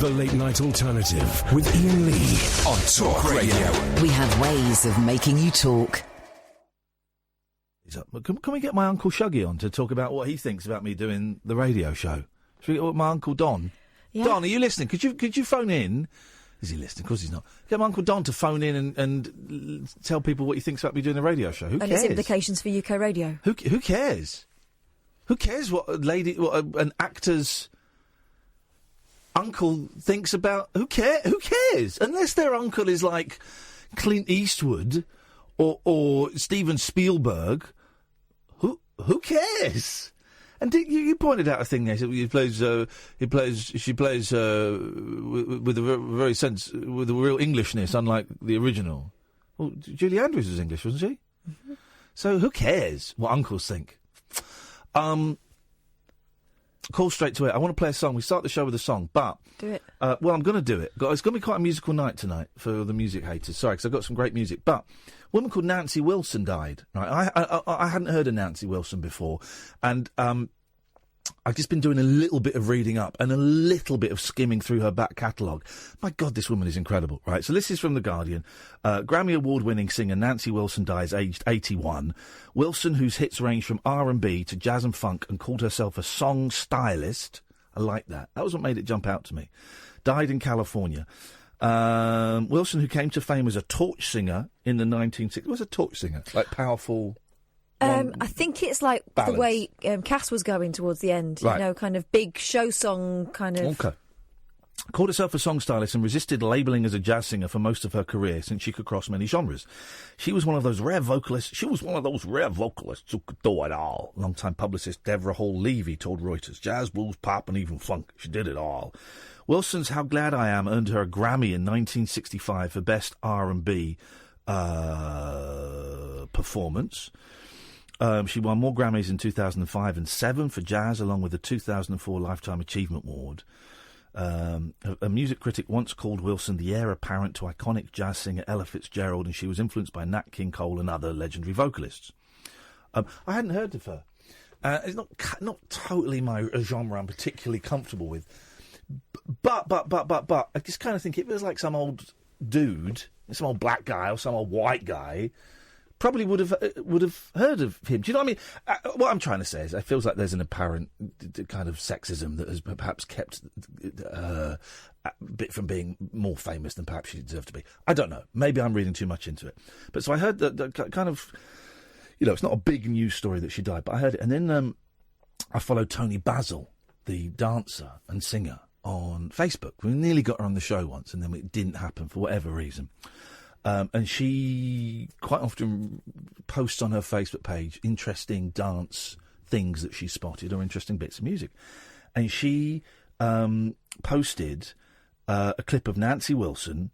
The Late Night Alternative with Iain Lee on Talk Radio. We have ways of making you talk. Can we get my Uncle Shuggy on to talk about what he thinks about me doing the radio show? Should we get my Uncle Don? Yeah. Don, are you listening? Could you phone in? Is he listening? Of course he's not. Get my Uncle Don to phone in and tell people what he thinks about me doing the radio show. Who cares? And its implications for UK radio. Who cares? Who cares what an actor's uncle thinks about? Who cares? Unless their uncle is like Clint Eastwood or Steven Spielberg. Who cares? And you pointed out a thing there. She plays with a real Englishness, unlike the original. Well, Julie Andrews was English, wasn't she? Mm-hmm. So who cares what uncles think? Call straight to it. I want to play a song. We start the show with a song, but do it. Well, I'm going to do it. It's going to be quite a musical night tonight for the music haters. Sorry, because I've got some great music. But a woman called Nancy Wilson died. Right, I hadn't heard of Nancy Wilson before, and I've just been doing a little bit of reading up and a little bit of skimming through her back catalogue. My God, this woman is incredible, right? So this is from The Guardian. Grammy Award-winning singer Nancy Wilson dies aged 81. Wilson, whose hits range from R&B to jazz and funk and called herself a song stylist. I like that. That was what made it jump out to me. Died in California. Wilson, who came to fame as a torch singer in the 1960s. Was a torch singer, like powerful... I think it's like balance. The way Cass was going towards the end, right. You know, kind of big show song kind of... Okay. Called herself a song stylist and resisted labelling as a jazz singer for most of her career since she could cross many genres. She was one of those rare vocalists who could do it all. Longtime publicist Deborah Hall Levy told Reuters, jazz, blues, pop and even funk. She did it all. Wilson's How Glad I Am earned her a Grammy in 1965 for Best R&B performance. She won more Grammys in 2005 and 2007 for jazz, along with the 2004 Lifetime Achievement Award. A music critic once called Wilson the heir apparent to iconic jazz singer Ella Fitzgerald, and she was influenced by Nat King Cole and other legendary vocalists. I hadn't heard of her. It's not totally my genre I'm particularly comfortable with. But I just kind of think it was like some old dude, some old black guy or some old white guy probably would have heard of him. Do you know what I mean? What I'm trying to say is, it feels like there's an apparent kind of sexism that has perhaps kept a bit from being more famous than perhaps she deserved to be. I don't know. Maybe I'm reading too much into it. But so I heard that kind of, you know, it's not a big news story that she died, but I heard it. And then I followed Tony Basil, the dancer and singer, on Facebook. We nearly got her on the show once, and then it didn't happen for whatever reason. And she quite often posts on her Facebook page interesting dance things that she spotted or interesting bits of music. And she posted a clip of Nancy Wilson.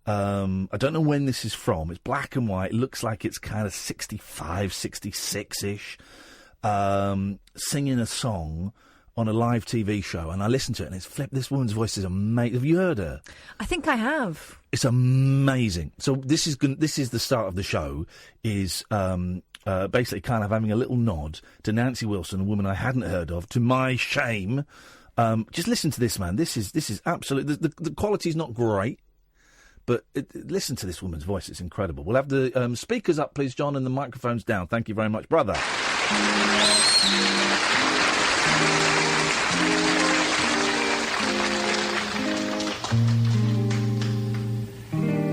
I don't know when this is from. It's black and white. It looks like it's kind of 65, 66-ish, singing a song on a live TV show, and I listened to it, and it's flipped. This woman's voice is amazing. Have you heard her? I think I have. It's amazing. So this is the start of the show. Is basically kind of having a little nod to Nancy Wilson, a woman I hadn't heard of, to my shame. Just listen to this, man. This is absolutely the quality's not great, but listen to this woman's voice. It's incredible. We'll have the speakers up, please, John, and the microphones down. Thank you very much, brother.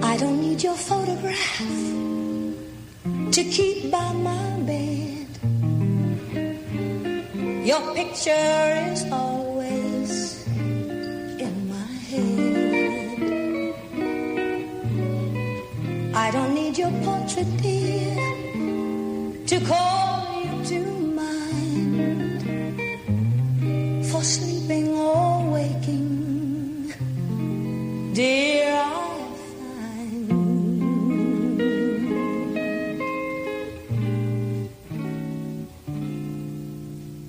I don't need your photograph to keep by my bed. Your picture is always in my head. I don't need your portrait, dear, to call you to mind. For sleeping or waking, dear,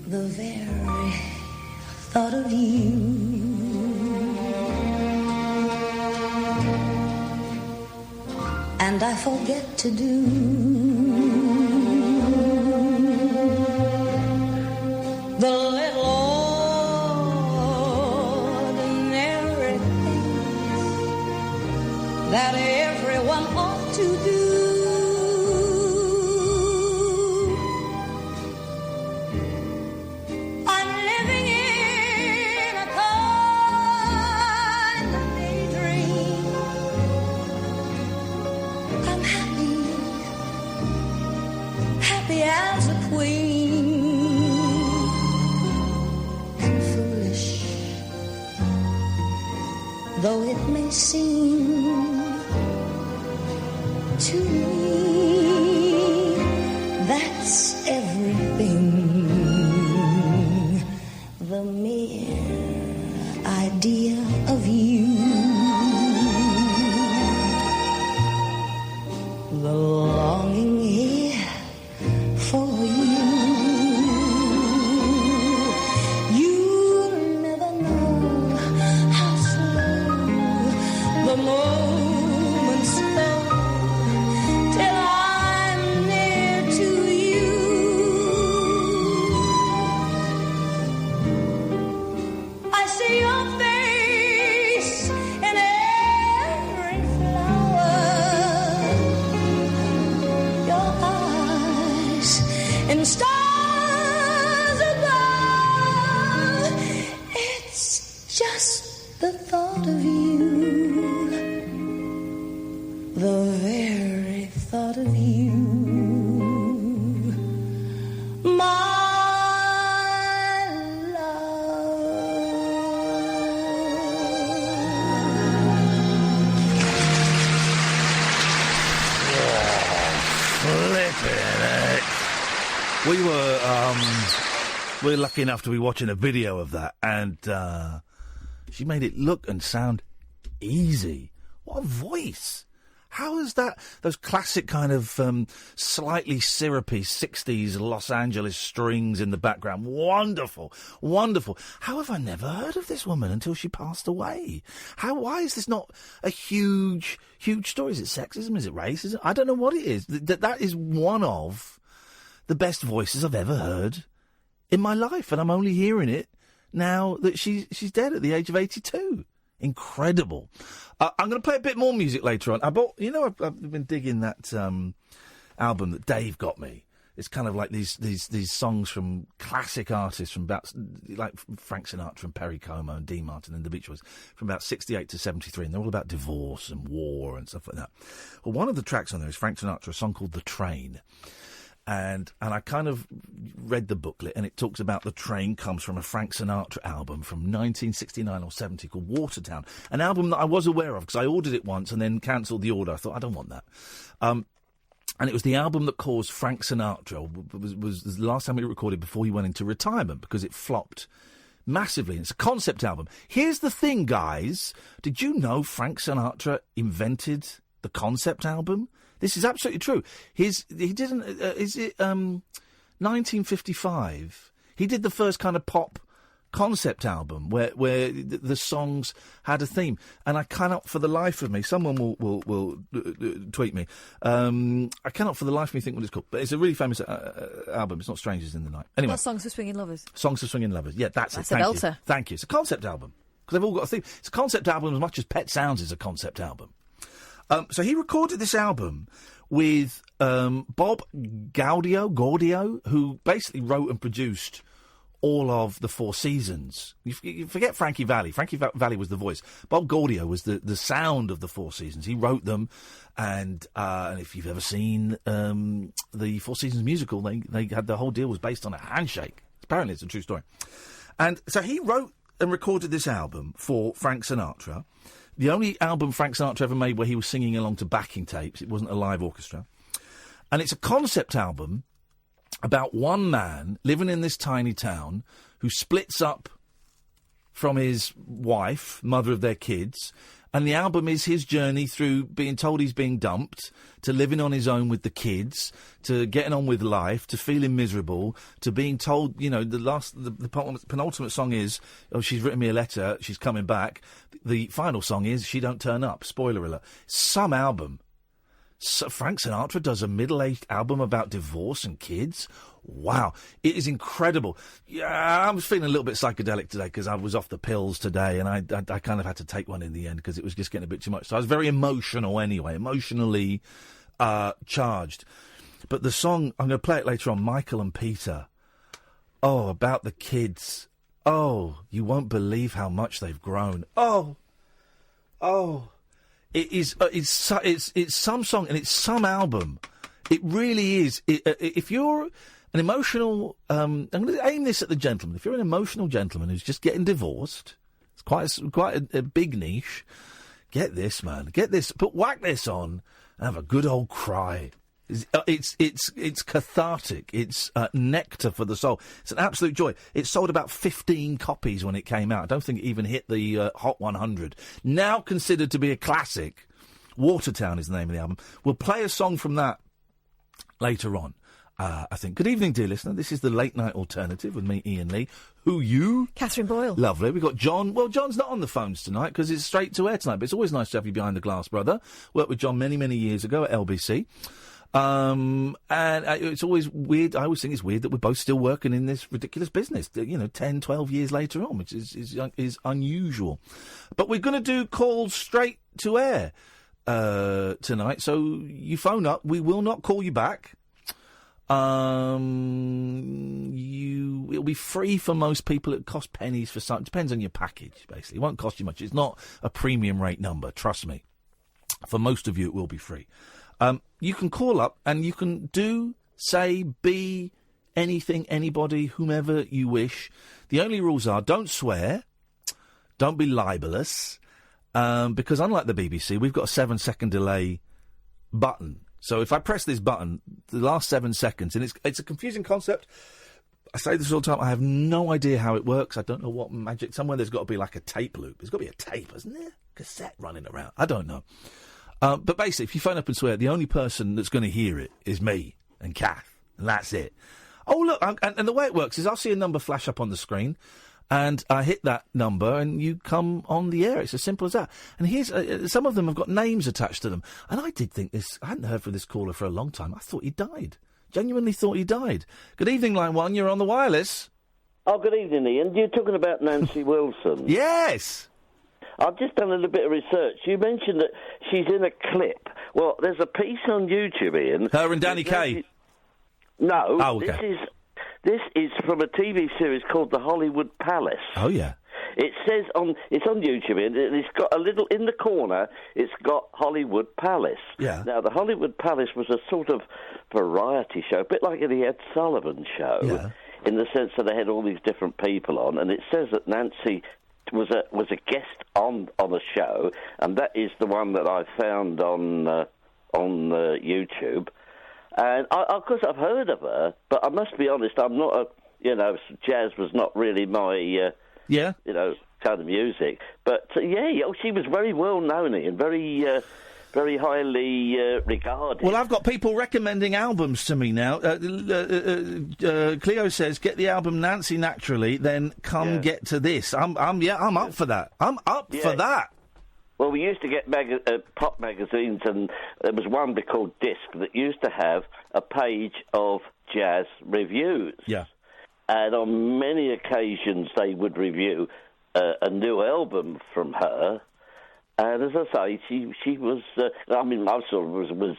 the very thought of you and I forget to do the little ordinary that everyone ought to do. I'm living in a kind of daydream. I'm happy as a queen. And foolish though it may seem to me, that's everything. The mere idea of you, the longing here for you. You never know how slow the moments go till I'm near to you. I see your face in every flower, your eyes in stars above. It's just the thought of you, the very thought of you, my We were lucky enough to be watching a video of that, and she made it look and sound easy. What a voice! How is that? Those classic kind of slightly syrupy 60s Los Angeles strings in the background. Wonderful, wonderful. How have I never heard of this woman until she passed away? Why is this not a huge story? Is it sexism? Is it racism? I don't know what it is. That is one of the best voices I've ever heard in my life, and I'm only hearing it now that she's dead at the age of 82. Incredible. I'm going to play a bit more music later on. I've been digging that album that Dave got me. It's kind of like these songs from classic artists from about, like Frank Sinatra and Perry Como and Dean Martin and the Beach Boys, from about 68 to 73, and they're all about divorce and war and stuff like that. Well, one of the tracks on there is Frank Sinatra, a song called The Train. And I kind of read the booklet, and it talks about The Train comes from a Frank Sinatra album from 1969 or 70 called Watertown, an album that I was aware of because I ordered it once and then cancelled the order. I thought, I don't want that. And it was the album that caused Frank Sinatra, was the last time he recorded before he went into retirement, because it flopped massively. It's a concept album. Here's the thing, guys. Did you know Frank Sinatra invented the concept album? This is absolutely true. He didn't. 1955? He did the first kind of pop concept album where the songs had a theme, and I cannot for the life of me. Someone will tweet me. I cannot for the life of me think what it's called, but it's a really famous album. It's not Strangers in the Night. Anyway, not Songs for Swinging Lovers. Songs for Swinging Lovers. Yeah, that's it. That's a belter. Thank you. It's a concept album because they've all got a theme. It's a concept album as much as Pet Sounds is a concept album. So he recorded this album with Bob Gaudio, who basically wrote and produced all of the Four Seasons. You forget Frankie Valli. Frankie Valli was the voice. Bob Gaudio was the sound of the Four Seasons. He wrote them, and if you've ever seen the Four Seasons musical, they had the whole deal was based on a handshake. Apparently, it's a true story. And so he wrote and recorded this album for Frank Sinatra. The only album Frank Sinatra ever made where he was singing along to backing tapes. It wasn't a live orchestra. And it's a concept album about one man living in this tiny town who splits up from his wife, mother of their kids, and the album is his journey through being told he's being dumped, to living on his own with the kids, to getting on with life, to feeling miserable, to being told, the penultimate song is, oh, she's written me a letter, she's coming back. The final song is, she don't turn up. Spoiler alert. Some album. Frank Sinatra does a middle-aged album about divorce and kids. Wow, it is incredible. Yeah, I was feeling a little bit psychedelic today because I was off the pills today, and I kind of had to take one in the end because it was just getting a bit too much. So I was very emotional anyway, emotionally charged. But the song, I'm going to play it later on, Michael and Peter. Oh, about the kids. Oh, you won't believe how much they've grown. Oh. It is. It's some song and it's some album. It really is. If you're an emotional, I'm going to aim this at the gentleman. If you're an emotional gentleman who's just getting divorced, it's quite a big niche. Get this, man. Get this. Whack this on and have a good old cry. It's cathartic. It's nectar for the soul. It's an absolute joy. It sold about 15 copies when it came out. I don't think it even hit the Hot 100. Now considered to be a classic. Watertown is the name of the album. We'll play a song from that later on, I think. Good evening, dear listener. This is the Late Night Alternative with me, Iain Lee. Who you? Catherine Boyle. Lovely. We've got John. Well, John's not on the phones tonight because it's straight to air tonight, but it's always nice to have you behind the glass, brother. Worked with John many, many years ago at LBC. And it's always weird. I always think it's weird that we're both still working in this ridiculous business, 10, 12 years later on, which is unusual. But we're going to do calls straight to air tonight. So you phone up. We will not call you back. It'll be free for most people. It costs pennies for some. It depends on your package, basically. It won't cost you much. It's not a premium rate number, trust me. For most of you, it will be free. You can call up and you can do, say, be anything, anybody, whomever you wish. The only rules are don't swear, don't be libelous, because unlike the BBC, we've got a 7-second delay button. So if I press this button, the last 7 seconds, and it's a confusing concept. I say this all the time. I have no idea how it works. I don't know what magic. Somewhere there's got to be like a tape loop. There's got to be a tape, isn't there? Cassette running around. I don't know. But basically, if you phone up and swear, the only person that's going to hear it is me and Kath, and that's it. Oh, look, and the way it works is I'll see a number flash up on the screen, and I hit that number, and you come on the air. It's as simple as that. And here's some of them have got names attached to them. And I did think this. I hadn't heard from this caller for a long time. I thought he died. Genuinely thought he died. Good evening, line one. You're on the wireless. Oh, good evening, Ian. You're talking about Nancy Wilson. Yes. I've just done a little bit of research. You mentioned that she's in a clip. Well, there's a piece on YouTube, Ian. Her and Danny Kaye. No. Oh, okay. This is from a TV series called The Hollywood Palace. Oh, yeah. It says it's on YouTube, and it's got a little, in the corner, it's got Hollywood Palace. Yeah. Now, the Hollywood Palace was a sort of variety show, a bit like the Ed Sullivan Show, in the sense that they had all these different people on, and it says that Nancy was a guest on a show, and that is the one that I found on YouTube. And of course I've heard of her, but I must be honest, I'm not jazz was not really my kind of music. But she was very well known and very highly regarded. Well, I've got people recommending albums to me now. Cleo says, get the album Nancy Naturally, then come get to this. I'm up for that. I'm up for that. Well, we used to get pop magazines, and there was one called Disc that used to have a page of jazz reviews. Yeah. And on many occasions they would review a new album from her. And as I say, she was. I sort of was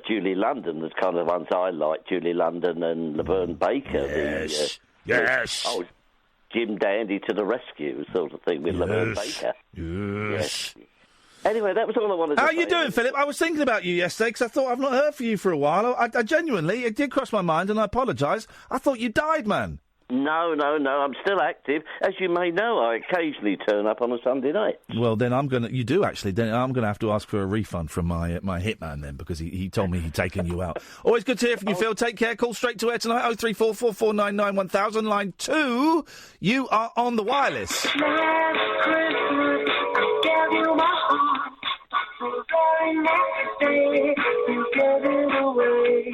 Julie London, the kind of ones I like. Julie London and Laverne Baker. Yes. Jim Dandy to the rescue, sort of thing with Laverne Baker. Yes. Anyway, that was all I wanted to say. How are you doing, Philip? I was thinking about you yesterday because I thought I've not heard from you for a while. I genuinely, it did cross my mind, and I apologise. I thought you died, man. No, I'm still active. As you may know, I occasionally turn up on a Sunday night. Well, then you do actually. Then I'm going to have to ask for a refund from my hitman then, because he told me he'd taken you out. Always good to hear from you, Phil. Take care. Call straight to air tonight, 03444991000. Line 2, you are on the wireless. Last Christmas, I gave you my heart. The very next day, you gave it away.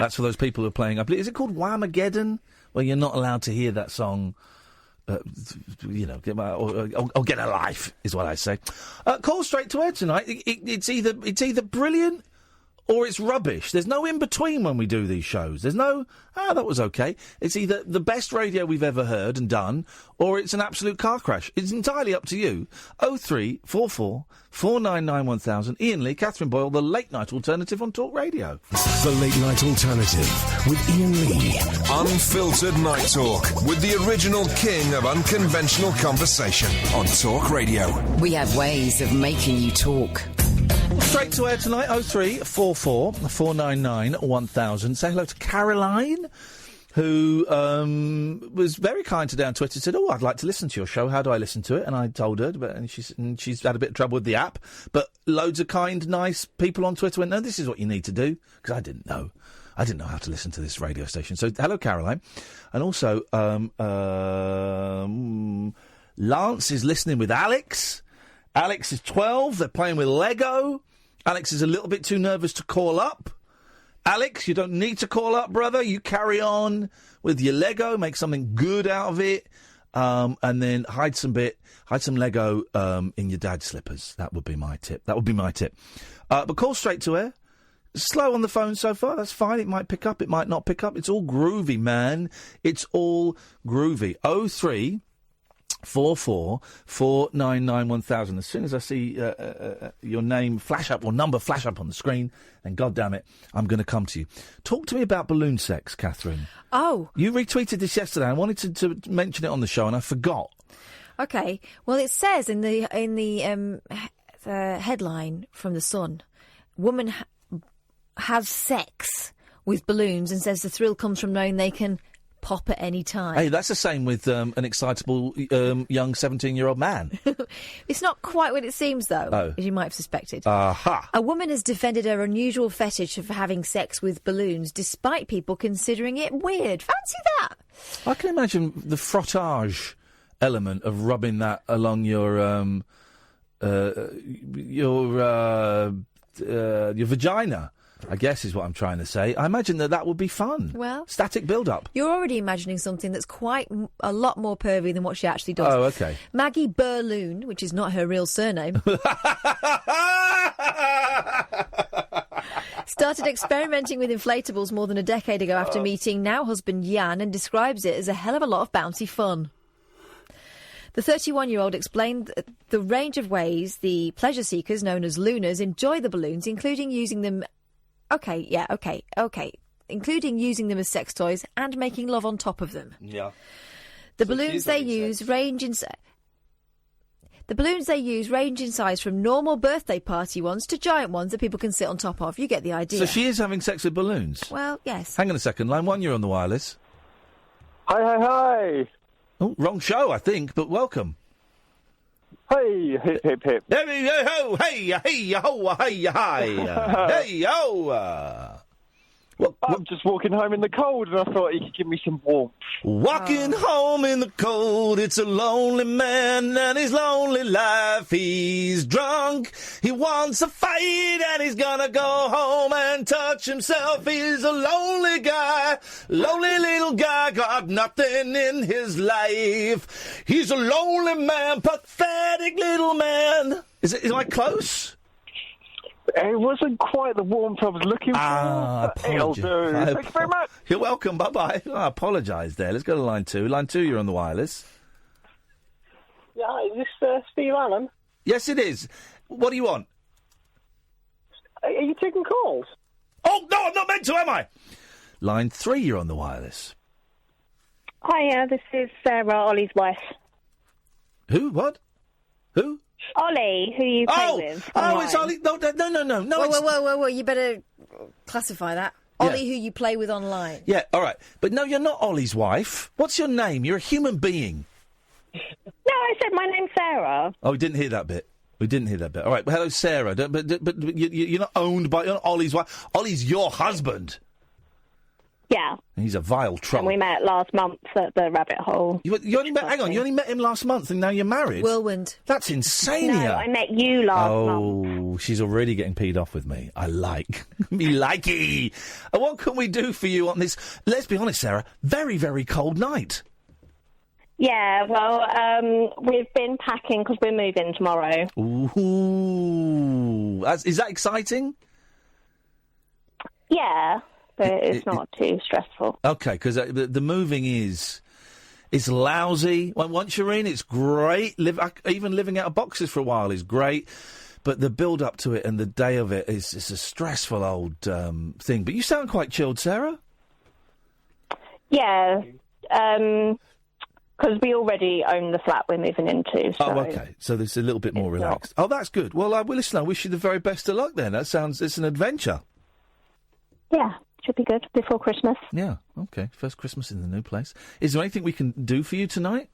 That's for those people who are playing. I believe, is it called Whamageddon? Well, you're not allowed to hear that song. Get a life is what I say. Call straight to air tonight. It's either brilliant or it's rubbish. There's no in between when we do these shows. There's no, that was okay. It's either the best radio we've ever heard and done, or it's an absolute car crash. It's entirely up to you. 0344 499 1000. Iain Lee, Catherine Boyle, the late night alternative on Talk Radio. The late night alternative with Iain Lee. Unfiltered night talk with the original king of unconventional conversation on Talk Radio. We have ways of making you talk. Straight to air tonight, 0344 499 1000. Say hello to Caroline, who was very kind today on Twitter. Said, I'd like to listen to your show. How do I listen to it? And I told her, and she's had a bit of trouble with the app. But loads of kind, nice people on Twitter went, no, this is what you need to do. Because I didn't know. I didn't know how to listen to this radio station. So, hello, Caroline. And also, Lance is listening with Alex. Alex is 12. They're playing with Lego. Alex is a little bit too nervous to call up. Alex, you don't need to call up, brother. You carry on with your Lego. Make something good out of it. And then hide some Lego in your dad's slippers. That would be my tip. But call straight to air. Slow on the phone so far. That's fine. It might pick up. It might not pick up. It's all groovy, man. It's all groovy. 0344 499 1000. As soon as I see your name flash up or number flash up on the screen, then God damn it, I'm going to come to you. Talk to me about balloon sex, Catherine. Oh. You retweeted this yesterday. I wanted to mention it on the show and I forgot. Okay. Well, it says in the headline from The Sun, woman has sex with balloons and says the thrill comes from knowing they can pop at any time. Hey, that's the same with an excitable young 17-year-old man. It's not quite what it seems, though, as you might have suspected. Aha. A woman has defended her unusual fetish of having sex with balloons, despite people considering it weird. Fancy that? I can imagine the frottage element of rubbing that along your vagina, I guess is what I'm trying to say. I imagine that would be fun. Well, static build-up. You're already imagining something that's quite a lot more pervy than what she actually does. Oh, okay. Maggie Burloon, which is not her real surname, started experimenting with inflatables more than a decade ago after meeting now-husband Iain, and describes it as a hell of a lot of bouncy fun. The 31-year-old explained the range of ways the pleasure seekers, known as looners, enjoy the balloons, including using them... including using them as sex toys and making love on top of them. Yeah. The balloons they use range in size from normal birthday party ones to giant ones that people can sit on top of. You get the idea. So she is having sex with balloons? Well, yes. Hang on a second. Line 1, you're on the wireless. Hi. Oh, wrong show, I think, but welcome. Hey, hip, hip, hip. Hey, ho, hey, hey, ho, hey, hi. Hey, ho. I'm just walking home in the cold and I thought he could give me some warmth. Walking home in the cold, it's a lonely man and his lonely life. He's drunk, he wants a fight and he's gonna go home and touch himself. He's a lonely guy, lonely little guy, got nothing in his life. He's a lonely man, pathetic little man. Am I close? It wasn't quite the warmth I was looking for. It'll do. Thank you very much. You're welcome. Bye-bye. I apologise there. Let's go to line 2. Line 2, you're on the wireless. Yeah, is this Steve Allen? Yes, it is. What do you want? Are you taking calls? Oh, no, I'm not meant to, am I? Line 3, you're on the wireless. Hiya, this is Sarah, Ollie's wife. Who? What? Who? Ollie, who you play with. Oh, it's Ollie. No. Whoa. You better classify that. Ollie, who you play with online. Yeah, all right. But no, you're not Ollie's wife. What's your name? You're a human being. No, I said my name's Sarah. Oh, we didn't hear that bit. All right. Well, hello, Sarah. But you're not owned by... You're not Ollie's wife. Ollie's your husband. Yeah. He's a vile troll. And we met last month at the Rabbit Hole. You only met, hang on, you only met him last month and now you're married? Whirlwind. That's insane. No, I met you last month. Oh, she's already getting peed off with me. I like. Me likey. And what can we do for you on this, let's be honest, Sarah, very, very cold night? Yeah, well, we've been packing because we're moving tomorrow. Ooh. Is that exciting? Yeah, but it's not too stressful. Okay, because the moving is lousy. Once you're in, it's great. Even living out of boxes for a while is great. But the build-up to it and the day of it is a stressful old thing. But you sound quite chilled, Sarah. Yeah, because we already own the flat we're moving into. So oh, okay. So it's a little bit more relaxed. Oh, that's good. Well, listen, I wish you the very best of luck then. It's an adventure. Yeah, should be good before Christmas. Yeah, okay. First Christmas in the new place. Is there anything we can do for you tonight?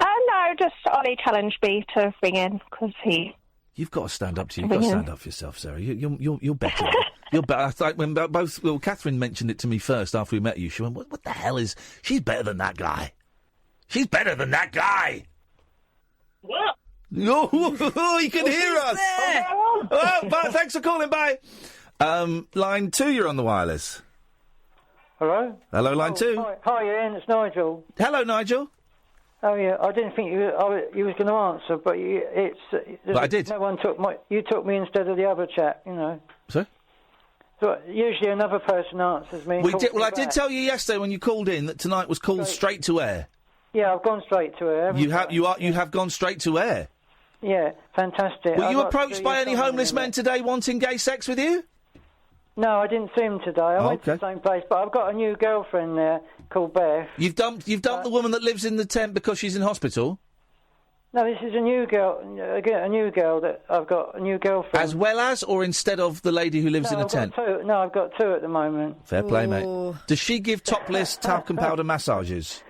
No, just Ollie challenged me to ring in because he... You've got to stand up to you. You've got to stand up for yourself, Sarah. You're better. You're better. I thought when Catherine mentioned it to me first after we met you, she went, what the hell is... She's better than that guy. She's better than that guy. What? Oh, you can hear us. Oh, thanks for calling. Bye. Line 2, you're on the wireless. Hello? Hello, line 2. Hi, Ian, it's Nigel. Hello, Nigel. Oh, yeah, I didn't think you was going to answer, but But I did. No one you took me instead of the other chap, you know. Sorry? So usually another person answers me. I did tell you yesterday when you called in that tonight was called Straight to Air. Yeah, I've gone straight to air. You have gone straight to air. Yeah, fantastic. Were you approached by any homeless men today wanting gay sex with you? No, I didn't see him today. I went to the same place, but I've got a new girlfriend there called Beth. You've dumped the woman that lives in the tent because she's in hospital? No, this is a new girl. A new girl that I've got a new girlfriend. As well as, or instead of the lady who lives in the tent? No, I've got 2 at the moment. Fair play, mate. Does she give topless talcum powder massages?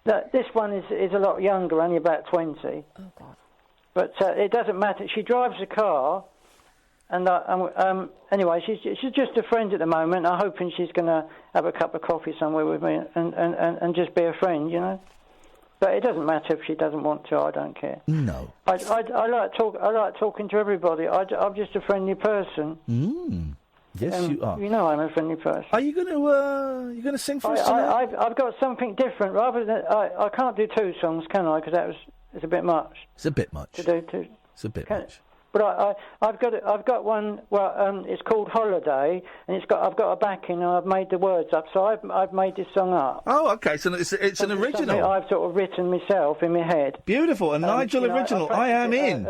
This one is a lot younger, only about 20. Oh God! But it doesn't matter. She drives a car. And anyway, she's just a friend at the moment. I'm hoping she's going to have a cup of coffee somewhere with me and just be a friend, you know. But it doesn't matter if she doesn't want to. I don't care. No. I like talking to everybody. I'm just a friendly person. Yes, you are. You know, I'm a friendly person. Are you going to sing for us tonight? I've got something different. Rather than I can't do 2 songs, can I? Because it's a bit much. It's a bit much. To do 2. It's a bit much. But I've got one. Well, it's called Holiday, and I've got a backing, and I've made the words up. So I've made this song up. Oh, okay. So it's an original. I've sort of written myself in my head. Beautiful, a Nigel original. I am in.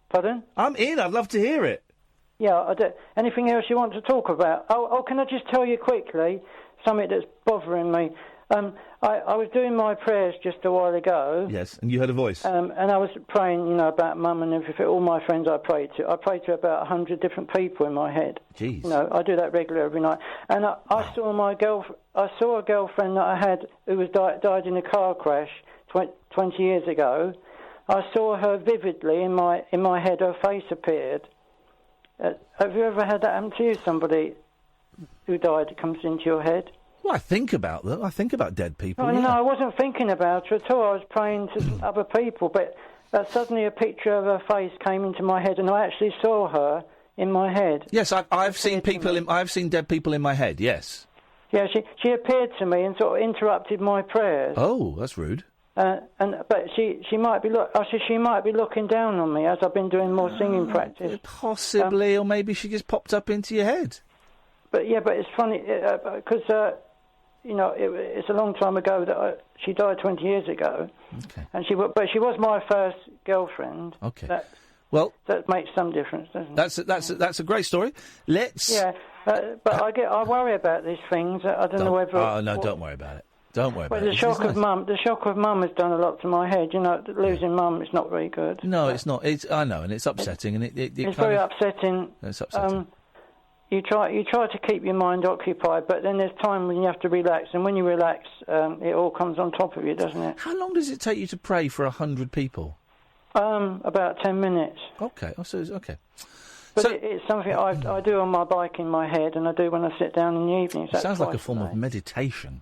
Pardon? I'm in. I'd love to hear it. Yeah. Anything else you want to talk about? Oh, can I just tell you quickly something that's bothering me? I was doing my prayers just a while ago. Yes, and you heard a voice. And I was praying, about Mum and everything. All my friends I prayed to. I prayed to about 100 different people in my head. Jeez. I do that regularly every night. And I saw a girlfriend that I had who was died in a car crash 20 years ago. I saw her vividly in my head. Her face appeared. Have you ever had that happen to you? Somebody who died comes into your head. Well, I think about them. I think about dead people. Oh, yeah. No, I wasn't thinking about her at all. I was praying to other people, but suddenly a picture of her face came into my head, and I actually saw her in my head. Yes, I've seen people. I've seen dead people in my head. Yes. Yeah, she appeared to me and sort of interrupted my prayers. Oh, that's rude. But she might be she might be looking down on me as I've been doing more singing practice. Possibly, or maybe she just popped up into your head. But it's funny because. It's a long time ago that she died 20 years ago. Okay. And she was my first girlfriend. Okay. That makes some difference, doesn't it? That's a great story. Let's. Yeah, but I worry about these things. I don't know whether. Oh no, don't worry about it. Don't worry about it. The shock of mum has done a lot to my head. Losing mum is not very good. No, it's not. I know, and it's upsetting, and it's very upsetting. It's upsetting. You try to keep your mind occupied, but then there's time when you have to relax, and when you relax, it all comes on top of you, doesn't it? How long does it take you to pray for 100 people? About 10 minutes. Okay. Okay. But it's something I do on my bike in my head, and I do when I sit down in the evenings. It sounds like a form of meditation.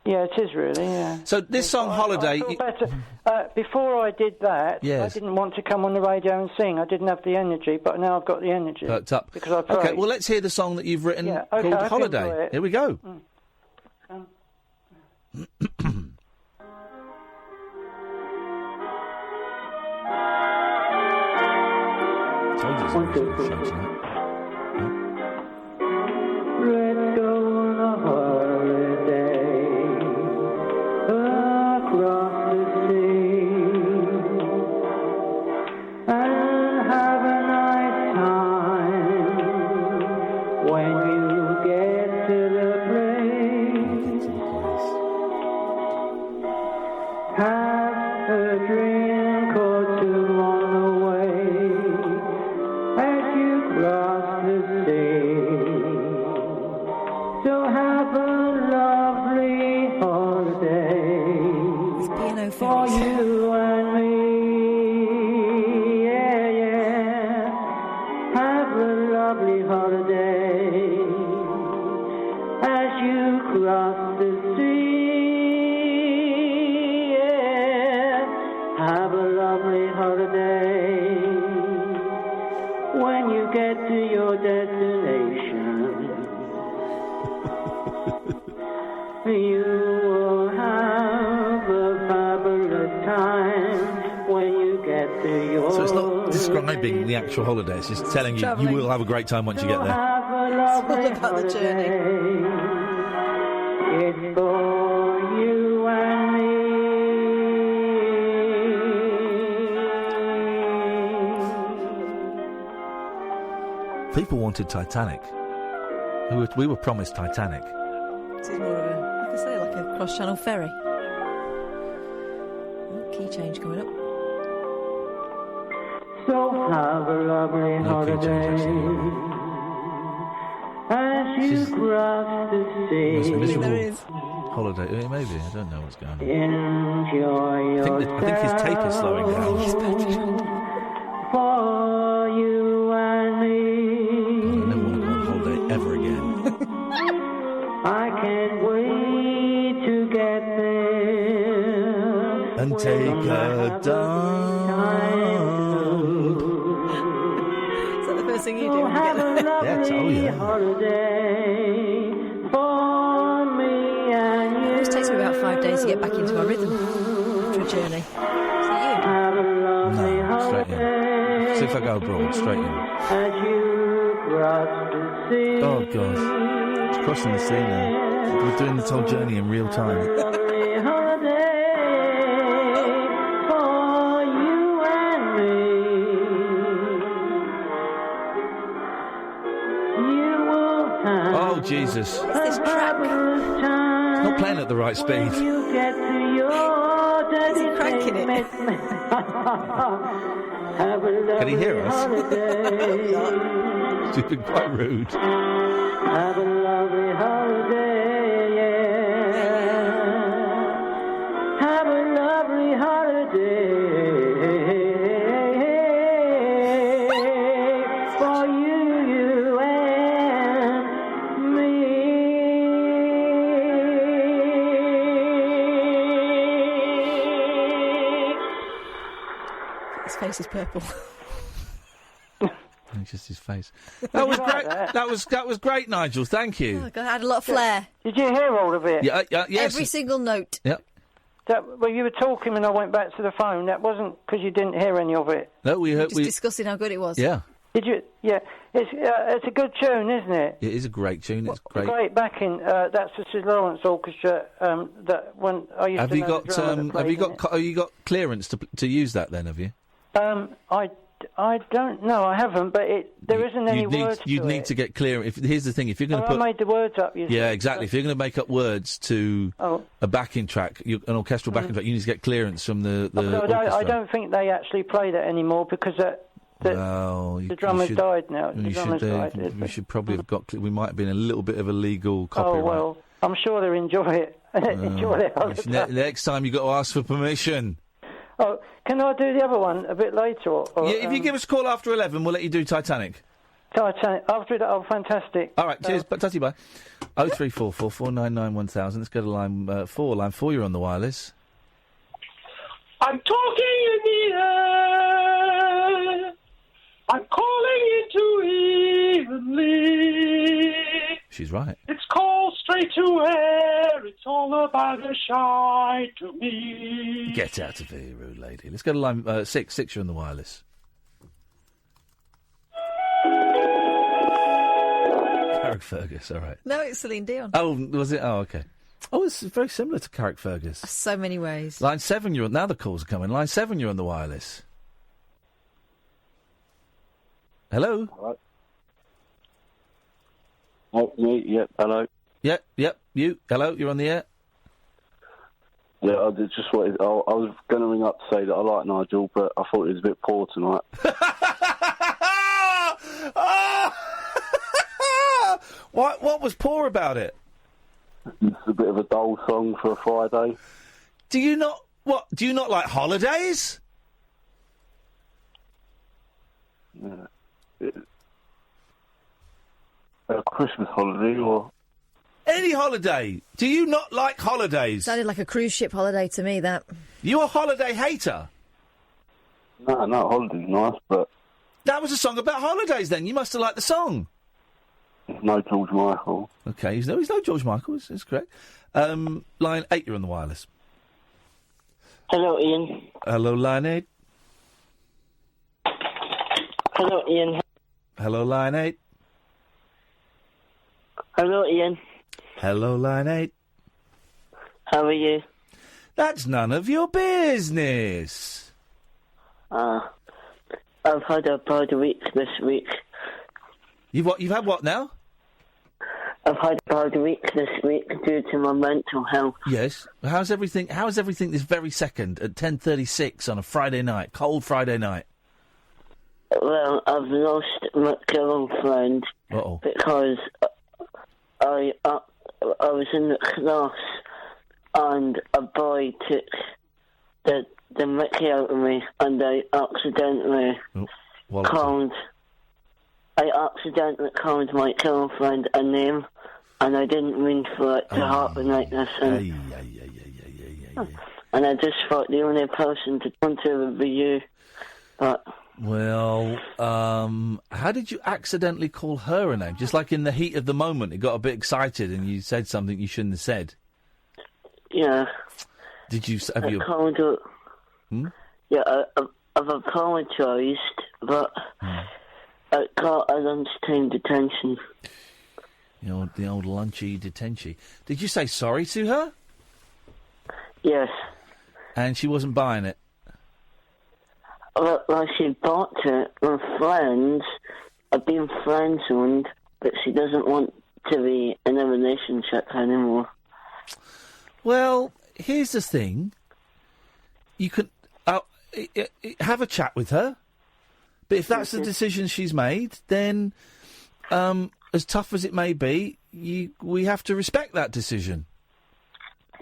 Yeah, it is really, yeah. So this song, Holiday... I feel better. Before I did that, Yes. I didn't want to come on the radio and sing. I didn't have the energy, but now I've got the energy. Perked up. Because I prayed. Okay, well, let's hear the song that you've written Yeah, okay, called I can enjoy Holiday. it. Here we go. Let's go on a holiday across the sea and have a nice time when you get to the place. Have a drink or two on the way as you cross the sea. So have a lovely holiday for you and me. Yeah, yeah. Have a lovely holiday as you cross the sea. Yeah. Have a lovely holiday when you get to your destination. You will have a fabulous time when you get to your... So it's not describing the actual holiday, it's just telling you you will have a great time once you get there. Have a lovely holiday. It's for you and me. People wanted Titanic. We were promised Titanic. This is more of a, like I say, like a cross-channel ferry. Oh, key change coming up. So have a lovely holiday as you cross the sea. Miserable holiday. Maybe, I don't know what's going on. Enjoy I think his tape is slowing down. for you and me. I never want to go on holiday ever again. I can't wait to get there And take a dump. Is that the first thing you do when you get there? Yeah, oh yeah. holiday for me and you. It always takes me about 5 days to get back into my rhythm after a journey. Is that Have a lovely No, straight in. See if I go abroad, straight in. as you cross the sea. Oh God, it's crossing the sea now. We're doing this whole journey in real time. Lovely holiday for you and me. You will have Oh Jesus! a fabulous time. It's not playing at the right speed. when you get to your destination. Have a lovely Can he hear us? holiday. It's been quite rude. Have a lovely holiday, yeah. Have a lovely holiday for you and me. His face is purple. It's just his face. That was great. That was great, Nigel. Thank you. Oh, God, I had a lot of flair. Did you hear all of it? Yeah, yes. Every single note. Yep. Well, you were talking when I went back to the phone. That wasn't because you didn't hear any of it. No, we heard. Just discussing how good it was. Yeah. Did you? Yeah. It's a good tune, isn't it? It is a great tune. It's great. Great backing. That's the Sid Lawrence Orchestra. That when I used Have to you know got? the drummer that Have you played got? Have you got clearance to use that? Then have you? I don't know. I haven't, but there isn't any words to You'd it. need to get clear. Here's the thing: if you're going to I made the words up. You yeah, see. exactly. If you're going to make up words to a backing track, an orchestral backing track, you need to get clearance from the orchestra. I don't think they actually play that anymore because the drummer's died now. The drummer's died. We should probably have got. We might have been a little bit of a legal copyright. Oh well, I'm sure they'll enjoy it. Enjoy their holiday. Next time you got to ask for permission. Oh, can I do the other one a bit later? Yeah, if you give us a call after 11, we'll let you do Titanic. Titanic. After that, oh, fantastic. All right, cheers. Tutty, bye. 0344 499 1000. Let's go to line 4. Line 4, you're on the wireless. I'm talking in the air. I'm calling into evenly. She's right. It's called straight to air. It's all about a shy to me. Get out of here, rude lady. Let's go to line 6. 6, you're on the wireless. Carrickfergus, all right. No, it's Celine Dion. Oh, was it? Oh, okay. Oh, it's very similar to Carrickfergus. So many ways. Line 7, you're on... Now the calls are coming. Line 7, you're on the wireless. Hello? All right. Oh, me, yep, hello. Yep, you. Hello, you're on the air. Yeah, I just wanted... I was going to ring up to say that I like Nigel, but I thought he was a bit poor tonight. What was poor about it? It's a bit of a dull song for a Friday. Do you not like holidays? Yeah. A Christmas holiday or... Any holiday. Do you not like holidays? Sounded like a cruise ship holiday to me, that. You a holiday hater? No, holiday's nice, but... That was a song about holidays then. You must have liked the song. No George Michael. Okay, he's no George Michael, it's correct. Line 8, you're on the wireless. Hello, Ian. Hello, line 8. Hello, Ian. Hello, line 8. Hello, Ian. Hello, line 8. How are you? That's none of your business. I've had a bad week this week. You've had what now? I've had a bad week this week due to my mental health. Yes. How's everything this very second at 10:36 on a Friday night, cold Friday night? Well, I've lost my girlfriend because I was in the class and a boy took the mickey out of me and I accidentally called my girlfriend a name and I didn't mean for it to happen like this. And I just thought the only person to turn to would be you. But... Well, how did you accidentally call her a name? Just like in the heat of the moment, it got a bit excited and you said something you shouldn't have said. Yeah. Did you... Have you... called her... Yeah, I've apologised, but I got a lunchtime detention. The old lunchy detention. Did you say sorry to her? Yes. And she wasn't buying it? Well, she bought it with friends. I've been friend-zoned, but she doesn't want to be in a relationship anymore. Well, here's the thing. You can have a chat with her, but if that's the decision she's made, then as tough as it may be, we have to respect that decision.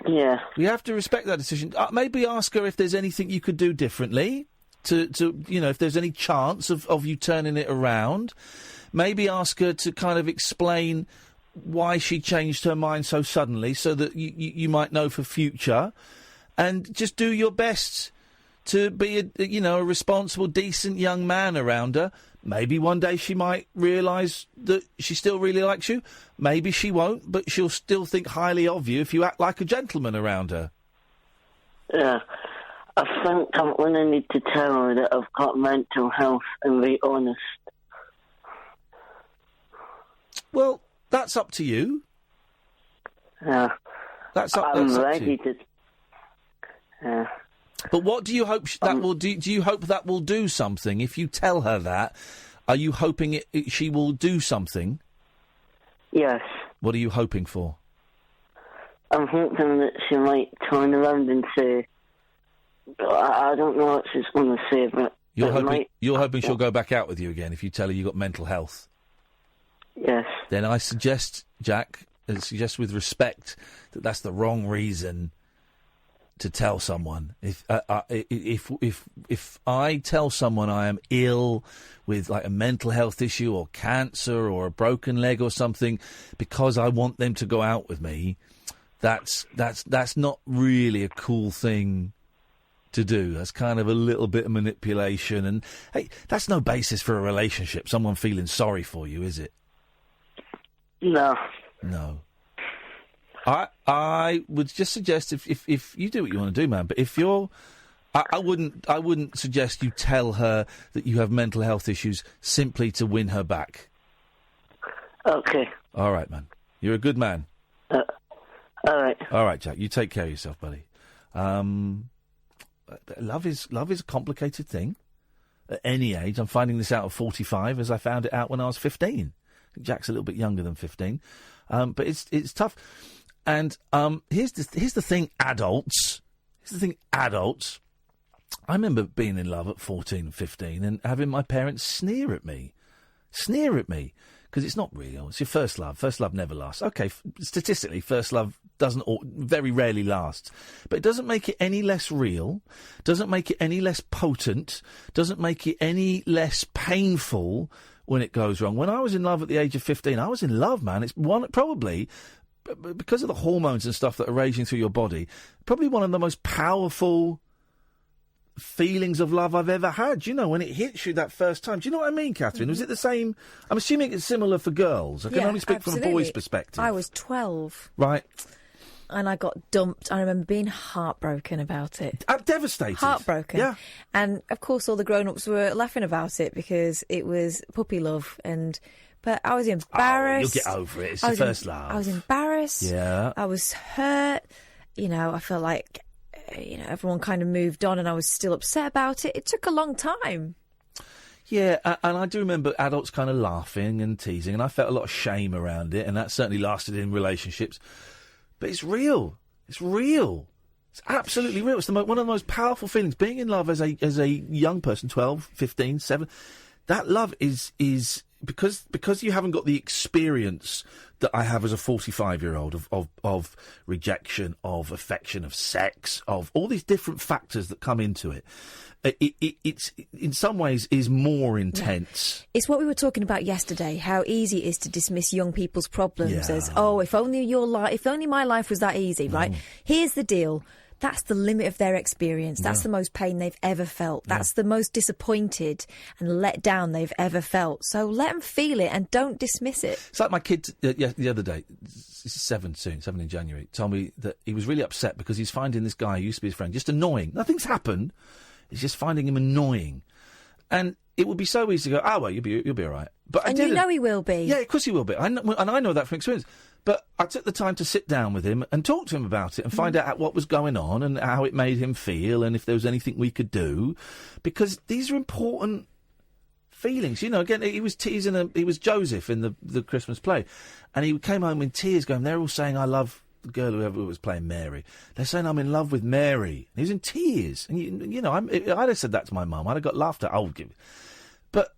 Yeah. We have to respect that decision. Maybe ask her if there's anything you could do differently. To if there's any chance of you turning it around, maybe ask her to kind of explain why she changed her mind so suddenly, so that you might know for future, and just do your best to be a responsible, decent young man around her. Maybe one day she might realise that she still really likes you. Maybe she won't, but she'll still think highly of you if you act like a gentleman around her. Yeah. I think I'm going to need to tell her that I've got mental health and be honest. Well, that's up to you. Yeah. I'm ready to... Yeah. But what do you hope that will do? Do you hope that will do something? If you tell her that, are you hoping she will do something? Yes. What are you hoping for? I'm hoping that she might turn around and say... I don't know what she's going to say, but... You're hoping she'll go back out with you again if you tell her you've got mental health? Yes. Then I suggest, Jack, with respect, that that's the wrong reason to tell someone. If I tell someone I am ill with like a mental health issue or cancer or a broken leg or something because I want them to go out with me, that's not really a cool thing to do. That's kind of a little bit of manipulation, and hey, that's no basis for a relationship. Someone feeling sorry for you, is it? No. I would just suggest if you do what you want to do, man. But if you're, I wouldn't suggest you tell her that you have mental health issues simply to win her back. Okay. All right, man. You're a good man. All right, Jack. You take care of yourself, buddy. Love is a complicated thing. At any age, I'm finding this out at 45, as I found it out when I was 15. Jack's a little bit younger than 15, but it's tough. And here's the thing, adults. I remember being in love at 14 and 15 and having my parents sneer at me, because it's not real. It's your first love. First love never lasts. Okay, statistically, first love very rarely lasts. But it doesn't make it any less real, doesn't make it any less potent, doesn't make it any less painful when it goes wrong. When I was in love at the age of 15, I was in love, man. It's probably, because of the hormones and stuff that are raging through your body, probably one of the most powerful feelings of love I've ever had. You know, when it hits you that first time. Do you know what I mean, Catherine? Was it the same? I'm assuming it's similar for girls. I can only speak from a boy's perspective. I was 12. Right. And I got dumped. I remember being heartbroken about it. Devastated. Heartbroken. Yeah. And, of course, all the grown-ups were laughing about it because it was puppy love. But I was embarrassed. You'll get over it. It's the first love. I was embarrassed. Yeah. I was hurt. You know, I felt like, everyone kind of moved on and I was still upset about it. It took a long time. Yeah, and I do remember adults kind of laughing and teasing, and I felt a lot of shame around it, and that certainly lasted in relationships. But it's real. It's real. It's absolutely real. It's one of the most powerful feelings. Being in love as a young person, 12, 15, 7, that love is because you haven't got the experience that I have as a 45-year-old of rejection, of affection, of sex, of all these different factors that come into it. It's in some ways is more intense. It's what we were talking about yesterday, how easy it is to dismiss young people's problems as, if only my life was that easy, right? Here's the deal. That's the limit of their experience. That's the most pain they've ever felt. That's the most disappointed and let down they've ever felt. So let them feel it and don't dismiss it. It's like my kid the other day, he's 7 in January, told me that he was really upset because he's finding this guy who used to be his friend just annoying. Nothing's happened. He's just finding him annoying. And it would be so easy to go, you'll be all right. But you know he will be. Yeah, of course he will be. I know that from experience. But I took the time to sit down with him and talk to him about it and find out what was going on and how it made him feel and if there was anything we could do. Because these are important feelings. You know, again, he was Joseph in the Christmas play. And he came home in tears going, they're all saying I love the girl who was playing Mary. They're saying I'm in love with Mary. And he was in tears. And, I'd have said that to my mum. I'd have got laughed at. But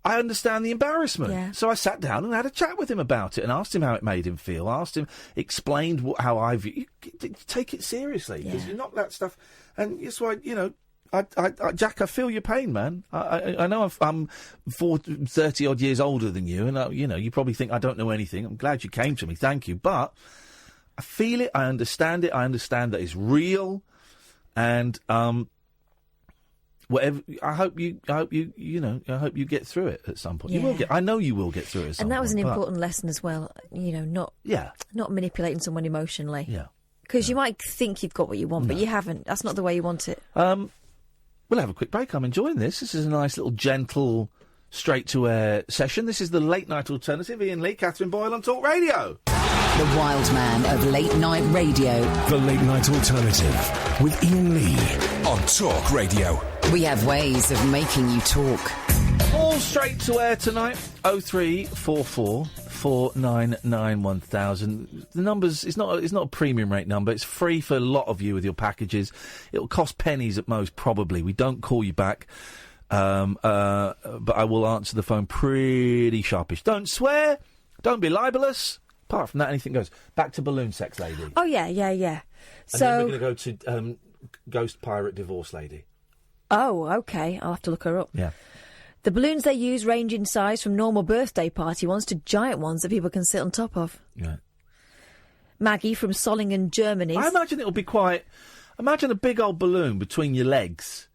I understand the embarrassment. Yeah. So I sat down and had a chat with him about it and asked him how it made him feel. Explained how I view. You take it seriously because you're not that stuff. And it's why, Jack, I feel your pain, man. I know I'm 30 odd years older than you, and you probably think I don't know anything. I'm glad you came to me. Thank you, but I feel it. I understand it. I understand that it's real, and whatever. I hope you get through it at some point. Yeah. You will get. I know you will get through it at some point. And that was an important lesson as well. Not manipulating someone emotionally. Yeah. Because you might think you've got what you want, but you haven't. That's not the way you want it. We'll have a quick break. I'm enjoying this. This is a nice little gentle, straight-to-air session. This is the Late Night Alternative. Iain Lee, Catherine Boyle on Talk Radio. The wild man of late night radio. The Late Night Alternative with Iain Lee on Talk Radio. We have ways of making you talk. All straight to air tonight. 0344 499 1000. The numbers, it's not a premium rate number. It's free for a lot of you with your packages. It'll cost pennies at most, probably. We don't call you back. But I will answer the phone pretty sharpish. Don't swear. Don't be libelous. Apart from that, anything goes. Back to balloon sex, lady. Oh, yeah. And then we're going to go to Ghost Pirate Divorce Lady. Oh, OK. I'll have to look her up. Yeah. The balloons they use range in size from normal birthday party ones to giant ones that people can sit on top of. Yeah. Maggie from Solingen, Germany. I imagine it'll be quite... Imagine a big old balloon between your legs.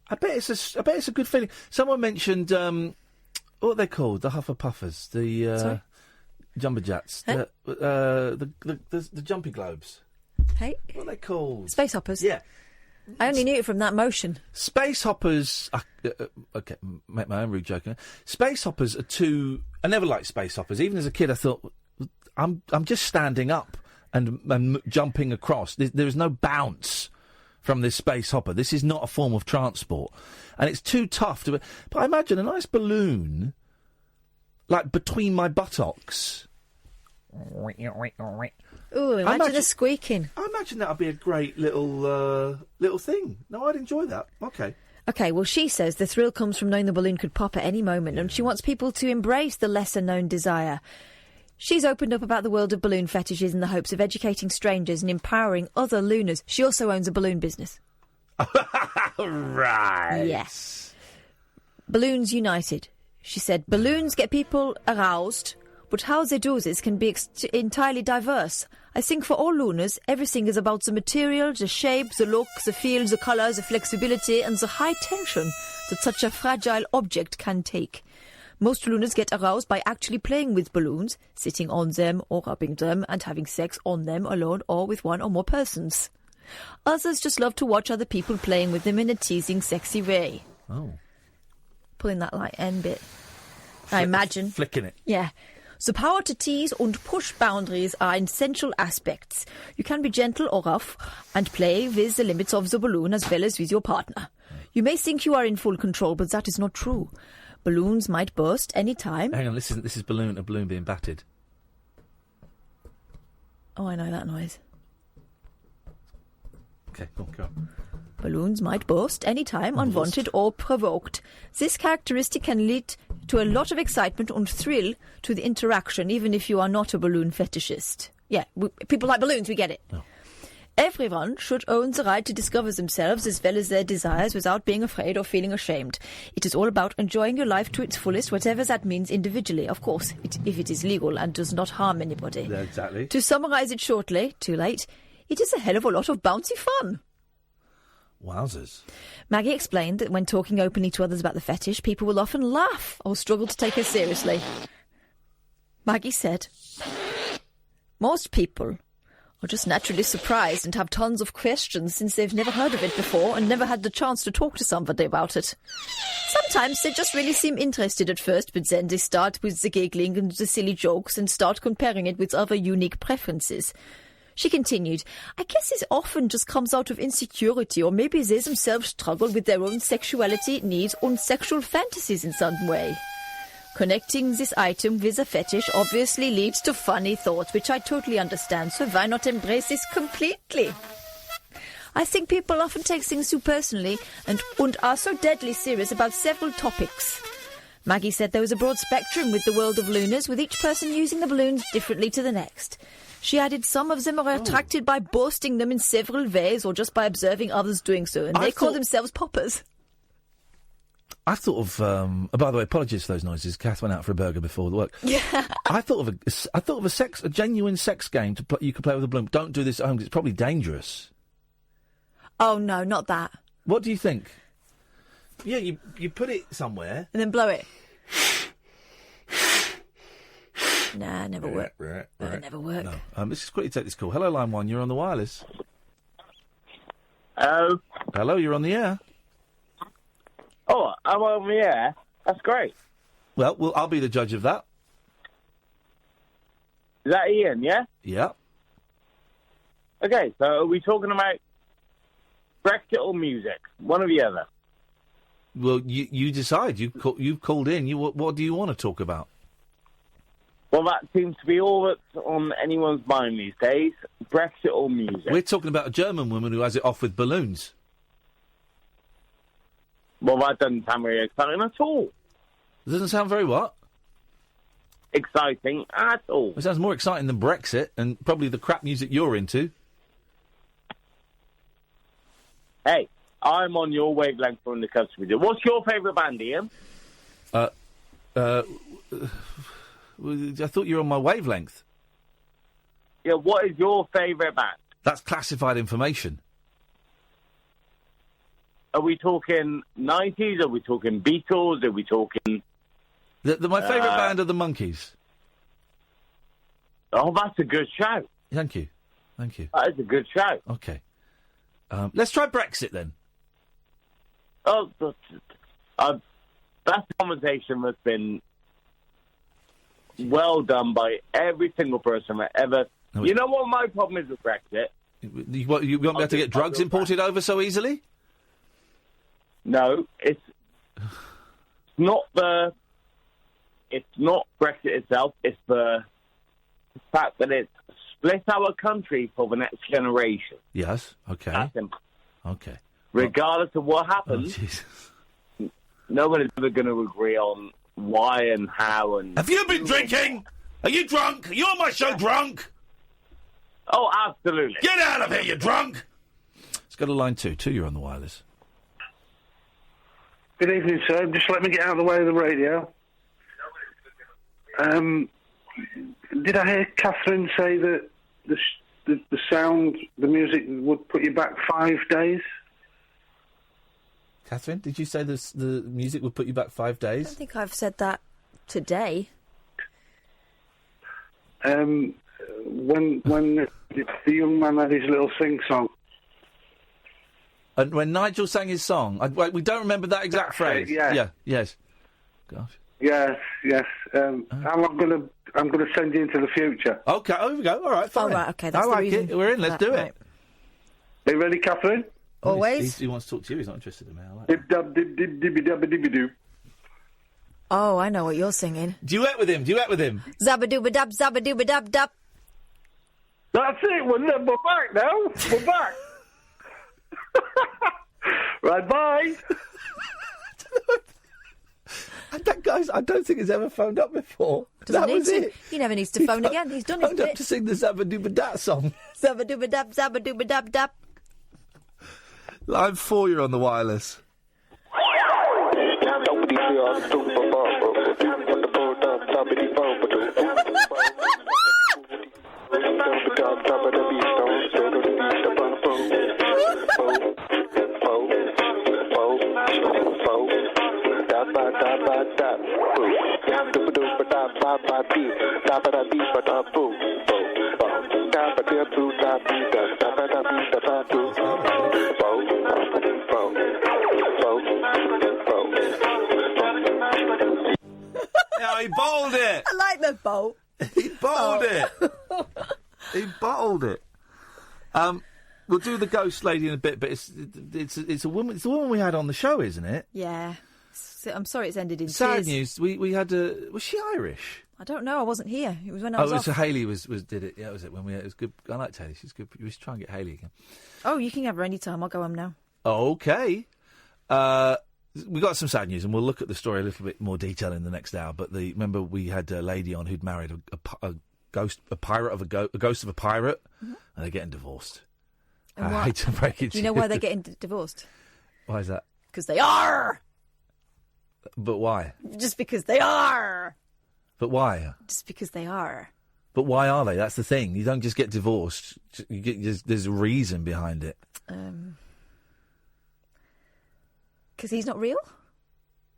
I bet it's a good feeling. Someone mentioned... what are they called? The Hufflepuffers. The Jumbo Jets. Huh? The Jumpy Globes. Hey? What are they called? Space hoppers. Yeah. I only knew it from that motion. Space hoppers... okay, make my own rude joke. Space hoppers are too... I never liked space hoppers. Even as a kid, I thought, I'm just standing up and jumping across. There is no bounce from this space hopper. This is not a form of transport. And it's too tough to... But I imagine a nice balloon, like, between my buttocks... Ooh, imagine the squeaking. I imagine that would be a great little thing. No, I'd enjoy that. Okay. OK, well, she says the thrill comes from knowing the balloon could pop at any moment, and she wants people to embrace the lesser-known desire. She's opened up about the world of balloon fetishes in the hopes of educating strangers and empowering other looners. She also owns a balloon business. Right. Yes. Balloons United. She said, balloons get people aroused, but how they do this can be entirely diverse. I think for all looners, everything is about the material, the shape, the look, the feel, the colour, the flexibility, and the high tension that such a fragile object can take. Most looners get aroused by actually playing with balloons, sitting on them or rubbing them, and having sex on them alone or with one or more persons. Others just love to watch other people playing with them in a teasing, sexy way. Oh. Pulling that like end bit. I imagine. Flicking it. Yeah. The power to tease and push boundaries are essential aspects. You can be gentle or rough and play with the limits of the balloon as well as with your partner. You may think you are in full control, but that is not true. Balloons might burst any time. Hang on, this is a balloon being batted. Oh, I know that noise. Okay, go on. Balloons might burst any time, unwanted or provoked. This characteristic can lead to a lot of excitement and thrill to the interaction, even if you are not a balloon fetishist. Yeah, people like balloons, we get it. No. Everyone should own the right to discover themselves as well as their desires without being afraid or feeling ashamed. It is all about enjoying your life to its fullest, whatever that means individually, of course, if it is legal and does not harm anybody. Yeah, exactly. To summarise it shortly, too late, it is a hell of a lot of bouncy fun. Wowzers. Maggie explained that when talking openly to others about the fetish, people will often laugh or struggle to take her seriously. Maggie said, most people are just naturally surprised and have tons of questions since they've never heard of it before and never had the chance to talk to somebody about it. Sometimes they just really seem interested at first, but then they start with the giggling and the silly jokes and start comparing it with other unique preferences. She continued, I guess this often just comes out of insecurity, or maybe they themselves struggle with their own sexuality, needs, and sexual fantasies in some way. Connecting this item with a fetish obviously leads to funny thoughts, which I totally understand, so why not embrace this completely? I think people often take things too personally and are so deadly serious about several topics. Maggie said there was a broad spectrum with the world of looners, with each person using the balloons differently to the next. She added some of them are attracted by bursting them in several ways or just by observing others doing so, and they call themselves poppers. I thought of... by the way, apologies for those noises. Kath went out for a burger before the work. Yeah. I thought of a genuine sex game you could play with a balloon. Don't do this at home because it's probably dangerous. Oh, no, not that. What do you think? Yeah, you put it somewhere. And then blow it. Nah, never work. Right. Never work. No. Let's just quickly take this call. Hello, line 1. You're on the wireless. Hello. Hello, you're on the air. Oh, I'm on the air. That's great. Well, I'll be the judge of that. Is that Iain, yeah? Yeah. Okay, so are we talking about Brexit or music? One or the other? Well, you decide. You've called in. What do you want to talk about? Well, that seems to be all that's on anyone's mind these days. Brexit or music? We're talking about a German woman who has it off with balloons. Well, that doesn't sound very exciting at all. It doesn't sound very what? Exciting at all. It sounds more exciting than Brexit and probably the crap music you're into. Hey, I'm on your wavelength when it comes to music. What's your favourite band, Ian? I thought you were on my wavelength. Yeah, what is your favourite band? That's classified information. Are we talking 90s? Are we talking Beatles? Are we talking... My favourite band are the Monkees. Oh, that's a good shout. Thank you. That is a good shout. Okay. Let's try Brexit then. Oh, that conversation has been well done by every single person that ever... No, you know what my problem is with Brexit? You won't be able to get drugs imported over so easily? No, it's not Brexit itself. It's the fact that it's split our country for the next generation. Yes. Okay. That's simple. Okay. Regardless of what happens, nobody's ever going to agree on why and how. And have you been drinking? Are you drunk? Are you on my show drunk? Oh, absolutely. Get out of here, you drunk! Let's go to line 2. 2, you're on the wireless. Good evening, sir. Just let me get out of the way of the radio. Did I hear Catherine say that the sound, the music would put you back 5 days? Catherine, did you say the music would put you back 5 days? I don't think I've said that today. When the young man had his little sing-song. And when Nigel sang his song, we don't remember that exact phrase. Yeah. Yes. Gosh. Yes. I'm gonna send you into the future. Okay. Oh, here we go. All right. Fine. Oh, right. Okay. That's I the like reason it. We're in. Let's do right. it. Are you ready, Catherine? Always. He wants to talk to you. He's not interested in me. I like Dib dub dib dib dibby dubba dibby doo. Oh, I know what you're singing. Duet with him. Zabba dooba dub, zabba dooba dub dub. That's it. We're back now. We're back. Right, bye. And that guy's, I don't think has ever phoned up before. That was it. He never needs to phone again. He's done his phoned up bit. to sing the Zabba Dooba Dat song. Zabba dooba dub, zabba dooba dub dub. Line 4, you're on the wireless. Yeah, he bowled it. I like the bolt. He bottled it. He bottled it. We'll do the ghost lady in a bit, but it's a woman. It's the woman we had on the show, isn't it? Yeah. I'm sorry it's ended in Sad tears. news. We had a. Was she Irish? I don't know. I wasn't here. It was when I was off. So Hayley did it. Yeah, it was it when it was good. I liked Hayley. She's good. We should try and get Hayley again. Oh, you can have her any time. I'll go home now. Okay. We got some sad news, and we'll look at the story a little bit more detail in the next hour. But remember we had a lady on who'd married a ghost of a pirate, mm-hmm. and they're getting divorced. And I hate to break it to you. Do you know why they're getting divorced? Why is that? Because they are. But why? Just because they are. But why? Just because they are. But why are they? That's the thing. You don't just get divorced. There's a reason behind it. Because he's not real?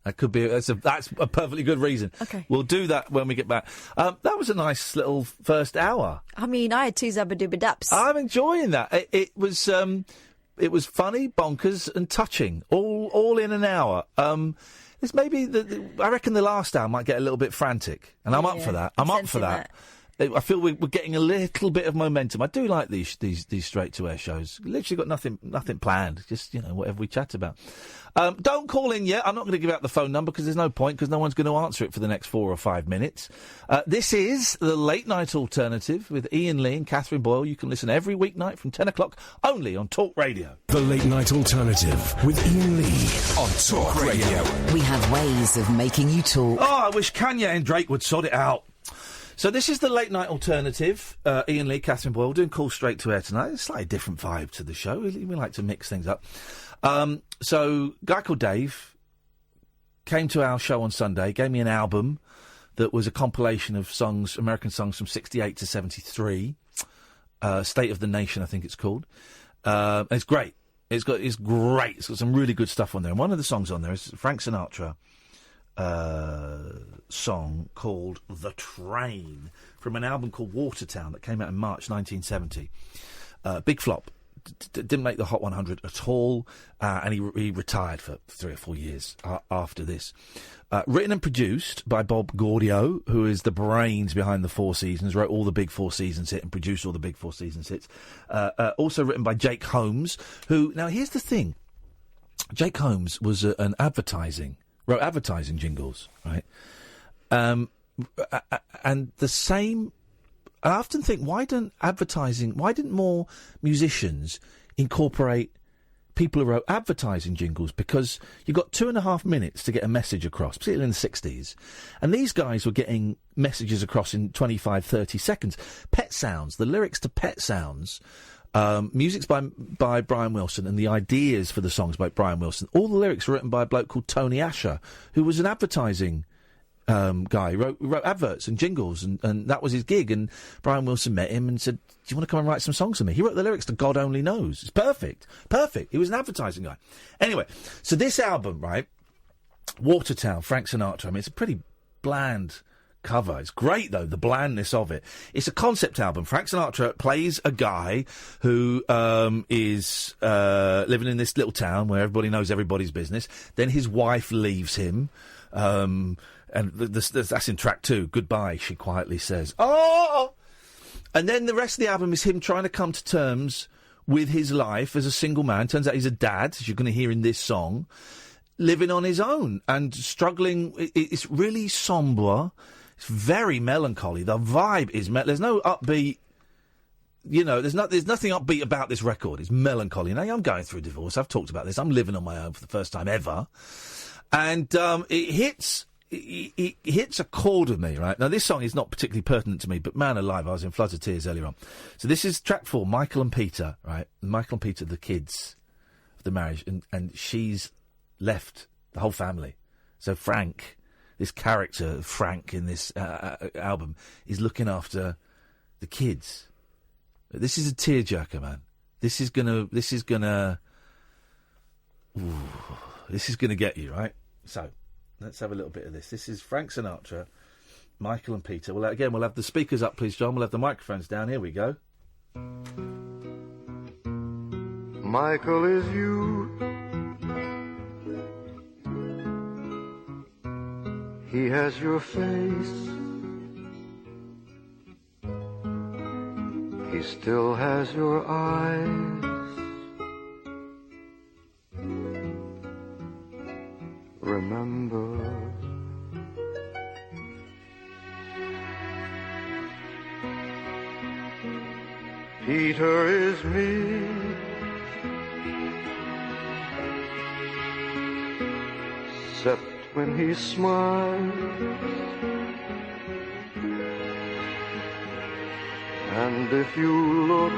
That could be. That's a perfectly good reason. Okay. We'll do that when we get back. That was a nice little first hour. I mean, I had 2 zabba-dooba-daps. I'm enjoying that. It was funny, bonkers, and touching, all in an hour. It's maybe I reckon the last hour might get a little bit frantic, and I'm up for that. I'm up for that. I feel we're getting a little bit of momentum. I do like these straight to air shows. Literally got nothing planned. Just whatever we chat about. Don't call in yet. I'm not going to give out the phone number because there's no point because no one's going to answer it for the next 4 or 5 minutes. This is the Late Night Alternative with Iain Lee and Catherine Boyle. You can listen every weeknight from 10 o'clock only on Talk Radio. The Late Night Alternative with Iain Lee on Talk Radio. We have ways of making you talk. Oh, I wish Kanye and Drake would sort it out. So this is the late night alternative. Iain Lee, Catherine Boyle doing Call Straight to Air tonight. It's a slightly different vibe to the show. We like to mix things up. So a guy called Dave came to our show on Sunday, gave me an album that was a compilation of songs, American songs from 68 to 73. State of the Nation, I think it's called. It's great. It's great. It's got some really good stuff on there. And one of the songs on there is Frank Sinatra song called The Train from an album called Watertown that came out in March 1970. Big flop. Didn't make the Hot 100 at all, and he retired for 3 or 4 years after this. Written and produced by Bob Gaudio, who is the brains behind the Four Seasons, wrote all the big Four Seasons hits and produced all the big Four Seasons hits. Also written by Jake Holmes, who... Now, here's the thing. Jake Holmes was wrote advertising jingles, right? And the same... I often think, why didn't more musicians incorporate people who wrote advertising jingles? Because you've got 2.5 minutes to get a message across, particularly in the 60s. And these guys were getting messages across in 25, 30 seconds. Pet Sounds, the lyrics to Pet Sounds, music's by Brian Wilson, and the ideas for the songs by Brian Wilson. All the lyrics were written by a bloke called Tony Asher, who was an advertising guy, wrote adverts and jingles, and that was his gig. And Brian Wilson met him and said, "Do you want to come and write some songs for me?" He wrote the lyrics to God Only Knows. It's perfect. He was an advertising guy. Anyway, so this album, right, Watertown, Frank Sinatra, I mean, it's a pretty bland cover. It's great, though, the blandness of it. It's a concept album. Frank Sinatra plays a guy who is living in this little town where everybody knows everybody's business. Then his wife leaves him. And that's in track 2. Goodbye, she quietly says. Oh! And then the rest of the album is him trying to come to terms with his life as a single man. Turns out he's a dad, as you're going to hear in this song, living on his own and struggling. It's really sombre. It's very melancholy. The vibe is... There's no upbeat... You know, there's nothing upbeat about this record. It's melancholy. Now, I'm going through a divorce. I've talked about this. I'm living on my own for the first time ever. And it hits a chord with me, right? Now, this song is not particularly pertinent to me, but man alive, I was in floods of tears earlier on. So this is track 4, Michael and Peter, right? Michael and Peter, the kids of the marriage, and she's left the whole family. So Frank, this character, Frank, in this album, is looking after the kids. This is a tearjerker, man. This is gonna get you, right? So, let's have a little bit of this. This is Frank Sinatra, Michael and Peter. We'll have the speakers up, please, John. We'll have the microphones down. Here we go. Michael is you. He has your face. He still has your eyes. Remember, Peter is me. Except when he smiles, and if you look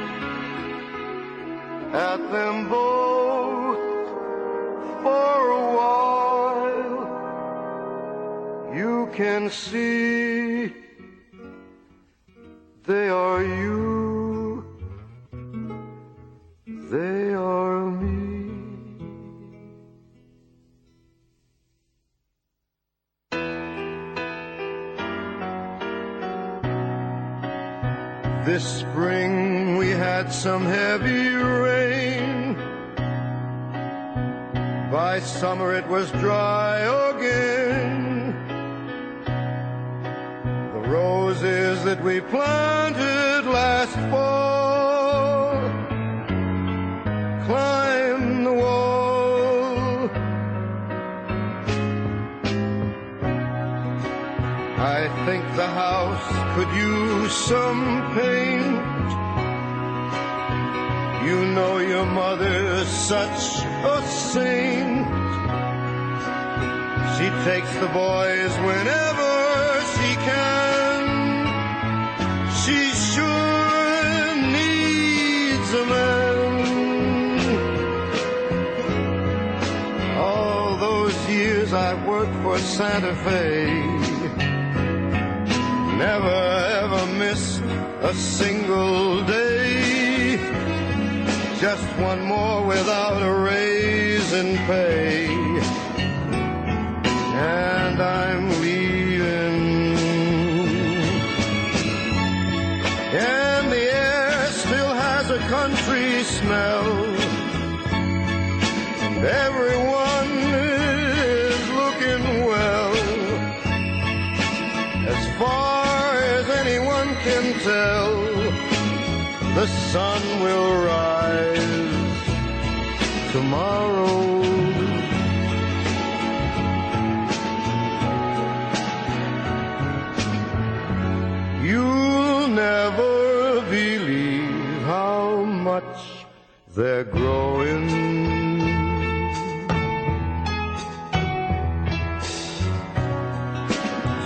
at them both for a while, you can see they are you, they are me. This spring we had some heavy rain. By summer it was dry again. The roses that we planted last fall climbed the wall. I think the house could use some paint. You know your mother's such a saint. She takes the boys whenever she can I worked for Santa Fe. Never ever missed a single day. Just one more without a raise in pay. And I'm leaving. And the air still has a country smell. And everyone is looking well. As far as anyone can tell, the sun will rise tomorrow. You'll never believe how much they're growing.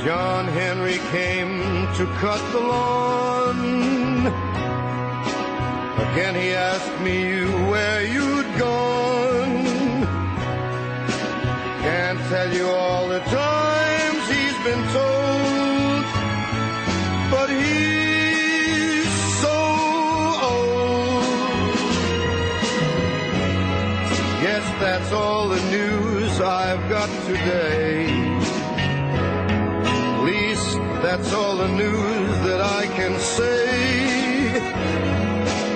John Henry came to cut the lawn. Again he asked me where you'd gone. Can't tell you all the times he's been told, but he's so old. Yes, that's all the news I've got today. At least that's all the news that I can say.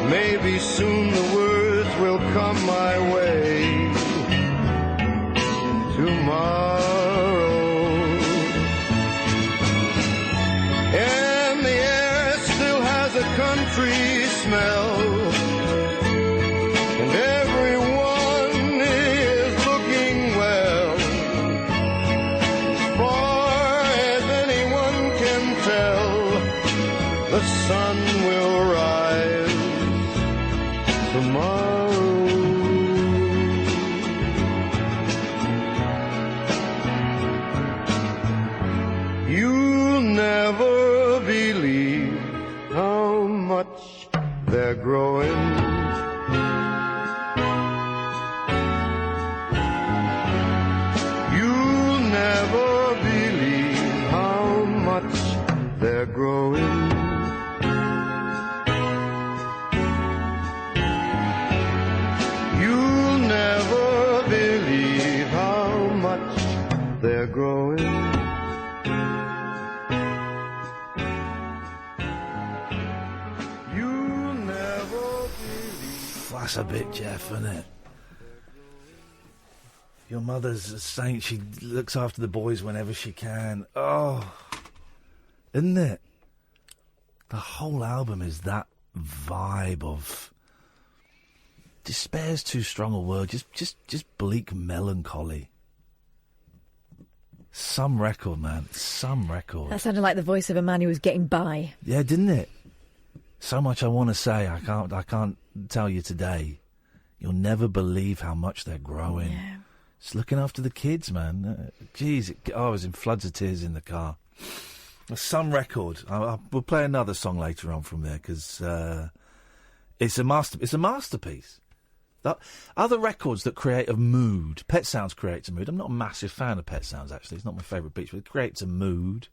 Maybe soon the words will come my way. Tomorrow. And the air still has a country smell. And everyone is looking well. As far as anyone can tell, the sun will rise tomorrow. You'll never believe how much they're growing. You'll never believe how much they're growing. You'll never believe how much they're growing. You'll never believe. That's a bit Jeff, isn't it? Your mother's a saint. She looks after the boys whenever she can. Oh, isn't it? The whole album is that vibe of... Despair's too strong a word. Just bleak melancholy. Some record, man. Some record. That sounded like the voice of a man who was getting by. Yeah, didn't it? So much I want to say. I can't tell you today. You'll never believe how much they're growing. Yeah. Just looking after the kids, man. Jeez, I was in floods of tears in the car. Some record. We'll play another song later on from there because it's a masterpiece. Other records that create a mood. Pet Sounds creates a mood. I'm not a massive fan of Pet Sounds, actually. It's not my favourite beach, but it creates a mood.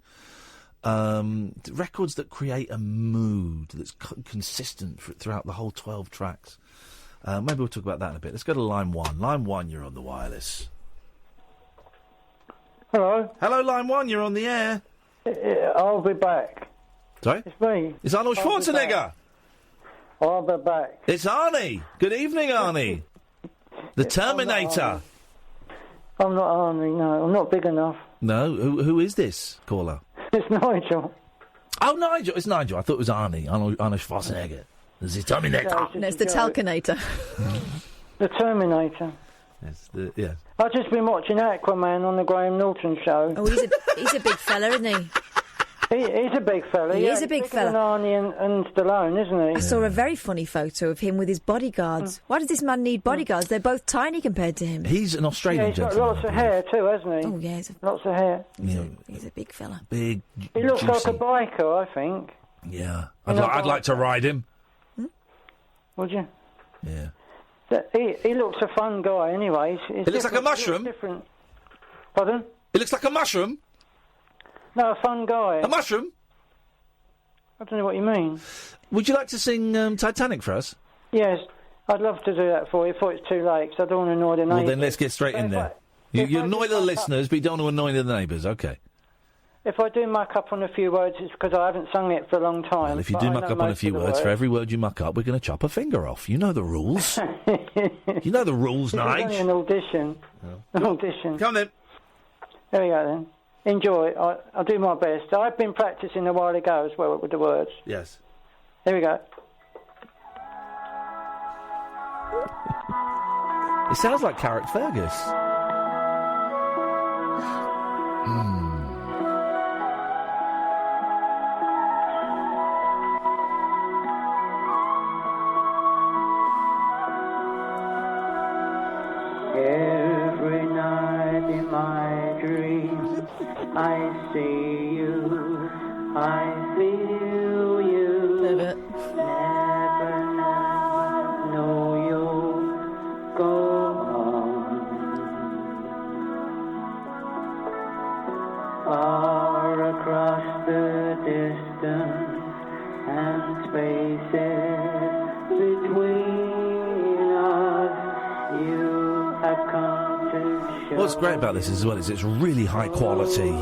Records that create a mood that's consistent throughout the whole 12 tracks. Maybe we'll talk about that in a bit. Let's go to line 1. Line 1, you're on the wireless. Hello? Hello, line 1, you're on the air. I'll be back. Sorry? It's me. It's Arnold Schwarzenegger. I'll be back. It's Arnie. Good evening, Arnie. The Terminator. I'm not Arnie, no. I'm not big enough. No? Who is this caller? It's Nigel. Oh, Nigel. It's Nigel. I thought it was Arnie. Arnold Schwarzenegger. This is Terminator. No, it's the Talcanator. The Terminator. Yes. I've just been watching Aquaman on the Graham Norton show. Oh, he's a big fella, isn't he? He's a big fella. He is a big fella. Arnie and Stallone, isn't he? I saw a very funny photo of him with his bodyguards. Why does this man need bodyguards? They're both tiny compared to him. He's an Australian He's got gentleman. lots of hair too, hasn't he? Oh, yeah. Lots of hair. He's a big fella. Big, He looks juicy. like a biker, I think. Yeah. I'd like to ride him. Would you? Yeah. He looks a fun guy anyway. He looks like a mushroom? Different. Pardon? He looks like a mushroom? No, a fun guy. A mushroom? I don't know what you mean. Would you like to sing Titanic for us? Yes, I'd love to do that for you before it's too late, 'cause I don't want to annoy the neighbours. Well, then let's get straight in there. You annoy the listeners, but you don't want to annoy the neighbours. OK. If I do muck up on a few words, it's because I haven't sung it for a long time. Well, if you but do I muck know up on a most few of the words, for every word you muck up, we're going to chop a finger off. You know the rules. You know the rules, This is only Nige. an audition. An audition. Come on, then. There we go, then. Enjoy. I'll do my best. I've been practising a while ago as well with the words. Yes. Here we go. It sounds like Carrickfergus. Every night in my dreams, I see you, I feel you. Never know you'll go on. Far across the distance and spaces between us, you have come to show. What's great about this as well is it's really high quality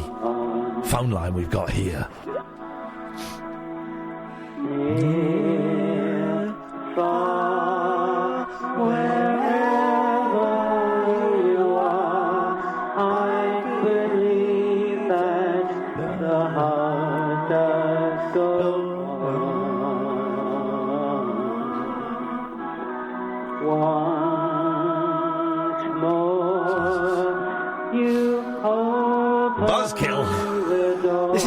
phone line we've got here. Near, far, wherever you are, I believe that the heart does go on. Once more, you open Buzzkill. This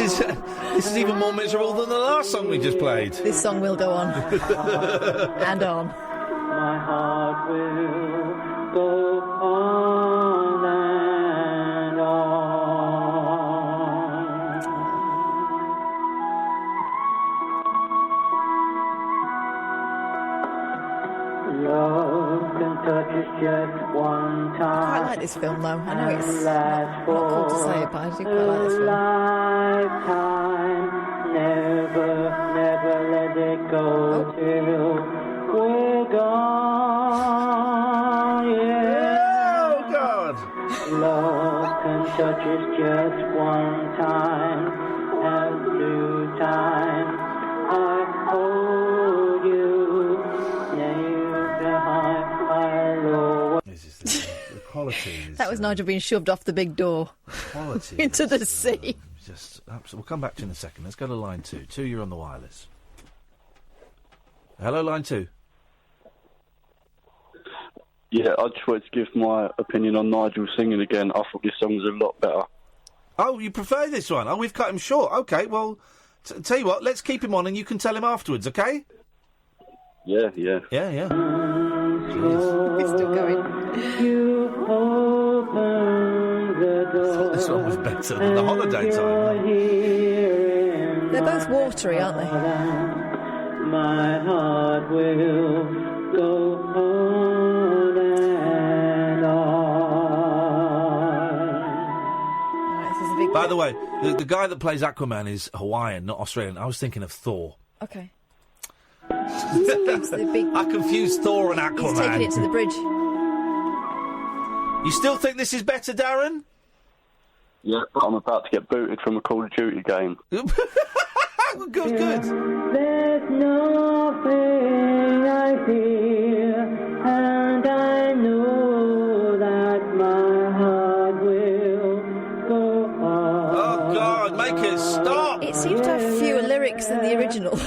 is even more miserable than the last song we just played. This song will go on. And on. My heart will go on and on. Love can touch us just one time. I quite like this film, though. I know it's not cool to say it, but I do quite like this film. Lifetime, never let it go till we're gone. Yeah. Oh God! Love can touch us just one time, and through time I hold you near behind my low. The quality is... That was Nigel being shoved off the big door. Quality into is, the sea. Just absolutely. We'll come back to you in a second. Let's go to line 2. 2, you're on the wireless. Hello, line 2. Yeah, I just wanted to give my opinion on Nigel singing again. I thought this song was a lot better. Oh, you prefer this one? Oh, we've cut him short. OK, well, tell you what, let's keep him on and you can tell him afterwards, OK? Yeah. Yeah. It's still going. You open the door. This one was better than the holiday time. They're both watery, aren't they? My heart will go on and on. By the way, the guy that plays Aquaman is Hawaiian, not Australian. I was thinking of Thor. Okay. I confused Thor and Aquaman. He's taking it to the bridge. You still think this is better, Darren? Yeah, but I'm about to get booted from a Call of Duty game. Good. There's nothing I fear, and I know that my heart will go on. Oh, God, make it stop! It seems to have fewer lyrics than the original.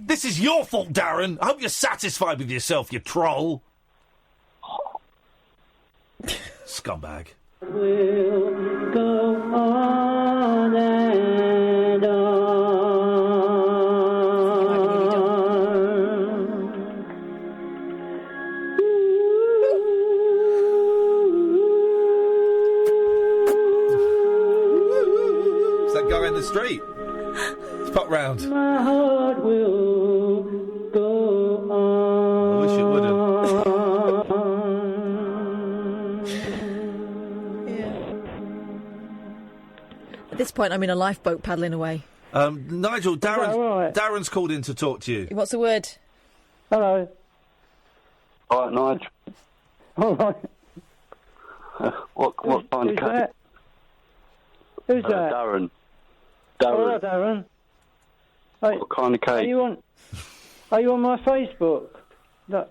This is your fault, Darren. I hope you're satisfied with yourself, you troll. Scumbag. Will go on and It's that guy in the street. Let's pop round. my heart will go on. At this point, I'm in a lifeboat paddling away. Nigel, Darren's called in to talk to you. What's the word? Hello. All right, Nigel. All right. What kind of cat? Who's that? Darren. Hello, Darren. Hey, what kind of cake? Are you on my Facebook? No.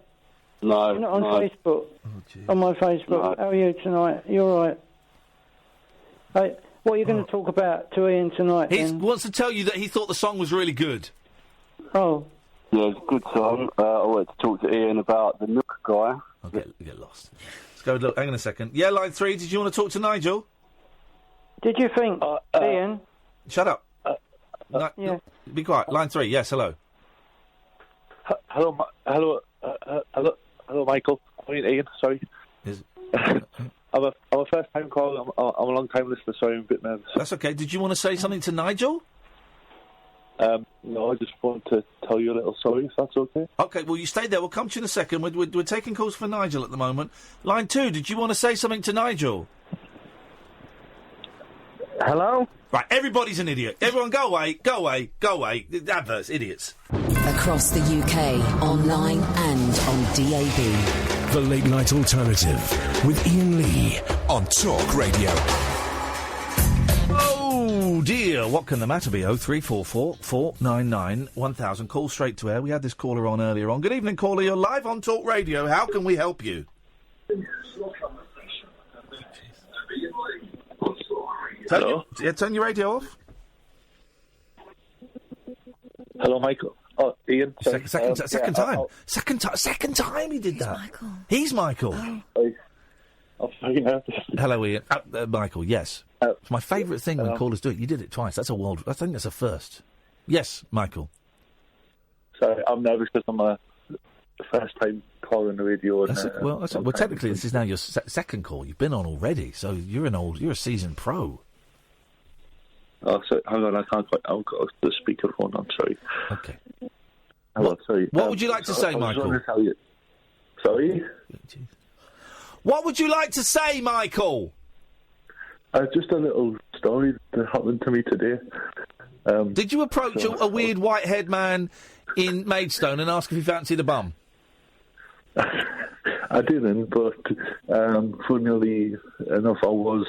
You're not on Facebook. On my Facebook. No. How are you tonight? You all right? Hey, what are you going to talk about to Ian tonight? He wants to tell you that he thought the song was really good. Oh. Yeah, it's a good song. I wanted to talk to Ian about the Nook guy. I'll get lost. Let's go look. Hang on a second. Yeah, line 3, did you want to talk to Nigel? Did you think, Ian? Shut up. Yeah. Be quiet. Line 3, yes, hello. Hello, Michael. I mean, Ian. Sorry. I'm a first-time caller. I'm a long-time listener. Sorry, I'm a bit nervous. That's okay. Did you want to say something to Nigel? No, I just wanted to tell you a little sorry, if that's okay. Okay, well, you stay there. We'll come to you in a second. We're taking calls for Nigel at the moment. Line 2, did you want to say something to Nigel? Hello? Right, everybody's an idiot. Everyone go away, go away, go away. Adverts, idiots. Across the UK, online and on DAB. The Late Night Alternative with Iain Lee on Talk Radio. Oh dear, what can the matter be? 0344 499 1000. Call straight to air. We had this caller on earlier on. Good evening, caller. You're live on Talk Radio. How can we help you? Turn your radio off. Hello, Michael. Oh, Ian. Second time he did that. He's Michael. I'm very nervous. Hello, Ian. Michael, yes. It's my favourite thing when callers do it. You did it twice. That's a world... I think that's a first. Yes, Michael. Sorry, I'm nervous because I'm a first-time caller on the radio. Well, technically, this is now your second call. You've been on already, so you're a seasoned pro. Oh, sorry, hang on, I've got the speakerphone on, sorry. Okay. Hello, sorry. What would you like to say, Michael? Sorry? What would you like to say, Michael? Just a little story that happened to me today. Did you approach a weird white-haired man in Maidstone and ask if he fancied a bum? I didn't, but funnily enough, I was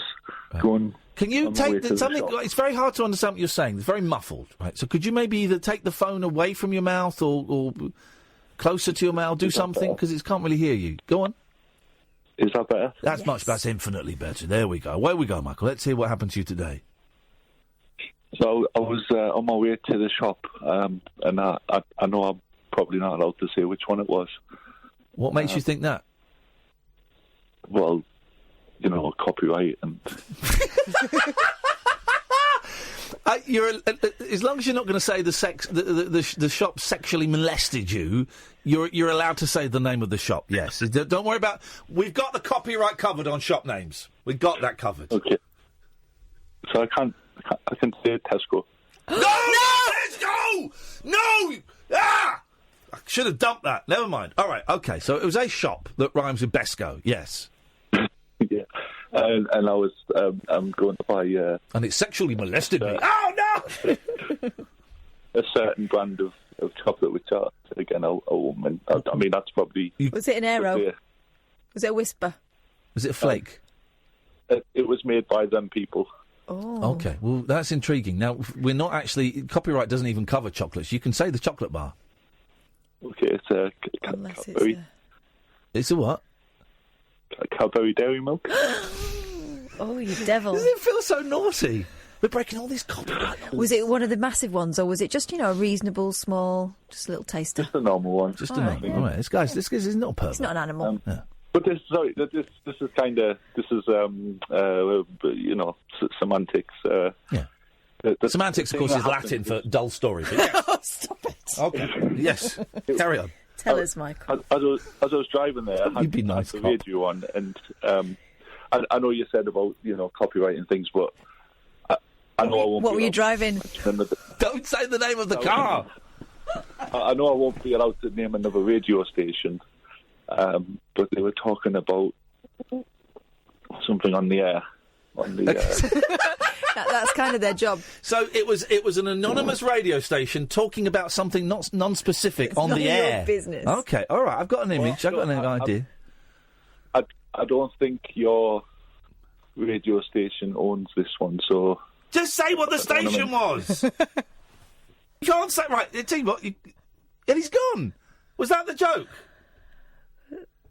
going... Can you take something? It's very hard to understand what you're saying. It's very muffled, right? So could you maybe either take the phone away from your mouth or closer to your mouth, do something, because it can't really hear you. Go on. Is that better? That's infinitely better. There we go. Away we go, Michael. Let's hear what happened to you today. So I was on my way to the shop, and I know I'm probably not allowed to say which one it was. What makes you think that? Well, you know, copyright and... as long as you're not going to say the shop sexually molested you, you're allowed to say the name of the shop. Yes, don't worry about. We've got the copyright covered on shop names. We've got that covered. Okay. So I can say Tesco. No! Ah! I should have dumped that. Never mind. All right. Okay. So it was a shop that rhymes with Besco. Yes. Yeah. And I was I'm going to buy... and it sexually molested me. Oh, no! a certain brand of chocolate, which are, again, a woman. I mean, that's probably... Was it an Aero? Was it a Whisper? Was it a Flake? It was made by them people. Oh. Okay, well, that's intriguing. Now, we're not actually... Copyright doesn't even cover chocolates. You can say the chocolate bar. Okay, it's a Cadbury. It's a what? Cadbury Dairy Milk. Oh, you devil. Doesn't it feel so naughty? We're breaking all these copyright laws. Was it one of the massive ones, or was it just, a reasonable, small, just a little taster? Just a normal one. Just a normal one. All right, this guy is not a pervert. He's not an animal. But this is kind of, semantics. Yeah. Semantics, of course, is Latin for dull story. But yeah. Oh, stop it. Okay, yes. Carry on. Tell us, Michael. As I was driving there, I had the radio on, and I know you said about, copyright and things, but I know I won't What were you driving? Don't say the name of the car! I know I won't be allowed to name another radio station, but they were talking about something on the air on the. That's kind of their job. So it was an anonymous radio station talking about something non-specific on not the air. your business. Okay, all right. I've got an image. I've got an idea. I don't think your radio station owns this one, so. Just say what the station was. You can't say right. Tell you what, and he's gone. Was that the joke?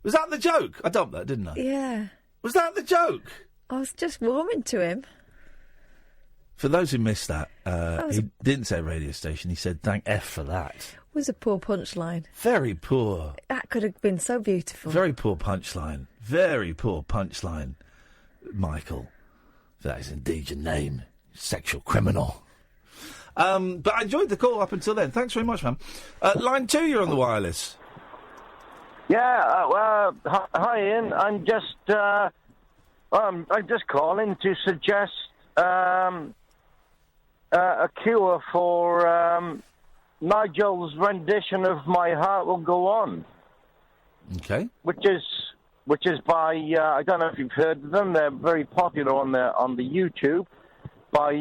Was that the joke? I dumped that, didn't I? Yeah. Was that the joke? I was just warming to him. For those who missed that, he didn't say radio station. He said, "Thank F for that." It was a poor punchline. Very poor. That could have been so beautiful. Very poor punchline. Very poor punchline, Michael. That is indeed your name, sexual criminal. But I enjoyed the call up until then. Thanks very much, man. Line 2, you're on the wireless. Yeah, hi Ian. I'm just calling to suggest a cure for Nigel's rendition of "My Heart Will Go On." Okay. Which is by I don't know if you've heard of them. They're very popular on the YouTube by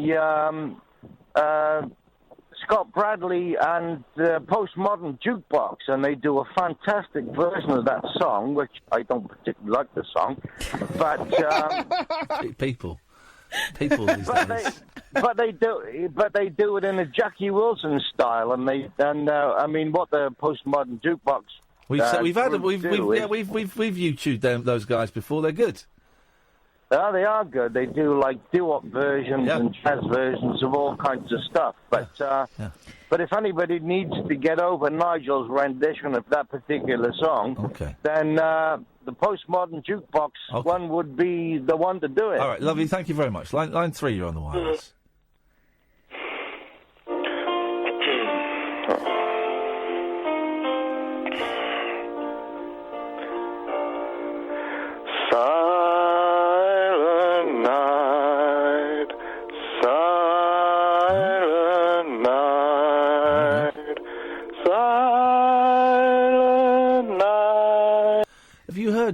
Scott Bradley and Postmodern Jukebox, and they do a fantastic version of that song, which I don't particularly like the song, but people these days. But they do it in a Jackie Wilson style, and I mean what the Postmodern Jukebox. We've YouTubed those guys before. They're good. Oh, they are good. They do like doo-wop versions and jazz versions of all kinds of stuff. But but if anybody needs to get over Nigel's rendition of that particular song, then the Postmodern Jukebox one would be the one to do it. All right, lovely. Thank you very much. Line 3, you're on the wireless.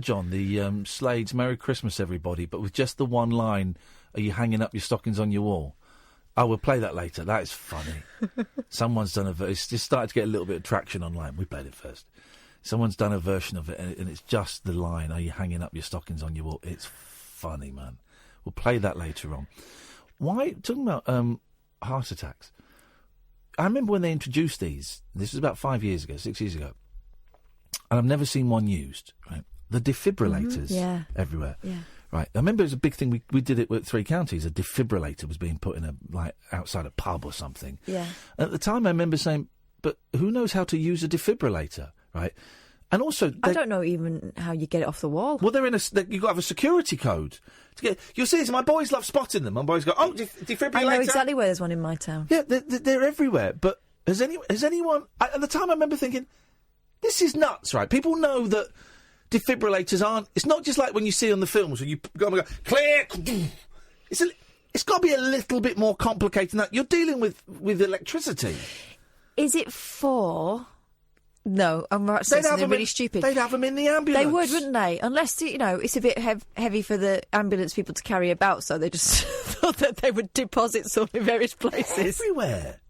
John, the Slade's "Merry Christmas, Everybody," but with just the one line, "Are you hanging up your stockings on your wall?" Oh, we'll play that later. That is funny. Someone's done it's just started to get a little bit of traction online. We played it first. Someone's done a version of it, and it's just the line, "Are you hanging up your stockings on your wall?" It's funny, man. We'll play that later on. Why, talking about heart attacks, I remember when they introduced these, this was about 5 years ago, 6 years ago, and I've never seen one used, right? The defibrillators everywhere. Yeah. Right. I remember it was a big thing. We did it with 3 counties. A defibrillator was being put in outside a pub or something. Yeah. And at the time, I remember saying, but who knows how to use a defibrillator, right? And also, I don't know even how you get it off the wall. Well, you've got to have a security code. You'll see this. My boys love spotting them. My boys go, "Oh, defibrillator." I know exactly where there's one in my town. Yeah, they're everywhere. But has anyone? At the time, I remember thinking, this is nuts, right? People know that defibrillators aren't. It's not just like when you see on the films where you go and go, click. It's got to be a little bit more complicated than that. You're dealing with electricity. Is it for? No, I'm right. They're really stupid. They'd have them in the ambulance. They would, wouldn't they? Unless it's a bit heavy for the ambulance people to carry about, so they just thought that they would deposit some in various places. Everywhere.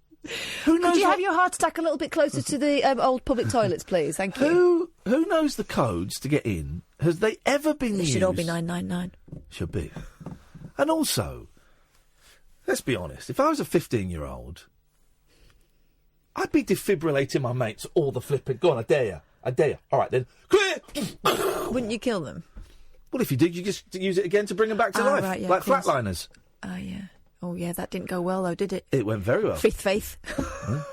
Who knows? Could you have your heart attack a little bit closer to the old public toilets, please? Thank you. Who knows the codes to get in? Has they ever been used? It should all be 999. Should be. And also, let's be honest. If I was a 15-year-old, I'd be defibrillating my mates all the flipping. Go on, I dare you. I dare you. All right, then. Wouldn't you kill them? Well, if you did, you just use it again to bring them back to life. Right, yeah, like flatliners. Oh, yeah. Oh, yeah, that didn't go well, though, did it? It went very well. Fifth Faith. I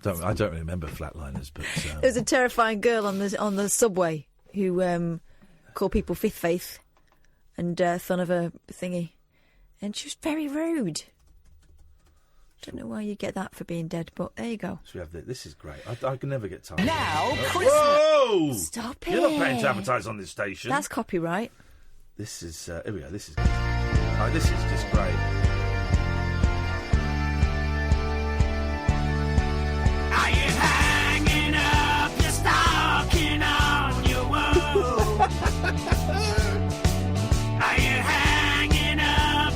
don't remember flatliners, but... There was a terrifying girl on the subway who called people Fifth Faith and son of a thingy. And she was very rude. Don't know why you get that for being dead, but there you go. So we have this is great. I can never get tired. Now, Christmas. Whoa! Stop it. You're not paying to advertise on this station. That's copyright. This is... here we go. This is just great. Are you hanging up your stocking on your wall? Are you hanging up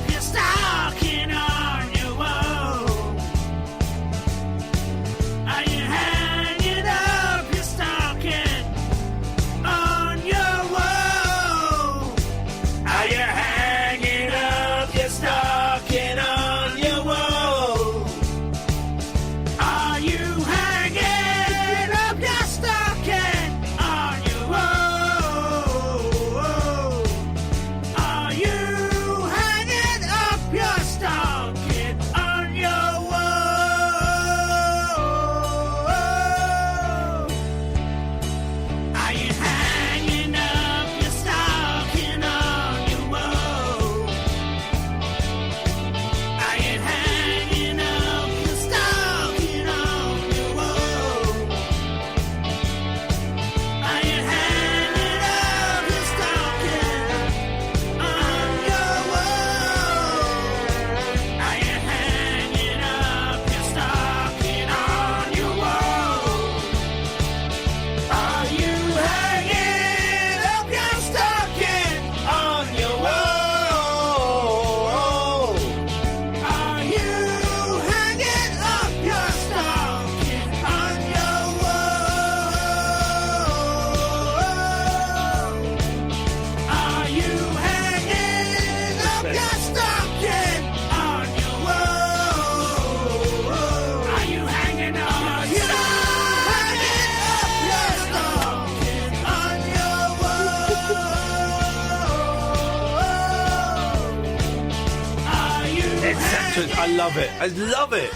love it. I love it.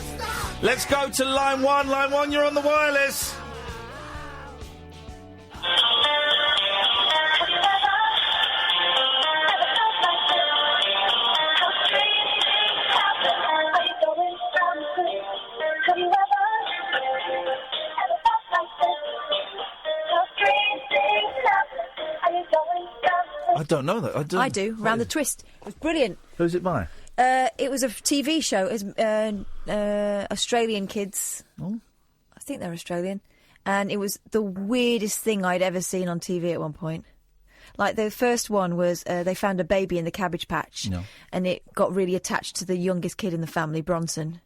Let's go to line 1. Line 1, you're on the wireless. I don't know that. I do. Round the Twist. It was brilliant. Who's it by? It was a TV show. It was Australian kids. Oh. I think they're Australian. And it was the weirdest thing I'd ever seen on TV at one point. Like, the first one was they found a baby in the cabbage patch. No. And it got really attached to the youngest kid in the family, Bronson.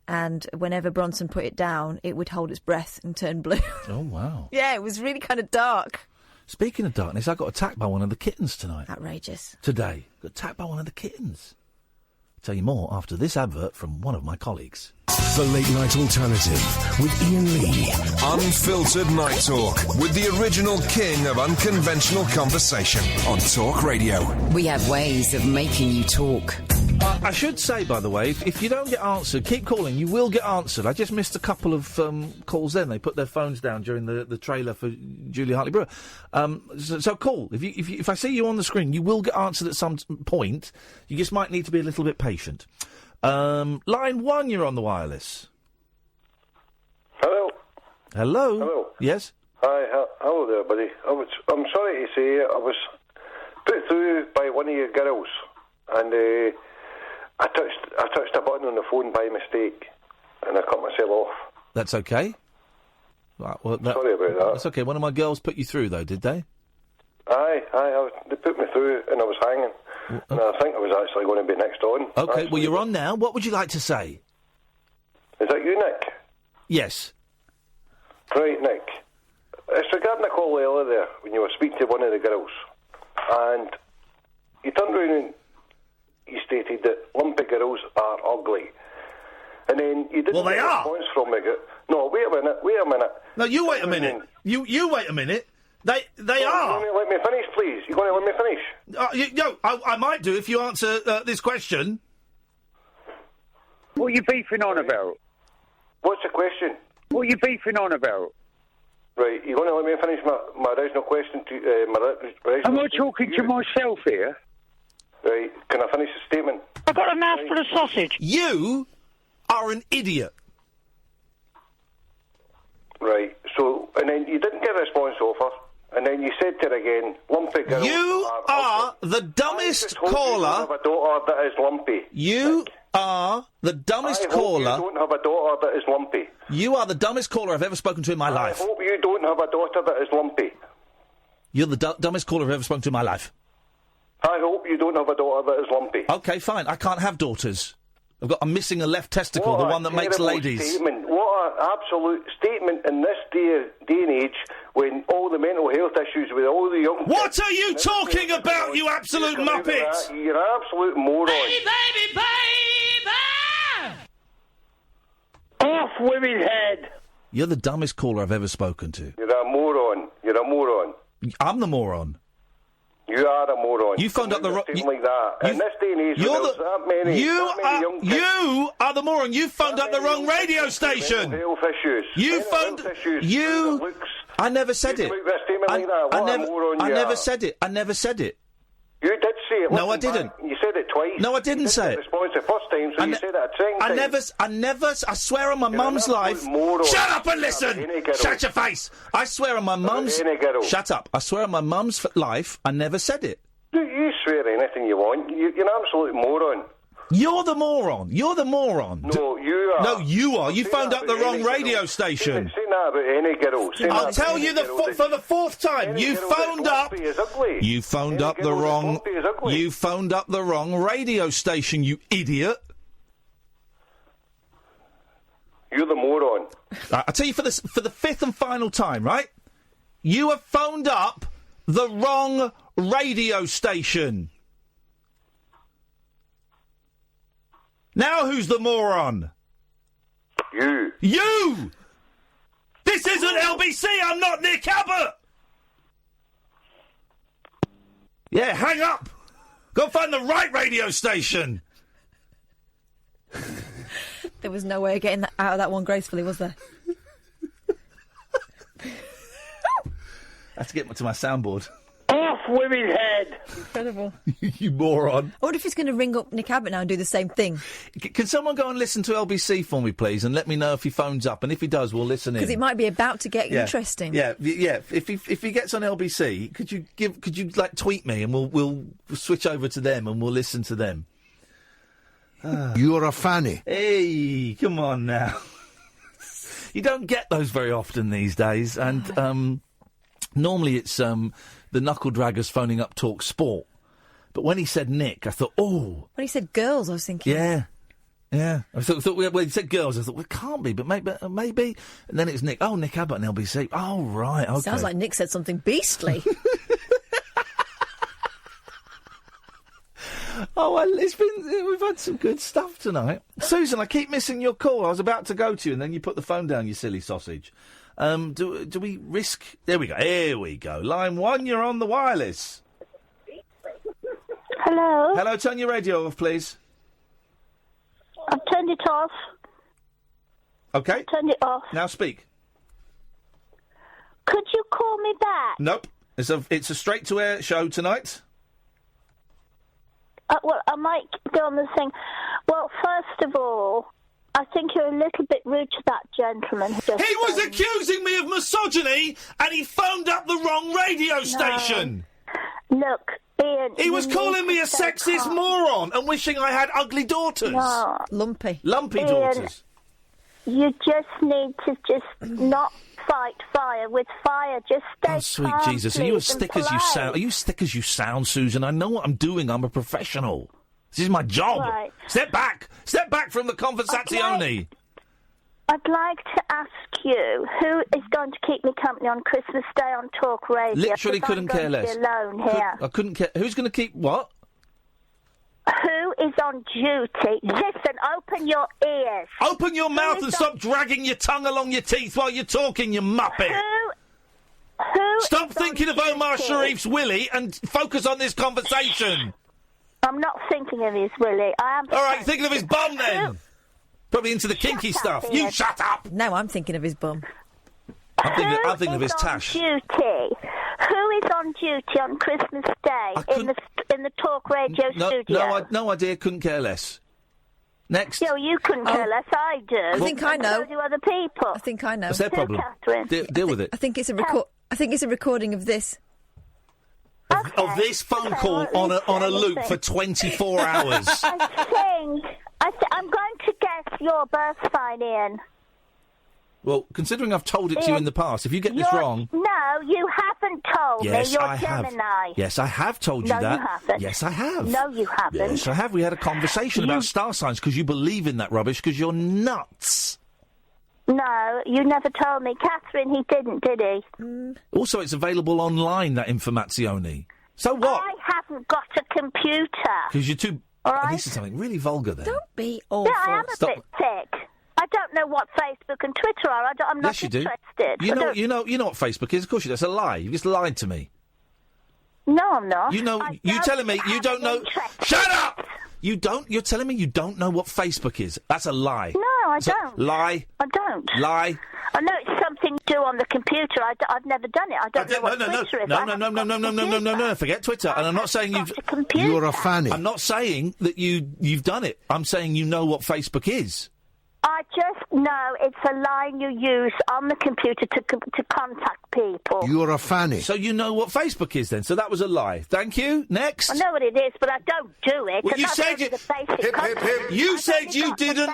And whenever Bronson put it down, it would hold its breath and turn blue. Oh, wow. Yeah, it was really kind of dark. Speaking of darkness, I got attacked by one of the kittens tonight. Outrageous. Today. Got attacked by one of the kittens. I'll tell you more after this advert from one of my colleagues. The Late Night Alternative with Iain Lee. Unfiltered Night Talk with the original king of unconventional conversation on Talk Radio. We have ways of making you talk. I should say, by the way, if you don't get answered, keep calling. You will get answered. I just missed a couple of calls then. They put their phones down during the trailer for Julia Hartley-Brewer. So call. If I see you on the screen, you will get answered at some point. You just might need to be a little bit patient. Line 1, you're on the wireless. Hello. Hello. Hello. Yes? Hi, hello there, buddy. I'm sorry to say I was put through by one of your girls, and I touched a button on the phone by mistake, and I cut myself off. That's okay. Right, well, Sorry about that. That's okay. One of my girls put you through, though, did they? Aye, they put me through, and I was hanging. And I think I was actually going to be next on. Okay, well, you're on now. What would you like to say? Is that you, Nick? Yes. Right, Nick. It's regarding a call earlier there, when you were speaking to one of the girls, and you turned around and you stated that lumpy girls are ugly. And then you didn't get a response from me. No, wait a minute. No, you wait a minute. You wait a minute. They are. You're going to let me finish, please. You're going to let me finish. I might do if you answer this question. What are you beefing on about? What's the question? What are you beefing on about? Right, you're going to let me finish my original question to Am I talking to myself here? Right, can I finish the statement? I've got a mouthful of sausage. You are an idiot. Right, so, and then you didn't get a response off her, and then you said to her again, lumpy girls You are the dumbest caller. You have a daughter that is lumpy. You are the dumbest caller. I hope you don't have a daughter that is lumpy. You are the dumbest caller I've ever spoken to in my life. I hope you don't have a daughter that is lumpy. You're the dumbest caller I've ever spoken to in my life. I hope you don't have a daughter that is lumpy. Okay, fine. I can't have daughters. I'm missing a left testicle, the one that makes ladies. Statement. What an absolute statement in this day and age when all the mental health issues with all the young... What are you talking about, you absolute muppet? You're an absolute moron. Baby! Off women's head! You're the dumbest caller I've ever spoken to. You're a moron. I'm the moron. You are a moron. You phoned up the wrong... like that. In this day and age, you are the moron. You phoned up the wrong radio station. Health issues. You phoned... I never said it. I never said it. I never said it. You did say it. No, I didn't. You said it twice. No, I didn't say it. Response the first time, so you said it a second time. I never, I swear on my mum's life. Shut up and listen! Shut your face! I swear on my mum's... Shut up. I swear on my mum's life, I never said it. You swear anything you want. You're an absolute moron. You're the moron. You're the moron. No, you are. No, you are. You phoned up the wrong radio station. Say that about any girl. I'll tell you for the fourth time. You phoned up. You phoned up the wrong. You phoned up the wrong radio station. You idiot. You're the moron. I'll tell you for the fifth and final time, right? You have phoned up the wrong radio station. Now who's the moron? You. You! This isn't LBC, I'm not Nick Abbot! Yeah, hang up! Go find the right radio station! There was no way of getting out of that one gracefully, was there? I have to get to my soundboard. Off with his head! Incredible. You moron. I wonder if he's going to ring up Nick Abbott now and do the same thing. Can someone go and listen to LBC for me, please, and let me know if he phones up, and if he does, we'll listen in. Because it might be about to get interesting. Yeah. If he gets on LBC, could you tweet me, and we'll switch over to them, and we'll listen to them. You're a fanny. Hey, come on now. You don't get those very often these days, and normally it's the knuckle draggers phoning up Talk Sport. But when he said Nick, I thought, oh. When he said girls, I was thinking. Yeah. I thought well, he said girls. I thought, well, it can't be, but maybe. And then it was Nick. Oh, Nick Abbott and LBC. Oh, right, okay. Sounds like Nick said something beastly. We've had some good stuff tonight. Susan, I keep missing your call. I was about to go to you, and then you put the phone down, you silly sausage. Do we risk... There we go. Here we go. Line 1, you're on the wireless. Hello? Hello, turn your radio off, please. I've turned it off. OK. I've turned it off. Now speak. Could you call me back? Nope. It's a straight-to-air show tonight. Well, I might go on the thing. Well, first of all, I think you're a little bit rude to that gentleman. He was accusing me of misogyny, and he phoned up the wrong radio station. Look, Ian... He was calling me a sexist moron and wishing I had ugly daughters. No. Lumpy Ian, daughters. You just need to not fight fire with fire. Just stay sweet calm, Jesus, are you as please, thick and as you polite. sound? Are you as thick as you sound, Susan? I know what I'm doing. I'm a professional. This is my job. Right. Step back from the conversazione. I'd like to ask you, who is going to keep me company on Christmas Day on Talk Radio? Literally 'Cause couldn't I'm care going less. To be alone here. I couldn't care. Who's going to keep what? Who is on duty? Listen, open your ears. Open your mouth and stop dragging your tongue along your teeth while you're talking, you muppet. Who Stop is thinking on of Omar duty? Sharif's Willie and focus on this conversation. I'm not thinking of his Willie. I am. All right, thinking of his bum then. Probably into the kinky stuff. Ian. You shut up. No, I'm thinking of his bum. I'm thinking of his tash. Duty. Who is on duty on Christmas Day in the Talk Radio studio? No idea. Couldn't care less. Next. Yo, you couldn't care less. I do. I think I know. So do other people. I think I know. What's their problem? Catherine? Deal with it. I think it's a recording of this. Of this phone call on a loop for 24 hours. I'm going to guess your birth sign, Ian. Well, considering I've told it to you in the past, if you get this wrong... No, you haven't told me. Yes, You're I have. Gemini. Yes, I have told you No, that. you haven't. Yes, I have. No, you haven't. Yes, I have. We had a conversation about star signs because you believe in that rubbish because you're nuts. No, you never told me. Catherine, he didn't, did he? Also, it's available online, that informazione. So what? I haven't got a computer. Because you're too... All right. This is something really vulgar then. Don't be awful. Yeah, I am a bit thick. I don't know what Facebook and Twitter are. I'm not Yes, you do. interested. You know what Facebook is. Of course you do. That's a lie. You just lied to me. No, I'm not. You telling me you don't know... Shut up! You don't... You're telling me you don't know what Facebook is. That's a lie. No, I don't. Lie. I don't. Lie. I know it's something to do on the computer. I've never done it. I don't know what Twitter is. No. Forget Twitter. And I'm not saying you've... You're a fanny. I'm not saying that you've done it. I'm saying you know what Facebook is. I just know it's a line you use on the computer to contact people. You're a fanny. So you know what Facebook is then. So that was a lie. Thank you. Next. I know what it is, but I don't do it. Well, you That's said only you... the basic concept. You said you didn't...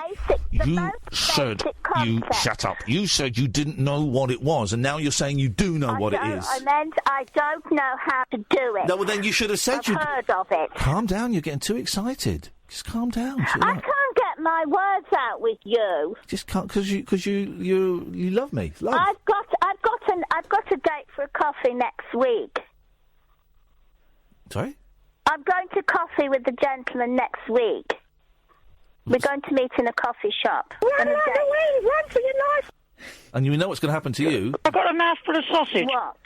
You said you... concept. Shut up. You said you didn't know what it was, and now you're saying you do know what it is. I meant I don't know how to do it. No, well, then you should have said I've heard of it. Calm down. You're getting too excited. Just calm down. Chill I out. can't get my words out with you. Just can't because you love me. Love. I've got a date for a coffee next week. Sorry? I'm going to coffee with the gentleman next week. We're going to meet in a coffee shop. Run for your life. And you know what's going to happen to you? I've got a mouthful of sausage. What?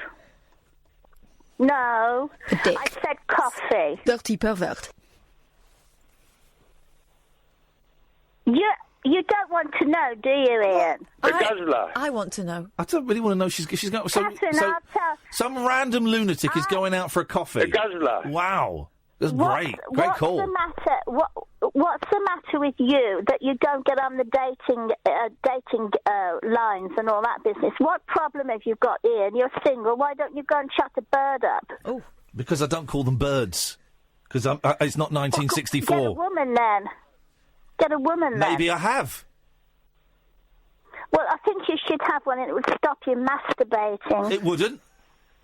No. I said coffee. Dirty pervert. Yeah, You don't want to know, do you, Ian? I want to know. I don't really want to know. She's going. Catherine, I'll tell. Some random lunatic is going out for a coffee. Wow, that's great. Great call. What's the matter? What's the matter with you that you don't get on the dating lines and all that business? What problem have you got, Ian? You're single. Why don't you go and shut a bird up? Oh, because I don't call them birds. Because it's not 1964. Get a woman then. Get a woman then. Maybe I have. Well, I think you should have one, and it would stop you masturbating. It wouldn't.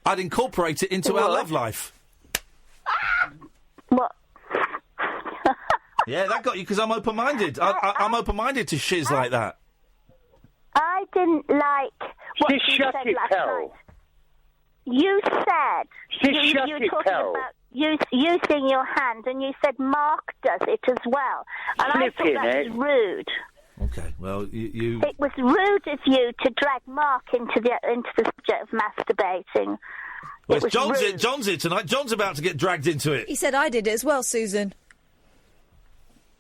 I'd incorporate it into our love life. What? Yeah, that got you because I'm open-minded. I'm open-minded to shiz like that. I didn't like what you said last night. You said you were talking about using your hand, and you said Mark does it as well, and I thought that was rude. Okay, well, you... It was rude of you to drag Mark into the subject of masturbating. Well, John's here tonight. John's about to get dragged into it. He said I did it as well, Susan.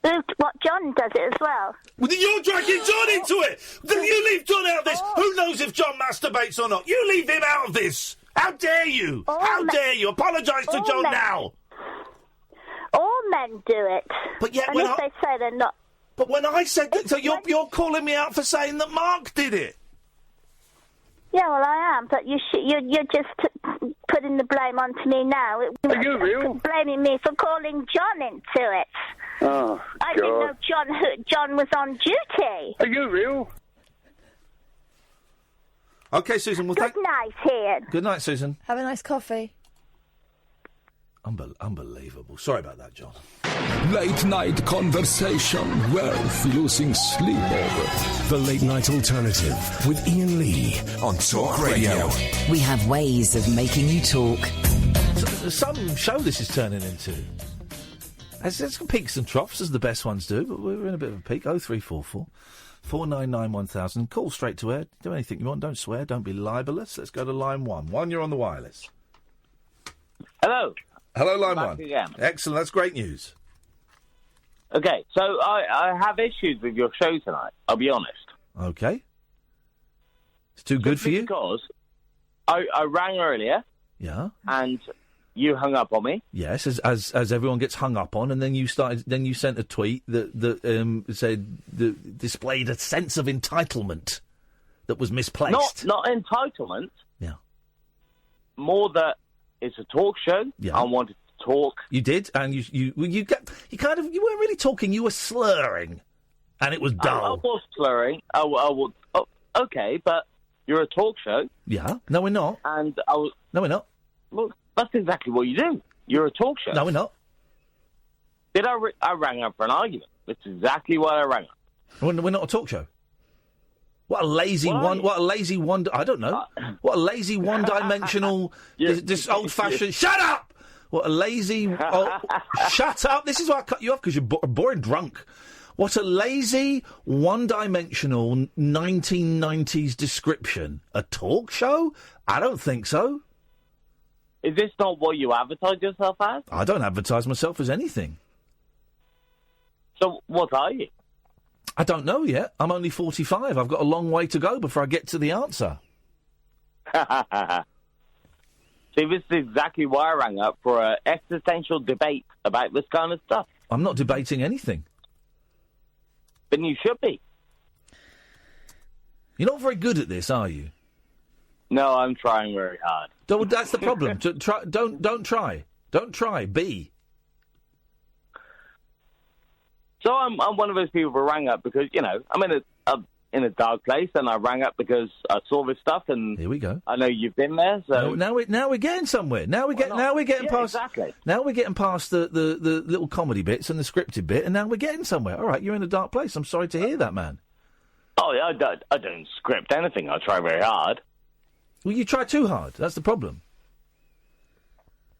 What, John does it as well? Well, then you're dragging John into it! Then you leave John out of this! Who knows if John masturbates or not? You leave him out of this! How dare you! How dare you! Apologise to John now! All men do it. But yet, unless they say they're not. But when I said that, so you're calling me out for saying that Mark did it? Yeah, well, I am, but you're just putting the blame onto me now. Are you real? Blaming me for calling John into it. Oh, I didn't know John was on duty. Are you real? Okay, Susan, well, Good night, Ian. Good night, Susan. Have a nice coffee. Unbelievable. Sorry about that, John. Late night conversation worth losing sleep over. The Late Night Alternative with Iain Lee on Talk Radio. We have ways of making you talk. Some show this is turning into. It's some peaks and troughs, as the best ones do, but we're in a bit of a peak. 0344 499 1000. Call straight to air. Do anything you want. Don't swear. Don't be libelous. Let's go to line one. One, you're on the wireless. Hello. Hello, line Back one. again. Excellent. That's great news. Okay, so I have issues with your show tonight, I'll be honest. Okay. It's too good for you? Because I rang earlier. Yeah. And you hung up on me. Yes, as everyone gets hung up on, and then you sent a tweet that said displayed a sense of entitlement that was misplaced. Not entitlement. Yeah. More that it's a talk show. Yeah. I wanted to talk. You did, and you weren't really talking. You were slurring, and it was dull. I was slurring. Okay, but you're a talk show. Yeah. No, we're not. And I was. No, we're not. Well, that's exactly what you do. You're a talk show. No, we're not. Did I rang up for an argument? That's exactly why I rang up. We're not a talk show. What a lazy one! What a lazy one! I don't know. What a lazy one-dimensional, this old-fashioned. Shut up! What a lazy. Shut up! This is why I cut you off because you're a boring drunk. What a lazy, one-dimensional 1990s description. A talk show? I don't think so. Is this not what you advertise yourself as? I don't advertise myself as anything. So what are you? I don't know yet. I'm only 45. I've got a long way to go before I get to the answer. See, this is exactly why I rang up for an existential debate about this kind of stuff. I'm not debating anything. Then you should be. You're not very good at this, are you? No, I'm trying very hard. That's the problem. Don't try. Don't try. Be. So I'm one of those people who rang up because, I'm in a dark place, and I rang up because I saw this stuff, and here we go. I know you've been there. So now we're getting somewhere. Now we're getting past. Exactly. Now we're getting past the little comedy bits and the scripted bit, and now we're getting somewhere. All right, you're in a dark place. I'm sorry to hear that, man. Oh yeah, I don't script anything. I try very hard. Well, you try too hard. That's the problem.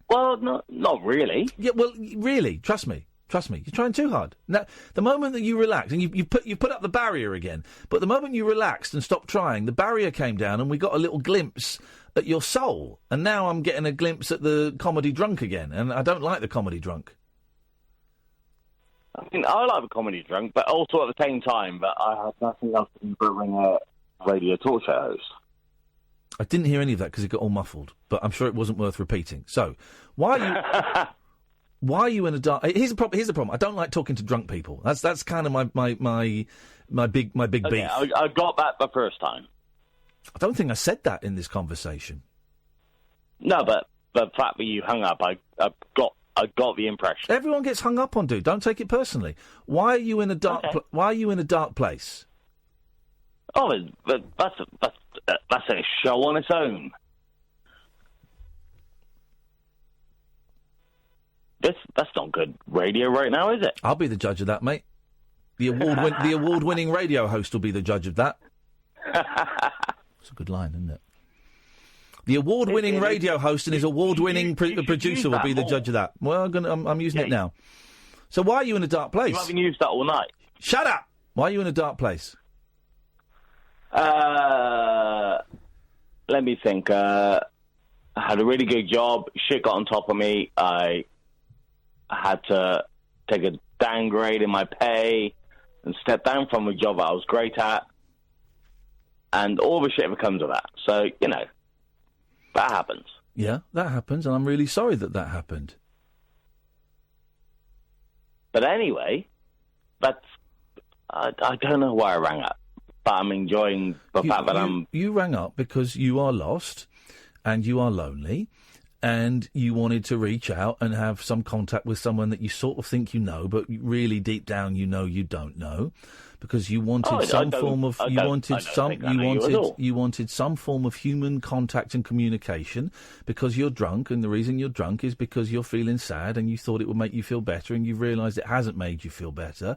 Well, not really. Yeah, well, really, trust me. Trust me, you're trying too hard. Now, the moment that you relax, and you put up the barrier again, but the moment you relaxed and stopped trying, the barrier came down, and we got a little glimpse at your soul. And now I'm getting a glimpse at the comedy drunk again, and I don't like the comedy drunk. I mean, I like a comedy drunk, but also at the same time, but I have nothing else to do but ring a radio talk show host. I didn't hear any of that because it got all muffled, but I'm sure it wasn't worth repeating. So, why are you... Why are you in a dark... Here's the problem. I don't like talking to drunk people. That's kind of my big beef. I got that the first time. I don't think I said that in this conversation. No, but the fact that you hung up, I got the impression. Everyone gets hung up on, dude. Don't take it personally. Why are you in a dark? Why are you in a dark place? Oh, that's a show on its own. That's not good radio right now, is it? I'll be the judge of that, mate. The award-winning radio host will be the judge of that. It's a good line, isn't it? The award-winning radio host and his award-winning producer will be the judge of that. Well, I'm using it now. So why are you in a dark place? You haven't used that all night. Shut up! Why are you in a dark place? Let me think. I had a really good job. Shit got on top of me. I had to take a downgrade in my pay and step down from a job that I was great at. And all the shit that comes of that. So, that happens. Yeah, that happens, and I'm really sorry that happened. But anyway, I don't know why I rang up, but I'm enjoying the fact that You rang up because you are lost, and you are lonely, and you wanted to reach out and have some contact with someone that you sort of think you know, but really deep down you know you don't know, because you wanted you wanted some form of human contact and communication, because you're drunk, and the reason you're drunk is because you're feeling sad, and you thought it would make you feel better, and you've realised it hasn't made you feel better,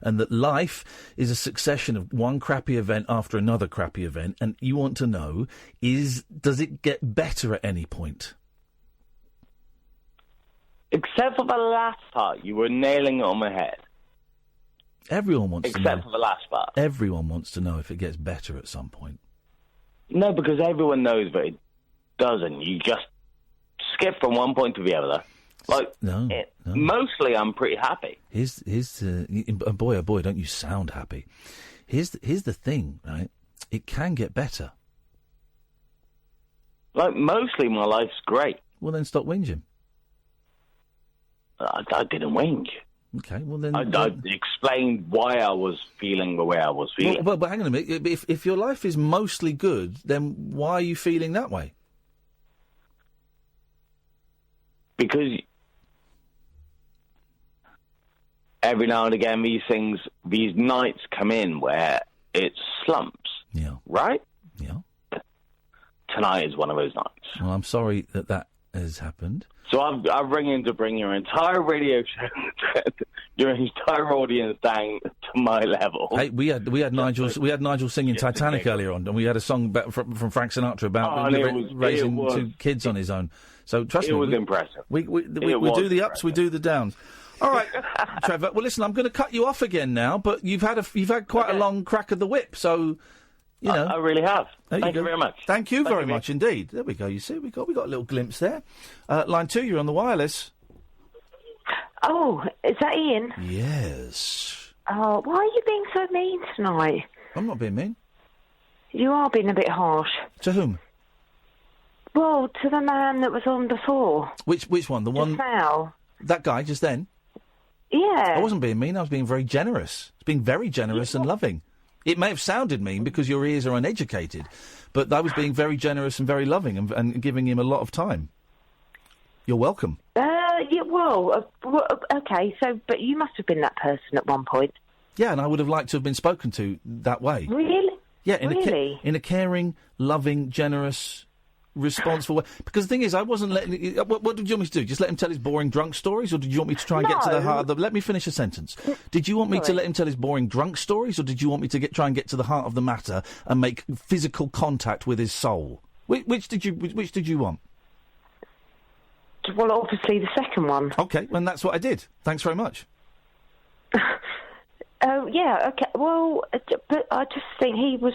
and that life is a succession of one crappy event after another crappy event, and you want to know, does it get better at any point? Except for the last part, you were nailing it on the head. Everyone wants to know. Except for the last part. Everyone wants to know if it gets better at some point. No, because everyone knows that it doesn't. You just skip from one point to the other. Mostly I'm pretty happy. Boy, oh boy, don't you sound happy. Here's the thing, right? It can get better. Mostly my life's great. Well, then stop whinging. I didn't whinge. Okay, well then... I explained why I was feeling the way I was feeling. But hang on a minute. If your life is mostly good, then why are you feeling that way? Because every now and again these nights come in where it slumps. Yeah. Right? Yeah. Tonight is one of those nights. Well, I'm sorry that has happened. So I'm ringing to bring your entire radio show, your entire audience down to my level. Hey, we had Nigel singing Titanic earlier on, and we had a song from Frank Sinatra about raising two kids on his own. So trust me, it was impressive. We do the ups, we do the downs. All right, Trevor. Well, listen, I'm going to cut you off again now, but you've had quite a long crack of the whip, so. I really have. Thank you very much. Thank you very much indeed. There we go. You see, we got a little glimpse there. Line 2, you're on the wireless. Oh, is that Iain? Yes. Oh, why are you being so mean tonight? I'm not being mean. You are being a bit harsh. To whom? Well, to the man that was on before. Which one? The one? Just now. That guy just then? Yeah. I wasn't being mean. I was being very generous. I was being very generous and loving. It may have sounded mean because your ears are uneducated, but I was being very generous and very loving and giving him a lot of time. You're welcome. Yeah, well, okay, but you must have been that person at one point. Yeah, and I would have liked to have been spoken to that way. Really? Yeah, in a caring, loving, generous, responsible way. Because the thing is, I wasn't letting... What did you want me to do? Just let him tell his boring drunk stories? Or did you want me to try and get to the heart of the... Let me finish a sentence. Did you want me to let him tell his boring drunk stories? Or did you want me to try and get to the heart of the matter and make physical contact with his soul? Which did you want? Well, obviously the second one. Okay, well, that's what I did. Thanks very much. Oh, yeah, okay. Well, but I just think he was...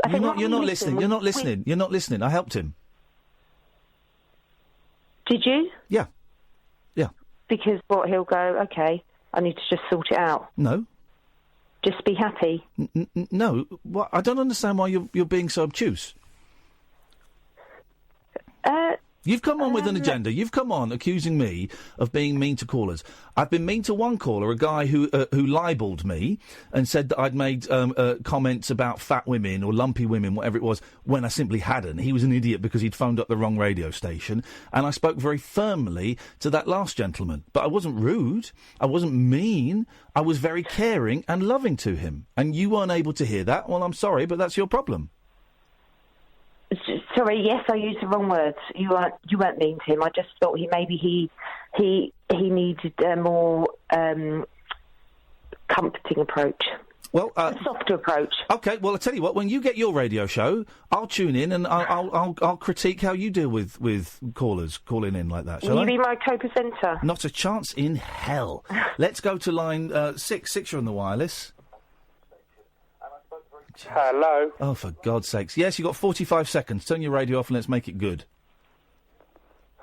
You're not listening. I helped him. Did you? Yeah. Because, he'll go, okay. I need to just sort it out. No. Just be happy. No. What? I don't understand why you're being so obtuse. You've come on with an agenda. You've come on accusing me of being mean to callers. I've been mean to one caller, a guy who libelled me and said that I'd made comments about fat women or lumpy women, whatever it was, when I simply hadn't. He was an idiot because he'd phoned up the wrong radio station. And I spoke very firmly to that last gentleman. But I wasn't rude. I wasn't mean. I was very caring and loving to him. And you weren't able to hear that. Well, I'm sorry, but that's your problem. Sorry, yes, I used the wrong words. You weren't mean to him. I just thought he needed a more comforting approach. Well, a softer approach. Okay, well, I'll tell you what. When you get your radio show, I'll tune in and I'll critique how you deal with callers calling in like that. Shall Will I? you be my co-presenter? Not a chance in hell. Let's go to line 6. 6, you're on the wireless. Hello. Oh, for God's sakes. Yes, you've got 45 seconds. Turn your radio off and let's make it good.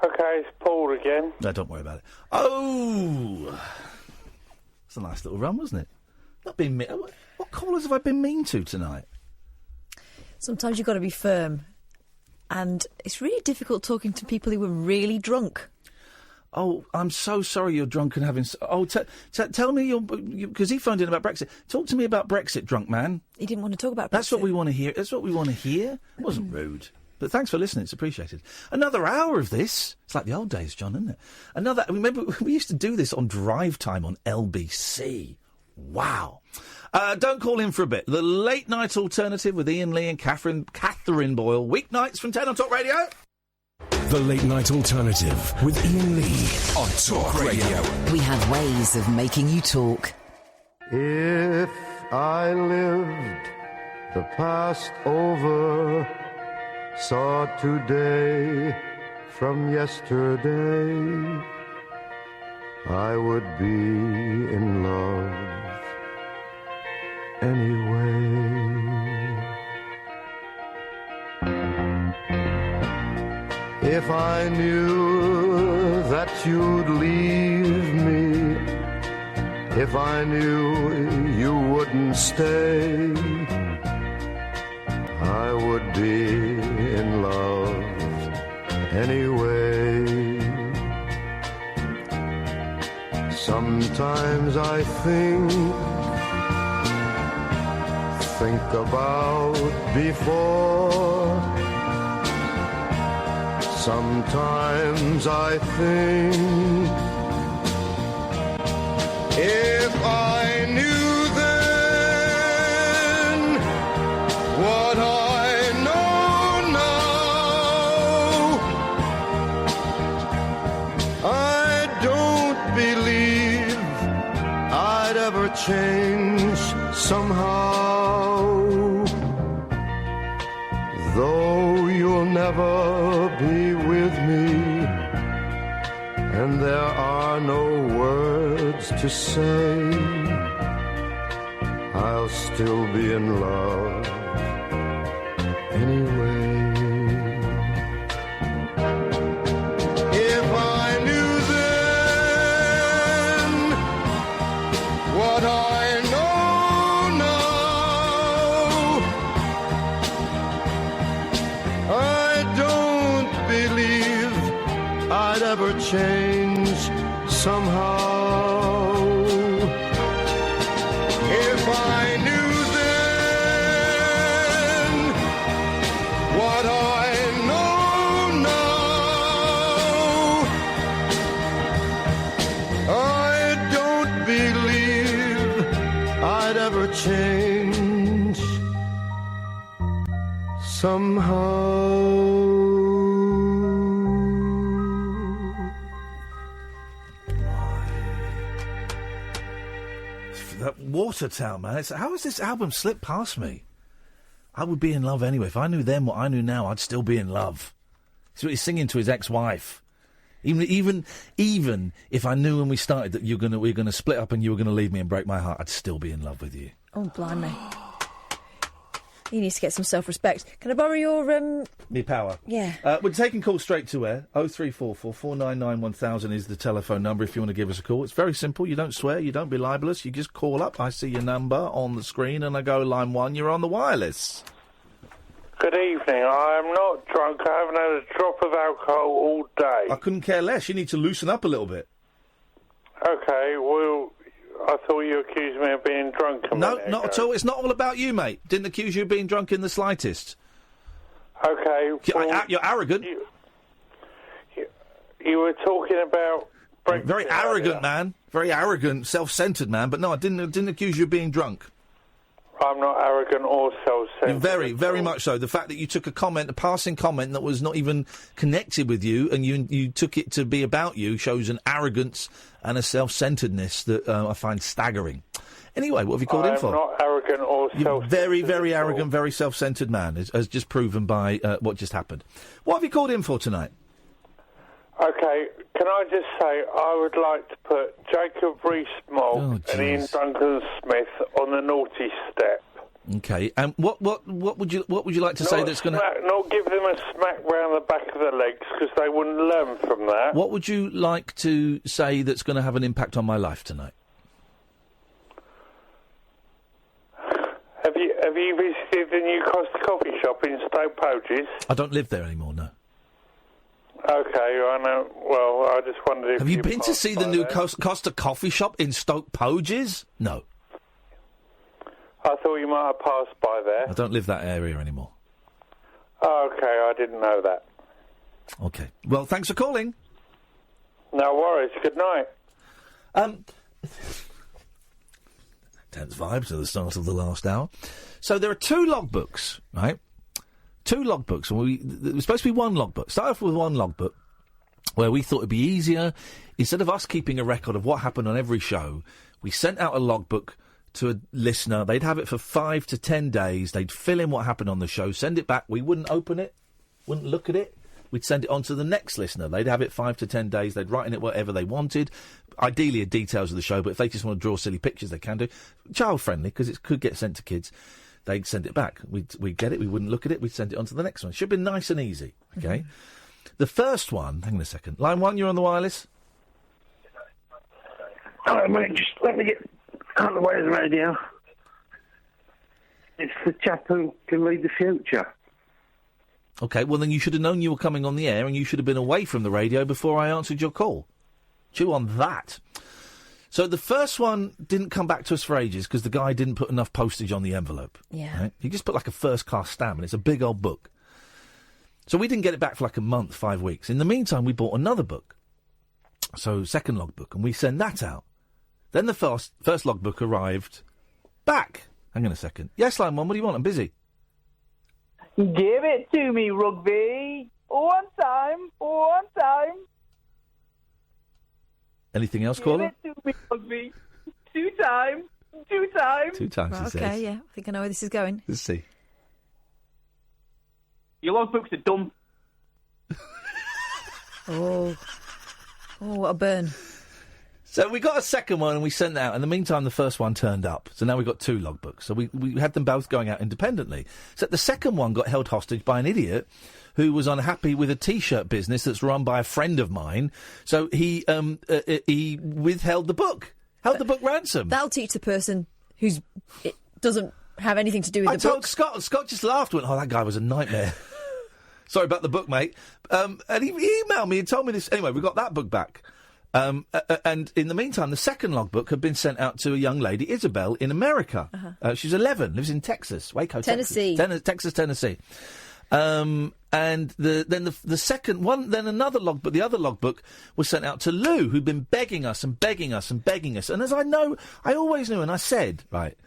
Okay, it's Paul again. No, don't worry about it. Oh! It's a nice little run, wasn't it? Not being mean. What callers have I been mean to tonight? Sometimes you've got to be firm. And it's really difficult talking to people who were really drunk. Oh, I'm so sorry you're drunk and having... tell me because he phoned in about Brexit. Talk to me about Brexit, drunk man. He didn't want to talk about Brexit. That's what we want to hear. That's what we want to hear. It wasn't rude. But thanks for listening. It's appreciated. Another hour of this. It's like the old days, John, isn't it? Remember, we used to do this on drive time on LBC. Wow. Don't call in for a bit. The Late Night Alternative with Iain Lee and Catherine Boyle. Weeknights from 10 on Talk Radio. The Late Night Alternative with Iain Lee on Talk Radio. We have ways of making you talk. If I lived the past over, saw today from yesterday, I would be in love anyway. If I knew that you'd leave me, if I knew you wouldn't stay, I would be in love anyway. Sometimes I think about before. Sometimes I think if I knew then what I know now, I don't believe I'd ever change somehow, though you'll never be with me, and there are no words to say, I'll still be in love anyway. If I knew then what I know now, I don't believe I'd ever change somehow. If I knew then what I know now, I don't believe I'd ever change somehow. That Watertown, man. How has this album slipped past me? I would be in love anyway. If I knew then what I knew now, I'd still be in love. That's what he's singing to his ex-wife. Even if I knew when we started that we were gonna split up and you were gonna leave me and break my heart, I'd still be in love with you. Oh, blimey. He needs to get some self-respect. Can I borrow your, Me power. Yeah. We're taking calls straight to air. 0344 499 1000 is the telephone number if you want to give us a call. It's very simple. You don't swear. You don't be libelous. You just call up. I see your number on the screen and I go, line 1, you're on the wireless. Good evening. I am not drunk. I haven't had a drop of alcohol all day. I couldn't care less. You need to loosen up a little bit. Okay, well, I thought you accused me of being drunk a No, minute not ago. at all. It's not all about you, mate. Didn't accuse you of being drunk in the slightest. Okay. Well, You're arrogant. You were talking about Brexit. Very arrogant man. Very arrogant, self-centred man. But no, I didn't accuse you of being drunk. I'm not arrogant or self-centered. Very, very much so. The fact that you took a passing comment that was not even connected with you, and you took it to be about you, shows an arrogance and a self-centeredness that I find staggering. Anyway, what have you called in for? I'm not arrogant or You're self-centered. very, very arrogant, very self-centred man, as just proven by what just happened. What have you called in for tonight? Okay, can I just say I would like to put Jacob Rees-Mogg and Ian Duncan-Smith on the naughty step. Okay, and what would you like to say that's going to? Not give them a smack round the back of the legs because they wouldn't learn from that. What would you like to say that's going to have an impact on my life tonight? Have you visited the new Costa coffee shop in Stoke Poges? I don't live there anymore. No. Okay, I know. Well, I just wondered if Have you been to passed see by the new there. Costa coffee shop in Stoke Poges? No. I thought you might have passed by there. I don't live that area anymore. Okay, I didn't know that. Okay. Well, thanks for calling. No worries. Good night. Tense vibes at the start of the last hour. So there are 2 logbooks, right? 2 logbooks. And there was supposed to be 1 logbook. Start off with 1 logbook where we thought it'd be easier. Instead of us keeping a record of what happened on every show, we sent out a logbook to a listener. They'd have it for 5 to 10 days. They'd fill in what happened on the show, send it back. We wouldn't open it, wouldn't look at it. We'd send it on to the next listener. They'd have it 5 to 10 days. They'd write in it whatever they wanted. Ideally, details of the show, but if they just want to draw silly pictures, they can do. Child-friendly, because it could get sent to kids. They'd send it back. We'd get it. We wouldn't look at it. We'd send it on to the next one. Should have been nice and easy, okay? The first one... Hang on a second. Line 1, you're on the wireless? Hello, mate. Just let me get out of the way of the radio. It's the chap who can lead the future. Okay, well, then you should have known you were coming on the air and you should have been away from the radio before I answered your call. Chew on that. So the first one didn't come back to us for ages because the guy didn't put enough postage on the envelope. Yeah. Right? He just put like a first-class stamp, and it's a big old book. So we didn't get it back for like a month, 5 weeks. In the meantime, we bought another book. So second logbook, and we send that out. Then the first logbook arrived back. Hang on a second. Yes, line 1, what do you want? I'm busy. Give it to me, Rugby. One time. Anything else, caller? Give it to me, Rugby. 2 times. 2 times. 2 times, he says. Okay, yeah. I think I know where this is going. Let's see. Your logbooks are dumb. Oh, what a burn. So we got a second one and we sent it out. In the meantime, the first one turned up. So now we've got 2 logbooks. So we had them both going out independently. So the second one got held hostage by an idiot who was unhappy with a T-shirt business that's run by a friend of mine. So he withheld the book, held the book ransom. That'll teach the person it doesn't have anything to do with I the told book. Scott. Scott just laughed and went, "Oh, that guy was a nightmare." Sorry about the book, mate. And he emailed me and told me this. Anyway, we got that book back. And in the meantime, the second logbook had been sent out to a young lady, Isabel, in America. She's 11, lives in Texas, Waco, Tennessee. Texas, Tennessee. And then the second one, then another logbook, the other logbook was sent out to Lou, who'd been begging us and begging us and begging us. And as I always knew, and I said, right,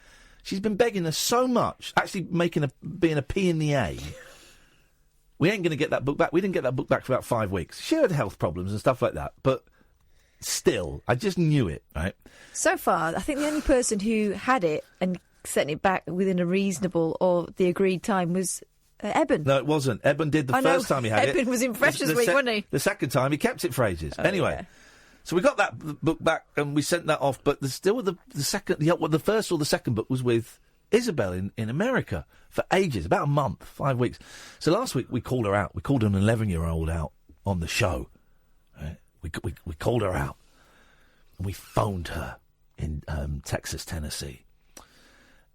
she's been begging us so much, actually being a P in the A. We ain't going to get that book back. We didn't get that book back for about 5 weeks. She had health problems and stuff like that, but still, I just knew it, right? So far, I think the only person who had it and sent it back within a reasonable or the agreed time was Eben. No, it wasn't. Eben did the first time he had it. Eben was in Freshers Week, wasn't he? The second time, he kept it for ages. Anyway, yeah. So we got that book back and we sent that off, but there's still the first or the second book was with Isabel in America for ages, about a month, 5 weeks. So last week we called her out. We called an 11-year-old out on the show. Right? We called her out. And we phoned her in Texas, Tennessee.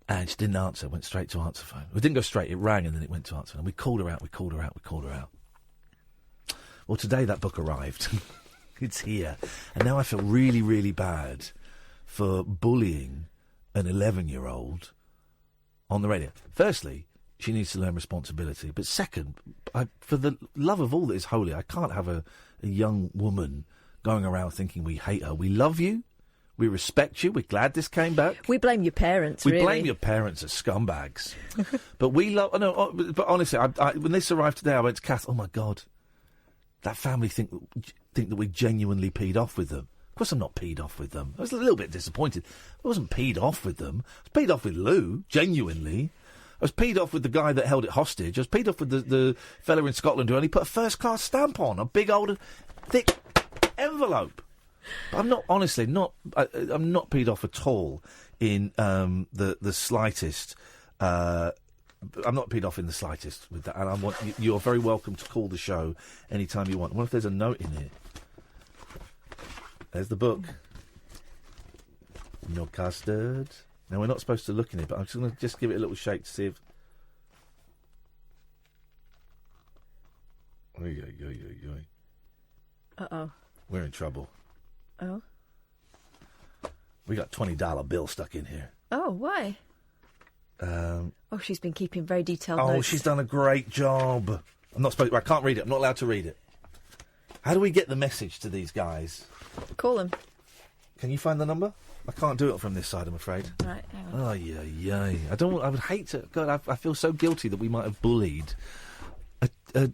And she didn't answer, went straight to answer phone. It didn't go straight, it rang and then it went to answer phone. And we called her out. Well, today that book arrived. It's here. And now I feel really, really bad for bullying an 11-year-old on the radio. Firstly, she needs to learn responsibility. But second, for the love of all that is holy, I can't have a young woman going around thinking we hate her. We love you. We respect you. We're glad this came back. We blame your parents, We blame your parents as scumbags. But we love... No, but honestly, when this arrived today, I went to Kath, oh, my God, that family think that we genuinely peed off with them. Of course I'm not peed off with them. I was a little bit disappointed. I wasn't peed off with them. I was peed off with Lou, genuinely. I was peed off with the guy that held it hostage. I was peed off with the fella in Scotland who only put a first-class stamp on, a big old, thick envelope. But I'm not, honestly, I'm not peed off at all in the slightest. I'm not peed off in the slightest with that. And you're very welcome to call the show anytime you want. What if there's a note in here? There's the book. No custard. Now, we're not supposed to look in it, but I'm just going to give it a little shake to see if... Uh-oh. We're in trouble. Oh? We got $20 bill stuck in here. Oh, why? She's been keeping very detailed notes. Oh, she's done a great job. I can't read it. I'm not allowed to read it. How do we get the message to these guys? Call them. Can you find the number? I can't do it from this side, I'm afraid. Right, hang on. Oh, yeah. I would hate to... God, I feel so guilty that we might have bullied a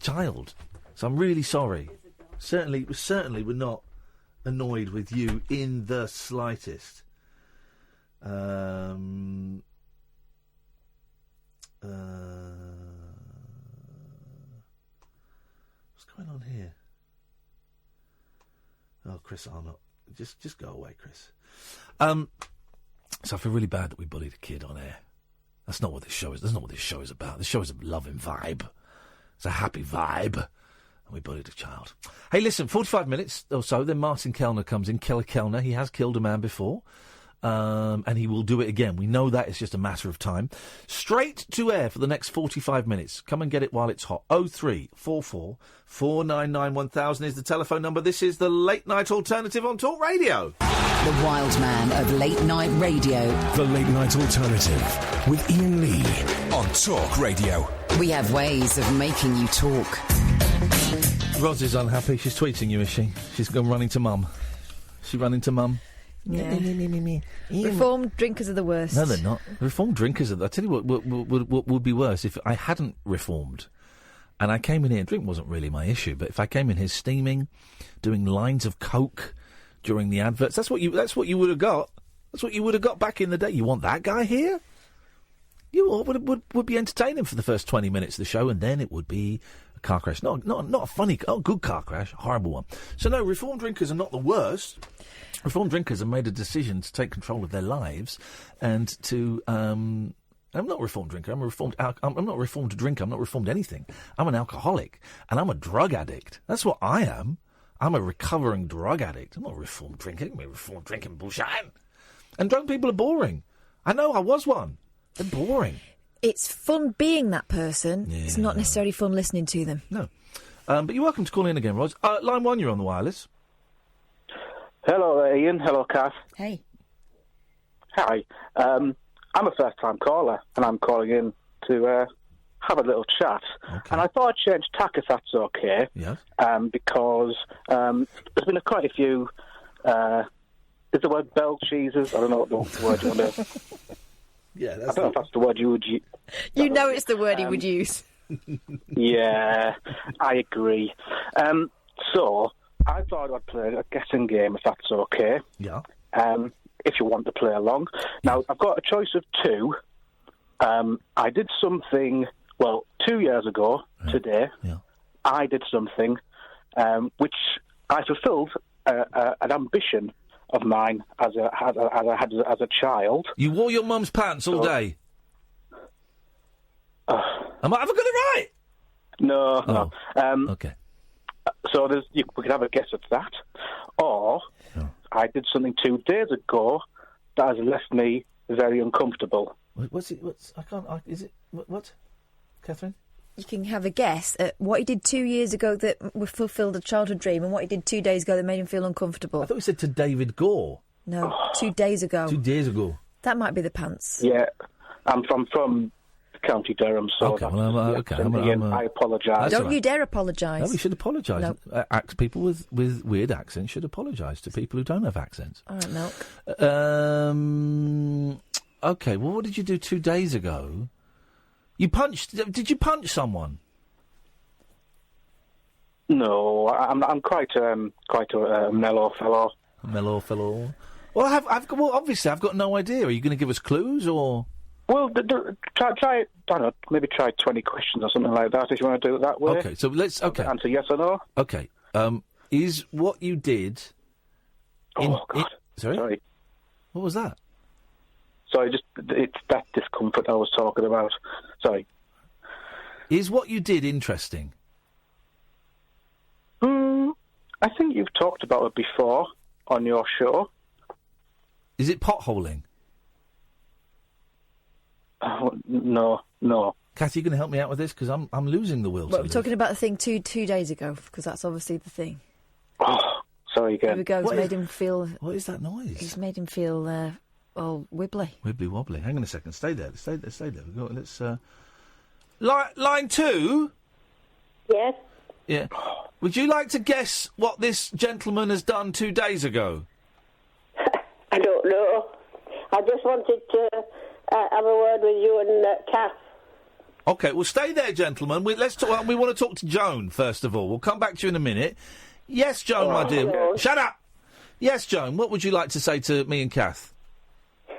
child. So I'm really sorry. Certainly we're not annoyed with you in the slightest. What's going on here? Oh, Chris Arnott. Just go away, Chris. So I feel really bad that we bullied a kid on air. That's not what this show is. That's not what this show is about. This show is a loving vibe. It's a happy vibe. And we bullied a child. Hey, listen, 45 minutes or so, then Martin Kellner comes in. Kelly Kellner, he has killed a man before. And he will do it again. We know that. It's just a matter of time. Straight to air for the next 45 minutes. Come and get it while it's hot. 0344 499 1000 is the telephone number. This is the Late Night Alternative on Talk Radio. The wild man of late night radio. The Late Night Alternative with Iain Lee on Talk Radio. We have ways of making you talk. Roz is unhappy. She's tweeting you, is she? She's gone running to Mum. She running to Mum? Yeah. Reformed drinkers are the worst. No, they're not. Reformed drinkers are... I tell you what would be worse if I hadn't reformed and I came in here... Drink wasn't really my issue, but if I came in here steaming, doing lines of coke during the adverts, that's what you would have got. That's what you would have got back in the day. You want that guy here? You would be entertaining for the first 20 minutes of the show, and then it would be a car crash. Not a funny... Oh, good car crash. A horrible one. So, no, reformed drinkers are not the worst. Reformed drinkers have made a decision to take control of their lives and to... I'm not a reformed drinker. I'm not a reformed drinker. I'm not reformed anything. I'm an alcoholic, and I'm a drug addict. That's what I am. I'm a recovering drug addict. I'm not a reformed drinker. I'm a reformed drinking bullshit. And drunk people are boring. I know, I was one. They're boring. It's fun being that person. Yeah. It's not necessarily fun listening to them. No. But you're welcome to call in again, Roz. Line 1, you're on the wireless. Hello, Iain. Hello, Kath. Hey. Hi. I'm a first-time caller, and I'm calling in to have a little chat. Okay. And I thought I'd change tack if that's okay. Yes. Because there's been quite a few... is the word bell cheeses? I don't know what the word you want to... Yeah, I don't know if that's the word you would use. You know it's the word he would use. Yeah, I agree. So... I thought I'd play a guessing game, if that's okay. Yeah. If you want to play along. Now, I've got a choice of two. I did something, 2 years ago today. Yeah. I did something which I fulfilled an ambition of mine as a child. You wore your mum's pants all day? Have I got it right? No. Okay. So we could have a guess at that. Or I did something 2 days ago that has left me very uncomfortable. What? Catherine? You can have a guess at what he did 2 years ago that fulfilled a childhood dream and what he did 2 days ago that made him feel uncomfortable. I thought we said to David Gore. No, 2 days ago. 2 days ago. That might be the pants. Yeah, I'm from County Durham, so I apologise. Don't you dare apologise. No, we should apologise. No. People with weird accents should apologise to people who don't have accents. All right, Milk. Okay, well, what did you do 2 days ago? Did you punch someone? No, I'm quite a mellow fellow. A mellow fellow. Well, obviously, I've got no idea. Are you going to give us clues, or? Well, try. I don't know. Maybe try 20 questions or something like that. If you want to do it that way. Okay, so let's. Okay. Answer yes or no. Okay. Is what you did? Sorry. What was that? Sorry, it's that discomfort I was talking about. Sorry. Is what you did interesting? I think you've talked about it before on your show. Is it potholing? No. Kathy, you going to help me out with this? Because I'm losing the will. Well, we're talking about the thing two days ago, because that's obviously the thing. Oh, sorry again. Here we go. It's made him feel... What is that noise? It's made him feel, wibbly. Wibbly wobbly. Hang on a second. Stay there. Stay there. Let's... Line 2? Yes? Yeah. Would you like to guess what this gentleman has done 2 days ago? I don't know. I just wanted to have a word with you and Kath. OK, well, stay there, gentlemen. Let's talk. We want to talk to Joan, first of all. We'll come back to you in a minute. Yes, Joan, my dear. Hello. Shut up! Yes, Joan, what would you like to say to me and Kath?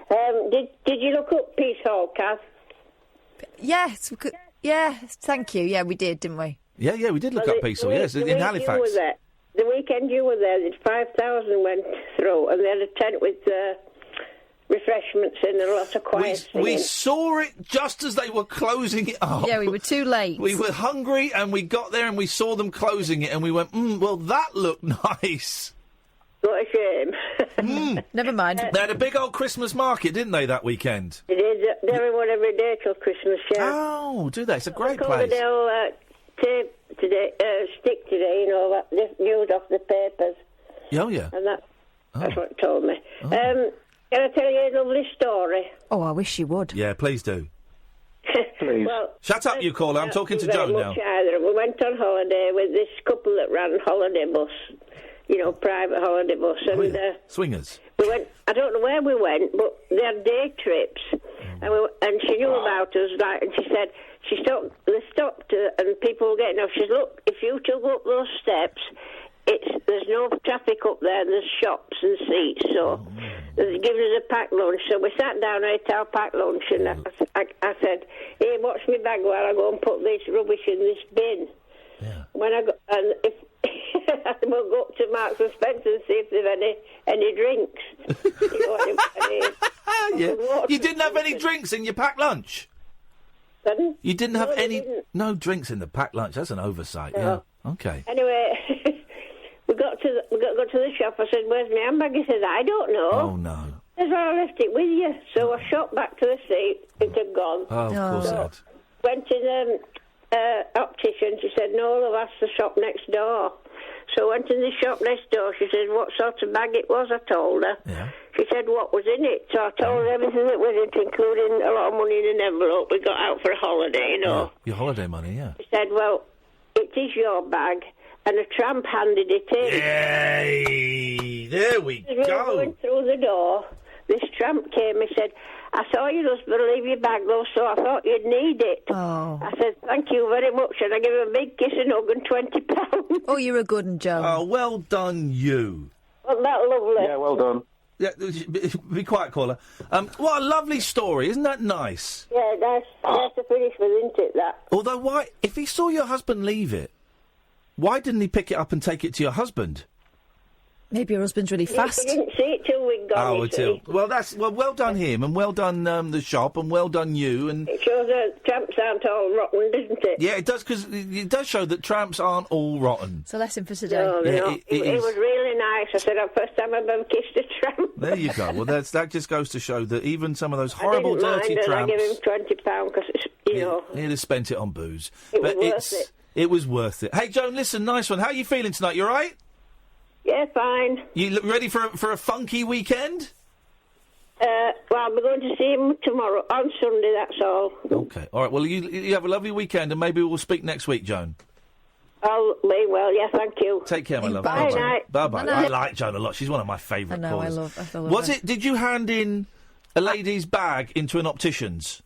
Did you look up Peace Hall, Kath? Yes, thank you. Yeah, we did, didn't we? Yeah, we did look up Peace Hall, yes, in Halifax. The weekend you were there, 5,000 went through, and they had a tent with refreshments in and a lot of quiet singing. We saw it just as they were closing it up. Yeah, we were too late. We were hungry, and we got there, and we saw them closing it, and we went, well, that looked nice. What a shame. Never mind. Uh, They had a big old Christmas market, didn't they, that weekend? It is. They're one every day till Christmas, yeah. Oh, do they? It's a great place. Cloverdale tape today, stick today, you know, that news off the papers. Oh, yeah. And that's what it told me. Can I tell you a lovely story? Oh, I wish you would. Yeah, please do. Please. Well, Shut up, you caller. I'm talking to very Joan now. much either. We went on holiday with this couple that ran holiday bus, you know, private holiday bus. And Swingers. we went, I don't know where we went, but they had day trips. And she knew about us, like, and they stopped and people were getting off. She said, look, if you took up those steps, there's no traffic up there, and there's shops and seats, so they're giving us a packed lunch. So we sat down and ate our packed lunch, and I said, hey, watch me bag while I go and put this rubbish in this bin. Yeah. When I go, and if we'll go up to Marks and Spencer and see if they've any drinks. You know, Yeah. You didn't have any drinks in your packed lunch? Pardon? You didn't have no drinks in the packed lunch? That's an oversight, No. yeah. Okay. Anyway, we got to the shop. I said, where's my handbag? He said, I don't know. Oh, no. I said, well, I left it with you. So I shot back to the seat. It had gone. Oh, of course it had. Went in optician. She said, no, love, that's the shop next door. So I went in the shop next door. She said, what sort of bag it was? I told her. Yeah. She said, what was in it? So I told her everything that was in it, including a lot of money in an envelope we got out for a holiday, you know. Yeah, your holiday money, yeah. She said, well, it is your bag. And a tramp handed it in. Yay! There we As we were going through the door, this tramp came and said, I saw your husband leave your bag, though, so I thought you'd need it. Oh. I said, thank you very much, and I gave him a big kiss and hug and £20. Oh, you're a good one, Joe. Oh, well done, you. Wasn't that lovely? Yeah, well done. Yeah, be quiet, caller. What a lovely story. Isn't that nice? Yeah, nice to finish with, isn't it, that? Although, why, if he saw your husband leave it, why didn't he pick it up and take it to your husband? Maybe your husband's really fast. You didn't see it till we got Oh, it. see. well done him, and well done the shop, and well done you, and It shows that tramps aren't all rotten, doesn't it? yeah, it does, because it does show that tramps aren't all rotten. It's a lesson for today. No, they're Yeah, not. it is. was really nice. I said, first time I've ever kissed a tramp. There you go. Well, that just goes to show that even some of those I horrible, didn't dirty mind, and tramps, I gave him £20 because it's, you know. he'd have spent it on booze. It was but worth it. It was worth it. Hey, Joan, listen, nice one. How are you feeling tonight? You all right? Yeah, fine. You look ready for a funky weekend? Well, I'm going to see him tomorrow, on Sunday, that's all. Okay. All right. Well, you have a lovely weekend, and maybe we'll speak next week, Joan. I'll be well, yeah, thank you. Take care, my love. Bye, Bye-bye. night. Bye-bye. Bye-night. I like Joan a lot. She's one of my favourite I know, callers. I love Was her. it? Did you hand in a lady's bag into an optician's?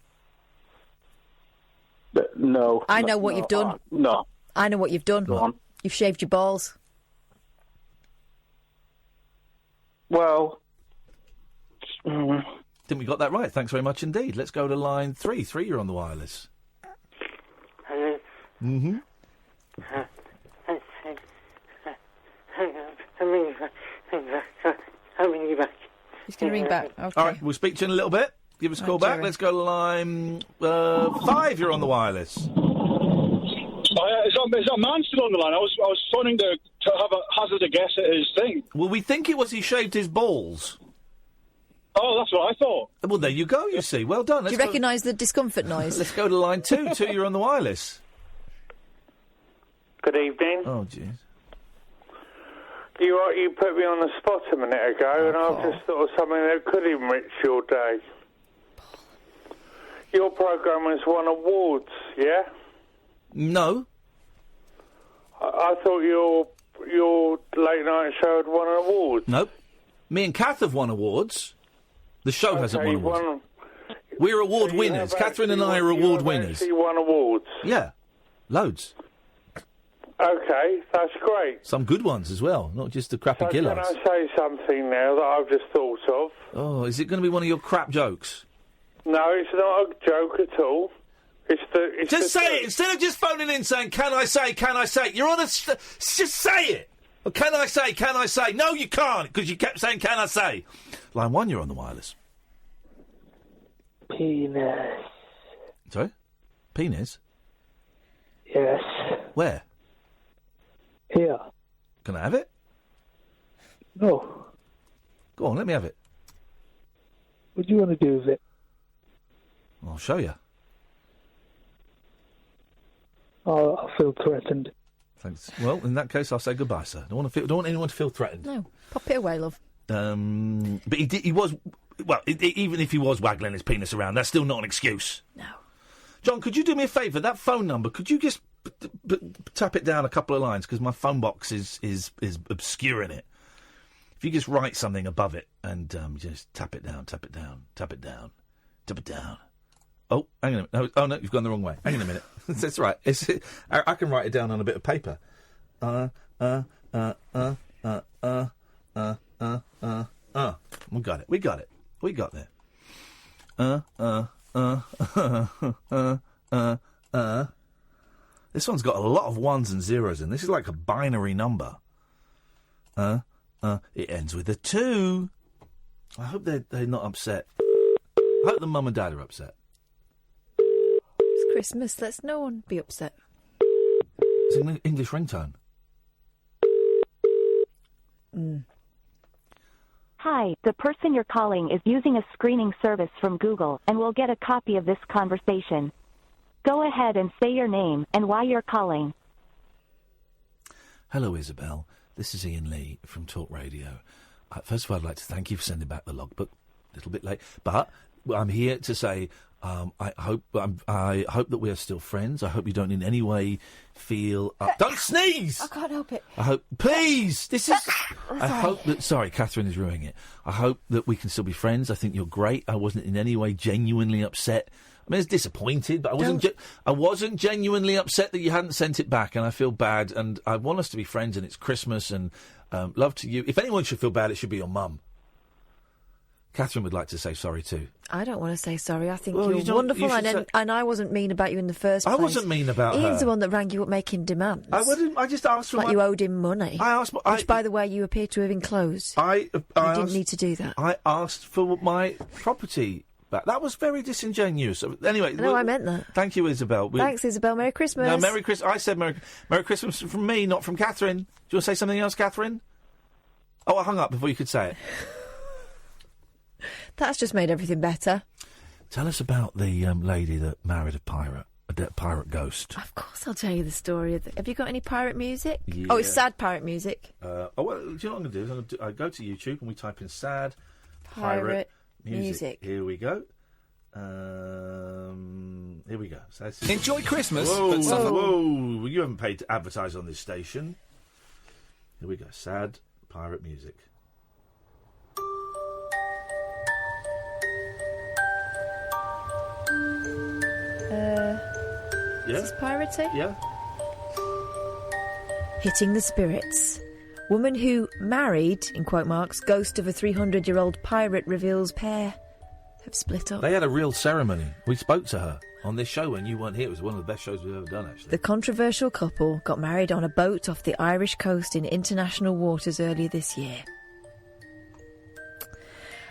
No. I know what you've done. No. I know what you've done. Go on. You've shaved your balls. Well. Think we got that right. Thanks very much indeed. Let's go to line 3. 3, you're on the wireless. Hello. Mm-hmm. I'll ring you back. He's going to ring back. Okay. All right, we'll speak to you in a little bit. Give us a call back. Gerry. Let's go to line 5, you're on the wireless. Is that man still on the line? I was phoning to have a hazard a guess at his thing. Well, we think it was he shaved his balls. Oh, that's what I thought. Well, there you go, you see. Well done. Do you recognise the discomfort noise? Let's go to line 2. 2, you're on the wireless. Good evening. Oh, jeez. You put me on the spot a minute ago, and I've just thought of something that could enrich your day. Your programme has won awards, yeah? No. I thought your late night show had won an award. Nope. Me and Kath have won awards. The show hasn't won awards. We're award winners. Catherine and I are award winners. You won awards. Yeah. Loads. Okay, that's great. Some good ones as well, not just the crappy So gillards. can I say something now that I've just thought of? Oh, is it going to be one of your crap jokes? No, it's not a joke at all. Just say it. Instead of just phoning in saying, can I say, you're on a... just say it. Or can I say? No, you can't, because you kept saying, can I say? Line 1, you're on the wireless. Penis. Sorry? Penis? Yes. Where? Here. Can I have it? No. Go on, let me have it. What do you want to do with it? I'll show you. Oh, I feel threatened. Thanks. Well, in that case, I'll say goodbye, sir. Don't want anyone to feel threatened. No, pop it away, love. But he was... Well, even if he was waggling his penis around, that's still not an excuse. No. John, could you do me a favour? That phone number, could you just tap it down a couple of lines? Because my phone box is obscuring it. If you just write something above it and just tap it down. Oh, hang on a minute. Oh, no, you've gone the wrong way. Hang on a minute. That's right. I can write it down on a bit of paper. We got it. We got there. This one's got a lot of 1s and 0s in. This is like a binary number. It ends with a 2. I hope they're not upset. I hope the mum and dad are upset. It's Christmas. Let's no one be upset. It's an English ringtone. Hi, the person you're calling is using a screening service from Google and will get a copy of this conversation. Go ahead and say your name and why you're calling. Hello, Isabel. This is Iain Lee from Talk Radio. First of all, I'd like to thank you for sending back the logbook. A little bit late, but I'm here to say I hope that we are still friends. I hope you don't in any way feel... don't sneeze! I can't help it. I hope... Please! This is... I hope that... Sorry, Catherine is ruining it. I hope that we can still be friends. I think you're great. I wasn't in any way genuinely upset. I mean, I was disappointed, but I wasn't genuinely upset that you hadn't sent it back, and I feel bad, and I want us to be friends, and it's Christmas, and love to you. If anyone should feel bad, it should be your mum. Catherine would like to say sorry too. I don't want to say sorry. I think Well, you you're don't- wonderful, you should and I wasn't mean about you in the first place. I wasn't mean about Ian's her. the one that rang you up making demands. I wouldn't. I just asked for like my... you owed him money. I asked... Which, by the way, you appear to have enclosed. I You asked- didn't need to do that. I asked for my property back. That was very disingenuous. Anyway... No, I meant that. Thank you, Isabel. Thanks, Isabel. Merry Christmas. No, Merry Christmas. I said Merry Christmas from me, not from Catherine. Do you want to say something else, Catherine? Oh, I hung up before you could say it. That's just made everything better. Tell us about the lady that married a pirate ghost. Of course I'll tell you the story. Have you got any pirate music? Yeah. Oh, it's sad pirate music. Well, do you know what I'm going to do? I go to YouTube and we type in sad Pirate music. Here we go. Here we go. So this is- Enjoy Christmas, Whoa, but suffer... whoa! You haven't paid to advertise on this station. Here we go. Sad pirate music. Is this piratey? Yeah. Hitting the spirits. Woman who married, in quote marks, ghost of a 300-year-old pirate reveals pair have split up. They had a real ceremony. We spoke to her on this show when you weren't here. It was one of the best shows we've ever done, actually. The controversial couple got married on a boat off the Irish coast in international waters earlier this year.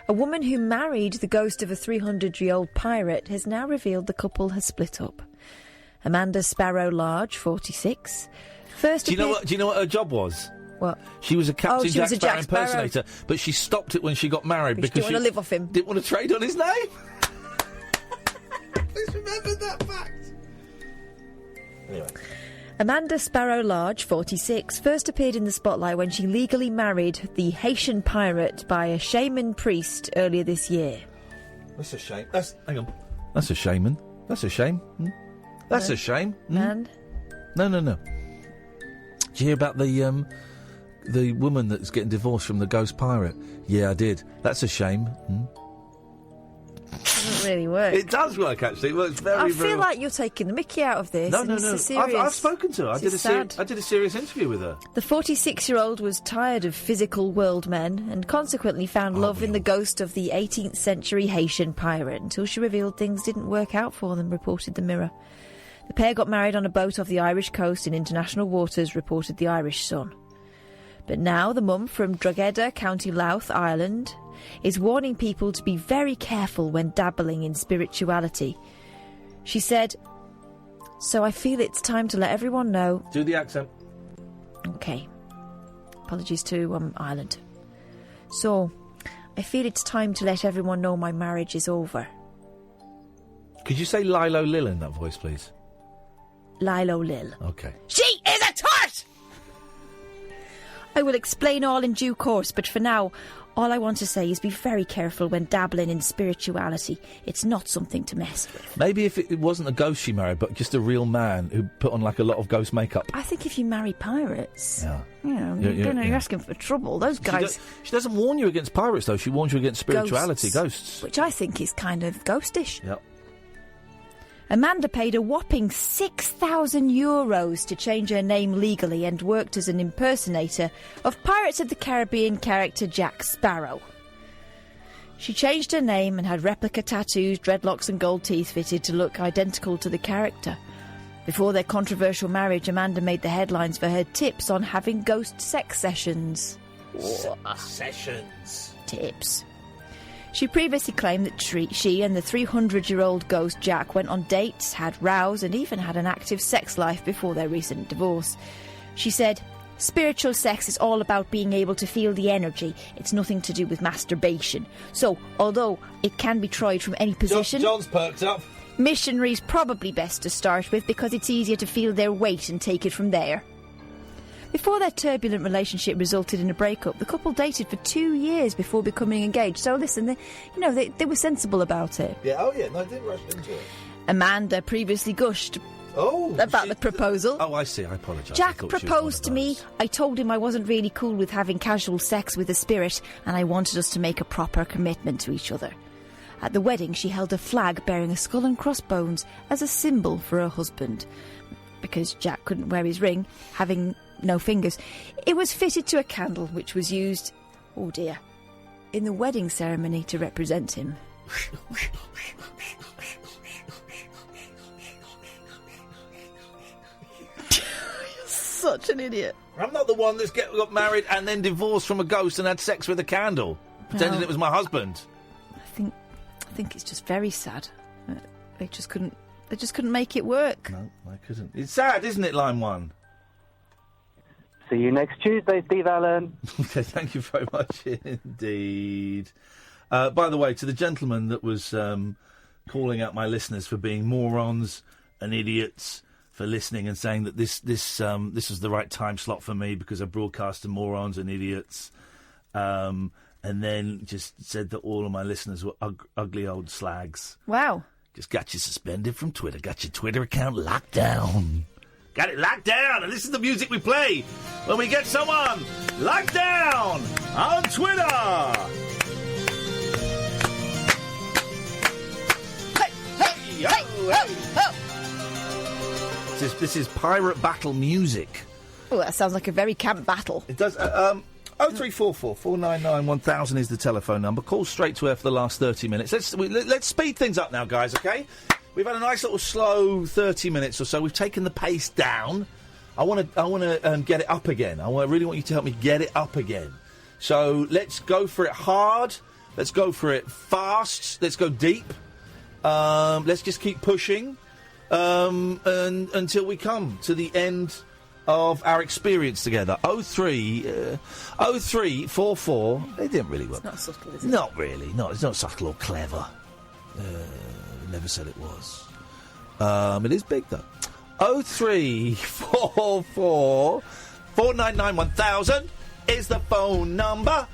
A woman who married the ghost of a 300-year-old pirate has now revealed the couple has split up. Amanda Sparrow Large, 46, first Do you know what her job was? What? She was a Captain she Jack was a Sparrow Jack Sparrow. impersonator, but she stopped it when she got married Because because she didn't want to live off him. Didn't want to trade on his name. Please remember that fact. Anyway. Amanda Sparrow Large, 46, first appeared in the spotlight when she legally married the Haitian pirate by a shaman priest earlier this year. That's a shame. Hang on. That's a shaman. That's a shame. That's a shame. And? No. Did you hear about the woman that's getting divorced from the ghost pirate? Yeah, I did. That's a shame. Doesn't really work. It does work, actually. It works very, I very feel like you're taking the mickey out of this. No. and it's a serious- I've spoken to her. I this is sad. did a serious interview with her. The 46-year-old was tired of physical world men and consequently found love in the ghost of the 18th century Haitian pirate until she revealed things didn't work out for them, reported the Mirror. The pair got married on a boat off the Irish coast in international waters, reported the Irish Sun. But now the mum from Drogheda, County Louth, Ireland, is warning people to be very careful when dabbling in spirituality. She said, "So I feel it's time to let everyone know..." Do the accent. Okay. Apologies to Ireland. "So, I feel it's time to let everyone know my marriage is over." Could you say Lilo Lil in that voice, please? Lilo Lil. Okay. She is a tart! I will explain all in due course, but for now, all I want to say is be very careful when dabbling in spirituality. It's not something to mess with. Maybe if it wasn't a ghost she married, but just a real man who put on like a lot of ghost makeup. I think if you marry pirates, Yeah. you're asking for trouble. Those guys... She doesn't warn you against pirates, though. She warns you against spirituality, ghosts. Which I think is kind of ghostish. Yep. Amanda paid a whopping €6,000 to change her name legally and worked as an impersonator of Pirates of the Caribbean character Jack Sparrow. She changed her name and had replica tattoos, dreadlocks and gold teeth fitted to look identical to the character. Before their controversial marriage, Amanda made the headlines for her tips on having ghost sex sessions. Sessions. Tips. She previously claimed that she and the 300-year-old ghost Jack went on dates, had rows, and even had an active sex life before their recent divorce. She said, "Spiritual sex is all about being able to feel the energy. It's nothing to do with masturbation. So, although it can be tried from any position... John's perked up. Missionary's probably best to start with because it's easier to feel their weight and take it from there." Before their turbulent relationship resulted in a breakup, the couple dated for 2 years before becoming engaged. So listen, they were sensible about it. Yeah, they didn't rush into it. Amanda previously gushed about the proposal. Oh, I see, I apologise. Jack proposed to me. I told him I wasn't really cool with having casual sex with a spirit, and I wanted us to make a proper commitment to each other. At the wedding, she held a flag bearing a skull and crossbones as a symbol for her husband. Because Jack couldn't wear his ring, having no fingers, it was fitted to a candle which was used... Oh dear. in the wedding ceremony to represent him. You're such an idiot. I'm not the one that's got married and then divorced from a ghost and had sex with a candle, pretending it was my husband. I think it's just very sad. They just couldn't make it work. No, I couldn't. It's sad, isn't it, line 1? See you next Tuesday, Steve Allen. Okay, thank you very much indeed. By the way, to the gentleman that was calling out my listeners for being morons and idiots for listening and saying that this was the right time slot for me because I broadcast to morons and idiots, and then just said that all of my listeners were ugly old slags. Wow. Just got you suspended from Twitter. Got your Twitter account locked down. Got it locked down. And this is the music we play when we get someone locked down on Twitter. Hey, hey. This is pirate battle music. Oh, that sounds like a very camp battle. It does. 0344 499 1000 is the telephone number. Call straight to air for the last 30 minutes. Let's speed things up now, guys, OK? We've had a nice little slow 30 minutes or so. We've taken the pace down. I want to get it up again. I really want you to help me get it up again. So let's go for it hard. Let's go for it fast. Let's go deep. Let's just keep pushing and until we come to the end of our experience together. 0344. It didn't really work. It's not subtle, is it? Not really. No, it's not subtle or clever. Never said it was. It is big though. 0344 499 1000 is the phone number.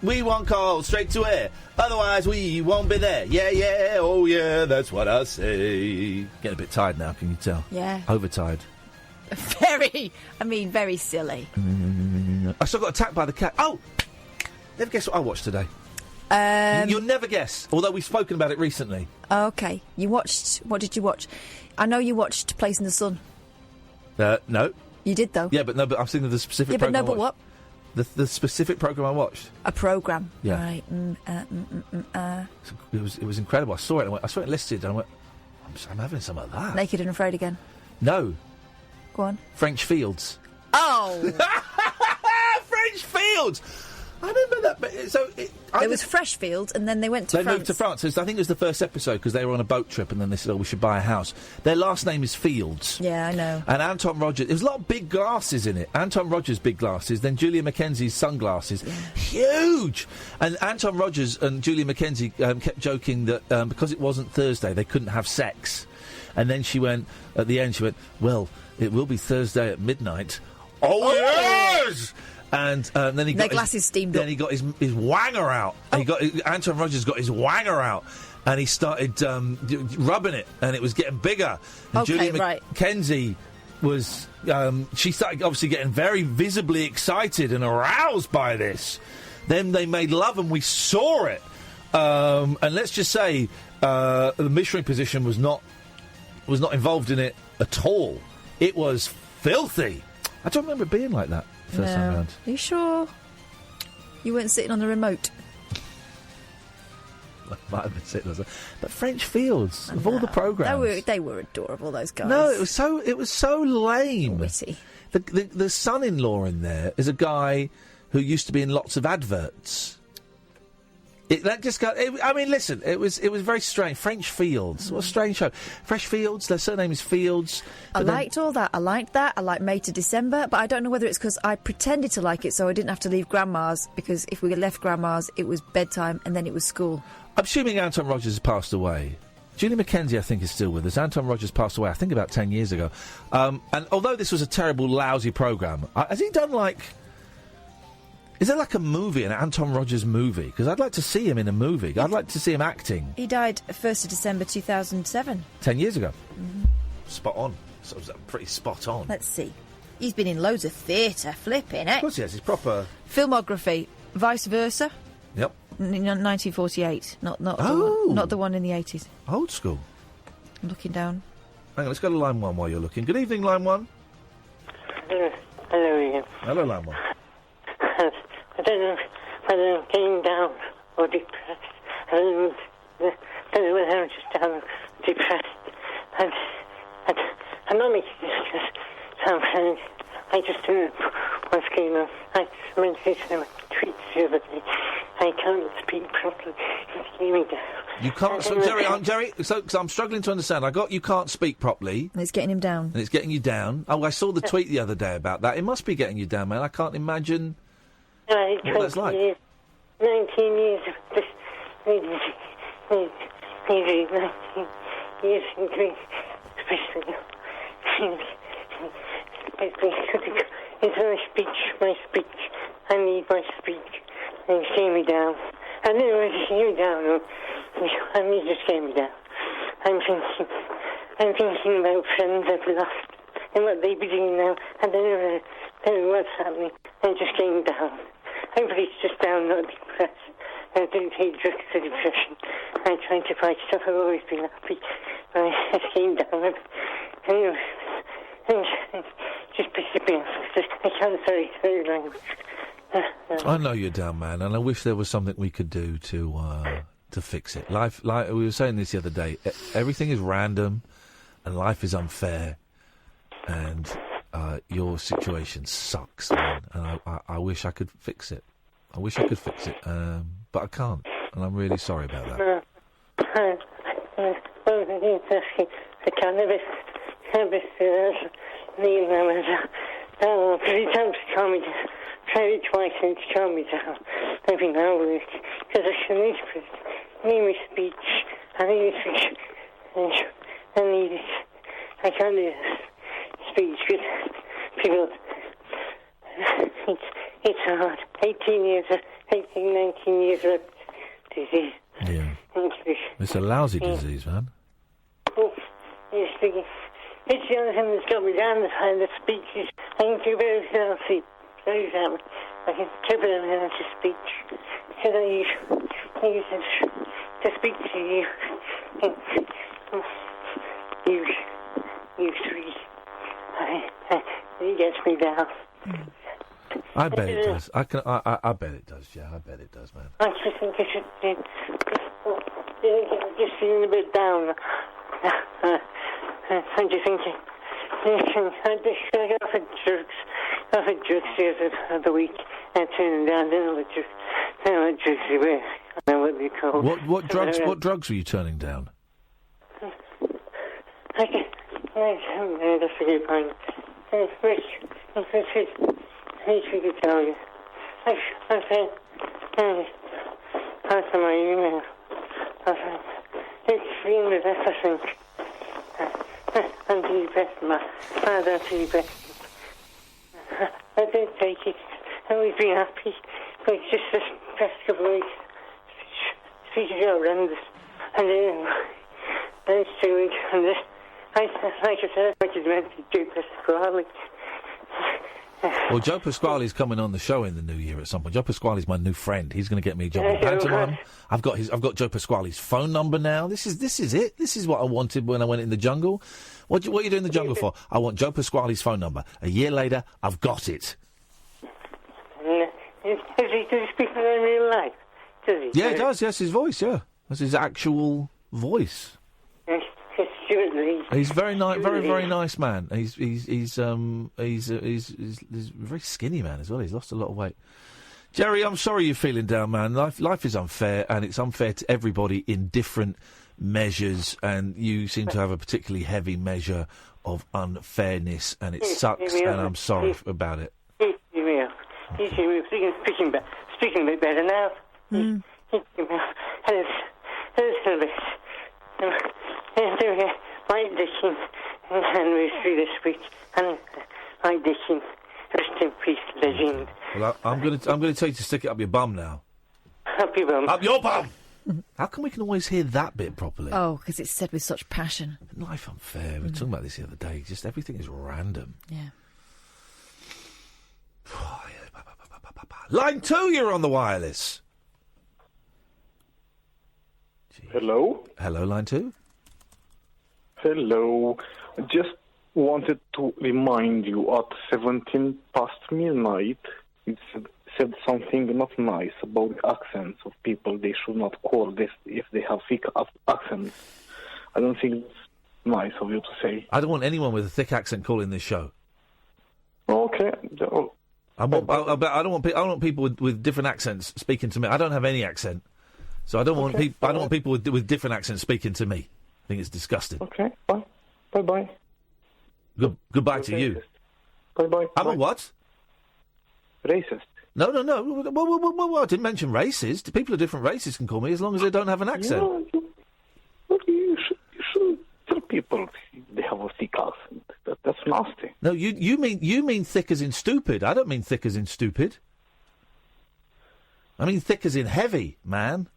We won't call straight to air, otherwise we won't be there. Yeah, yeah, oh yeah, that's what I say. Getting a bit tired now, can you tell? Yeah. Overtired. Very silly. I still got attacked by the cat. Oh! Never guess what I watched today. You'll never guess, although we've spoken about it recently. Okay. What did you watch? I know you watched Place in the Sun. No. You did, though. Yeah, but I'm thinking of the specific Yeah, but programme no, but what? The specific programme I watched. A programme. Yeah. Right. It was incredible. I saw it. I saw it listed, and I went, I'm having some of that. Naked and Afraid Again. No. Go on. French Fields. Oh! French Fields! I remember that. But It was Fresh Fields, and then they went to France. They moved to France. I think it was the first episode because they were on a boat trip, and then they said, "Oh, we should buy a house." Their last name is Fields. Yeah, I know. And Anton Rogers. There was a lot of big glasses in it. Anton Rogers' big glasses. Then Julia Mackenzie's sunglasses, huge. And Anton Rogers and Julia Mackenzie kept joking that because it wasn't Thursday, they couldn't have sex. And then she went at the end. She went, "Well, it will be Thursday at midnight." Oh yes. And then he got their glasses steamed up. Then he got his wanger out. Oh. Anton Rogers got his wanger out, and he started rubbing it, and it was getting bigger. And okay, Julia right. Mackenzie was she started obviously getting very visibly excited and aroused by this. Then they made love, and we saw it. And let's just say the missionary position was not involved in it at all. It was filthy. I don't remember it being like that. First time round. Are you sure? You weren't sitting on the remote? I might have been sitting on the... But French Fields, of all the programmes... They were adorable, those guys. No, it was so lame. Witty. The son-in-law in there is a guy who used to be in lots of adverts. Listen, it was very strange. French Fields, what a strange show. Fresh Fields, their surname is Fields. I liked all that. I liked that. I liked May to December, but I don't know whether it's because I pretended to like it so I didn't have to leave Grandma's, because if we left Grandma's, it was bedtime and then it was school. I'm assuming Anton Rogers has passed away. Julie Mackenzie, I think, is still with us. Anton Rogers passed away, I think, about 10 years ago. And although this was a terrible, lousy programme, has he done, is there a movie, an Anton Rogers movie? Because I'd like to see him in a movie. I'd like to see him acting. He died 1st of December 2007. 10 years ago. Mm-hmm. Spot on. So pretty spot on. Let's see. He's been in loads of theatre, flipping it. Of course he has. He's proper... Filmography, Vice Versa. Yep. 1948. Not the one in the 80s. Old school. I'm looking down. Hang on, let's go to line 1 while you're looking. Good evening, line 1. Hello, Ian. Hello, line 1. I don't know whether I'm getting down or depressed. I don't know whether I'm just down or depressed. I'm not making this because I just don't know what's going on. I meant to say my tweets the other day. I can't speak properly. It's getting me down. You can't... So, Gerry, so I'm struggling to understand. I got you can't speak properly. And it's getting him down. And it's getting you down. Oh, I saw the tweet the other day about that. It must be getting you down, man. I can't imagine what that's like. 19 years of this... Maybe 19 years in Greece, especially into my speech. I need my speech. And it came me down. I don't know if it came me down. I mean, it just came me down. I'm thinking about friends I've lost and what they be doing now. I don't know what's happening. I just came down. Hopefully it's just down, not depressed. I don't take drugs for depression. I try to fight stuff. I've always been happy. I just came down. Anyway, just pissed me off. I can't say language. I know you're down, man, and I wish there was something we could do to fix it. Life, like we were saying this the other day, everything is random, and life is unfair, and your situation sucks, man. And I wish I could fix it. I wish I could fix it, but I can't, and I'm really sorry about that. The cannabis, three times to calm me down. Tried it twice and it's calmed me down. Maybe now work. Because I need my speech. I need it. I can't do this speech with people. It's hard. 19 years of disease. Yeah. It's a lousy disease, man. It's the only thing that's got me down the speeches. I can do very healthy. Very example. I can keep it in to speech. Because I use it to speak to you. You three. It gets me down. I bet it does. I bet it does. Yeah, I bet it does, man. I just think I should. I'm just feeling a bit down. I'm just thinking. I got off of drugs the other week. I turned them down. I don't know what drugs they were. I don't know what they called. What drugs were you turning down? That's a good point. Rich, I could tell you. I said, after my email, it's feeling the best, I think. Antidepressant, my antidepressant. I don't take it. I've always been happy, but it's just this past couple of weeks. Speech is horrendous. And then it's 2 weeks, and like I said, I could meant to do Pasquale. Well, Joe Pasquale's coming on the show in the new year at some point. Joe Pasquale's my new friend. He's going to get me a job in pantomime. I've got Joe Pasquale's phone number now. This is it. This is what I wanted when I went in the jungle. What are you doing in the jungle for? I want Joe Pasquale's phone number. A year later, I've got it. Does he speak in real life? Does he? Yeah, he does. Yes, his voice. Yeah, that's his actual voice. He's very nice, very nice man. He's a very skinny man as well. He's lost a lot of weight. Gerry, I'm sorry you're feeling down, man. Life is unfair, and it's unfair to everybody in different measures. And you seem to have a particularly heavy measure of unfairness, and it sucks. And I'm sorry about it. He's speaking a bit better now. My addiction anniversary this week, and my addiction, rest in peace, legend. Well, I'm going to tell you to stick it up your bum now. Up your bum. Up your bum. How come we can always hear that bit properly? Oh, because it's said with such passion. Life unfair. We were talking about this the other day. Just everything is random. Yeah. Line 2, you're on the wireless. Jeez. Hello? Hello, line 2? Hello. I just wanted to remind you at 17 past midnight, it's said something not nice about the accents of people. They should not call this if they have thick accents. I don't think it's nice of you to say. I don't want anyone with a thick accent calling this show. Okay. I don't want people with different accents speaking to me. I don't have any accent, so I don't want people. I don't want people with different accents speaking to me. I think it's disgusting. Okay. Bye. Goodbye to you. Bye. I'm a what? Racist. No. Well, I didn't mention racist. People of different races can call me as long as they don't have an accent. You should tell people they have a thick accent. That's nasty. No, you mean thick as in stupid. I don't mean thick as in stupid. I mean thick as in heavy, man.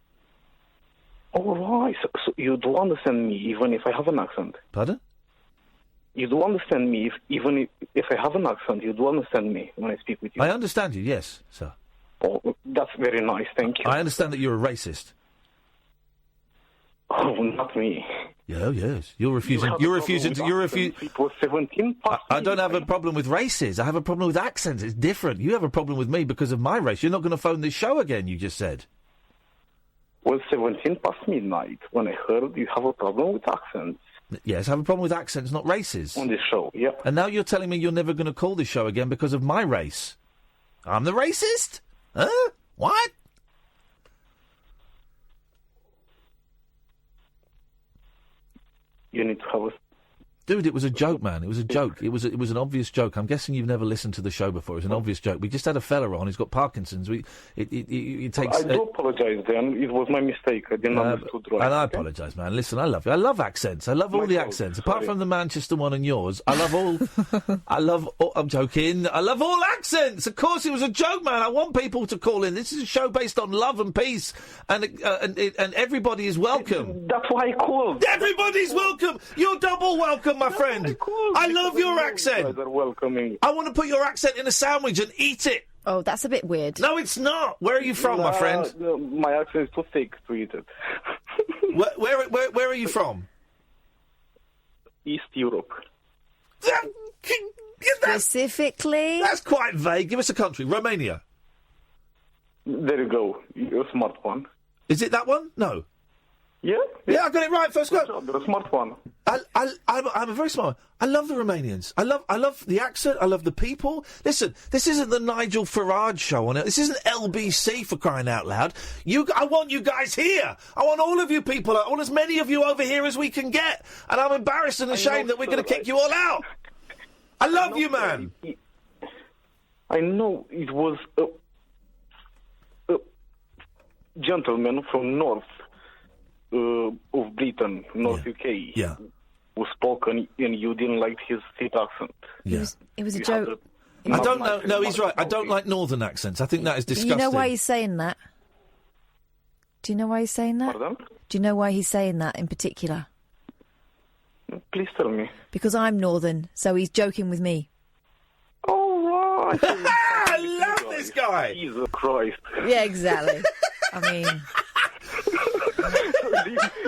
All right. So you do understand me even if I have an accent? Pardon? You do understand me even if I have an accent. You do understand me when I speak with you. I understand you, yes, sir. Oh, that's very nice. Thank you. I understand that you're a racist. Oh, not me. Yeah, yes. You're refusing. You're refusing. It was 17 past. I don't have a problem with races. I have a problem with accents. It's different. You have a problem with me because of my race. You're not going to phone this show again. You just said. Well, 17 past midnight when I heard you have a problem with accents. Yes, I have a problem with accents, not races. On this show, yeah. And now you're telling me you're never going to call this show again because of my race. I'm the racist? Huh? What? You need to have a... Dude, it was a joke, man. It was a joke. It was an obvious joke. I'm guessing you've never listened to the show before. It was an obvious joke. We just had a fella on. He's got Parkinson's. It takes... I do apologise, Dan. It was my mistake. I didn't understand right. And I apologise, man. Listen, I love you. I love accents. I love all the accents. Apart from the Manchester one and yours, I love all... I'm joking. I love all accents. Of course, it was a joke, man. I want people to call in. This is a show based on love and peace, and everybody is welcome. That's why I called. Everybody's welcome. You're double welcome, my friend. I love your accent. You guys are welcoming. I want to put your accent in a sandwich and eat it. Oh, that's a bit weird. No, it's not. Where are you from, my friend? No, my accent is too thick to eat it. Where are you from? East Europe. Specifically? That's quite vague. Give us a country. Romania. There you go. You're a smart one. Is it that one? No. Yeah, I got it right first go. You're a smart one. I'm a very smart one. I love the Romanians. I love the accent. I love the people. Listen, this isn't the Nigel Farage show on it. This isn't LBC, for crying out loud. I want you guys here. I want all of you people. I want as many of you over here as we can get. And I'm embarrassed and ashamed that we're going to kick you all out. I love you, man. I know it was a gentleman from north of Britain, North UK, who spoke and you didn't like his thick accent. Yeah. It was a joke. I don't know. No, he's right. I don't like northern accents. I think that is disgusting. You know why he's saying that? Do you know why he's saying that? Pardon? Do you know why he's saying that in particular? Please tell me. Because I'm northern, so he's joking with me. Oh, right. I love this guy. Jesus Christ. Yeah, exactly. I mean...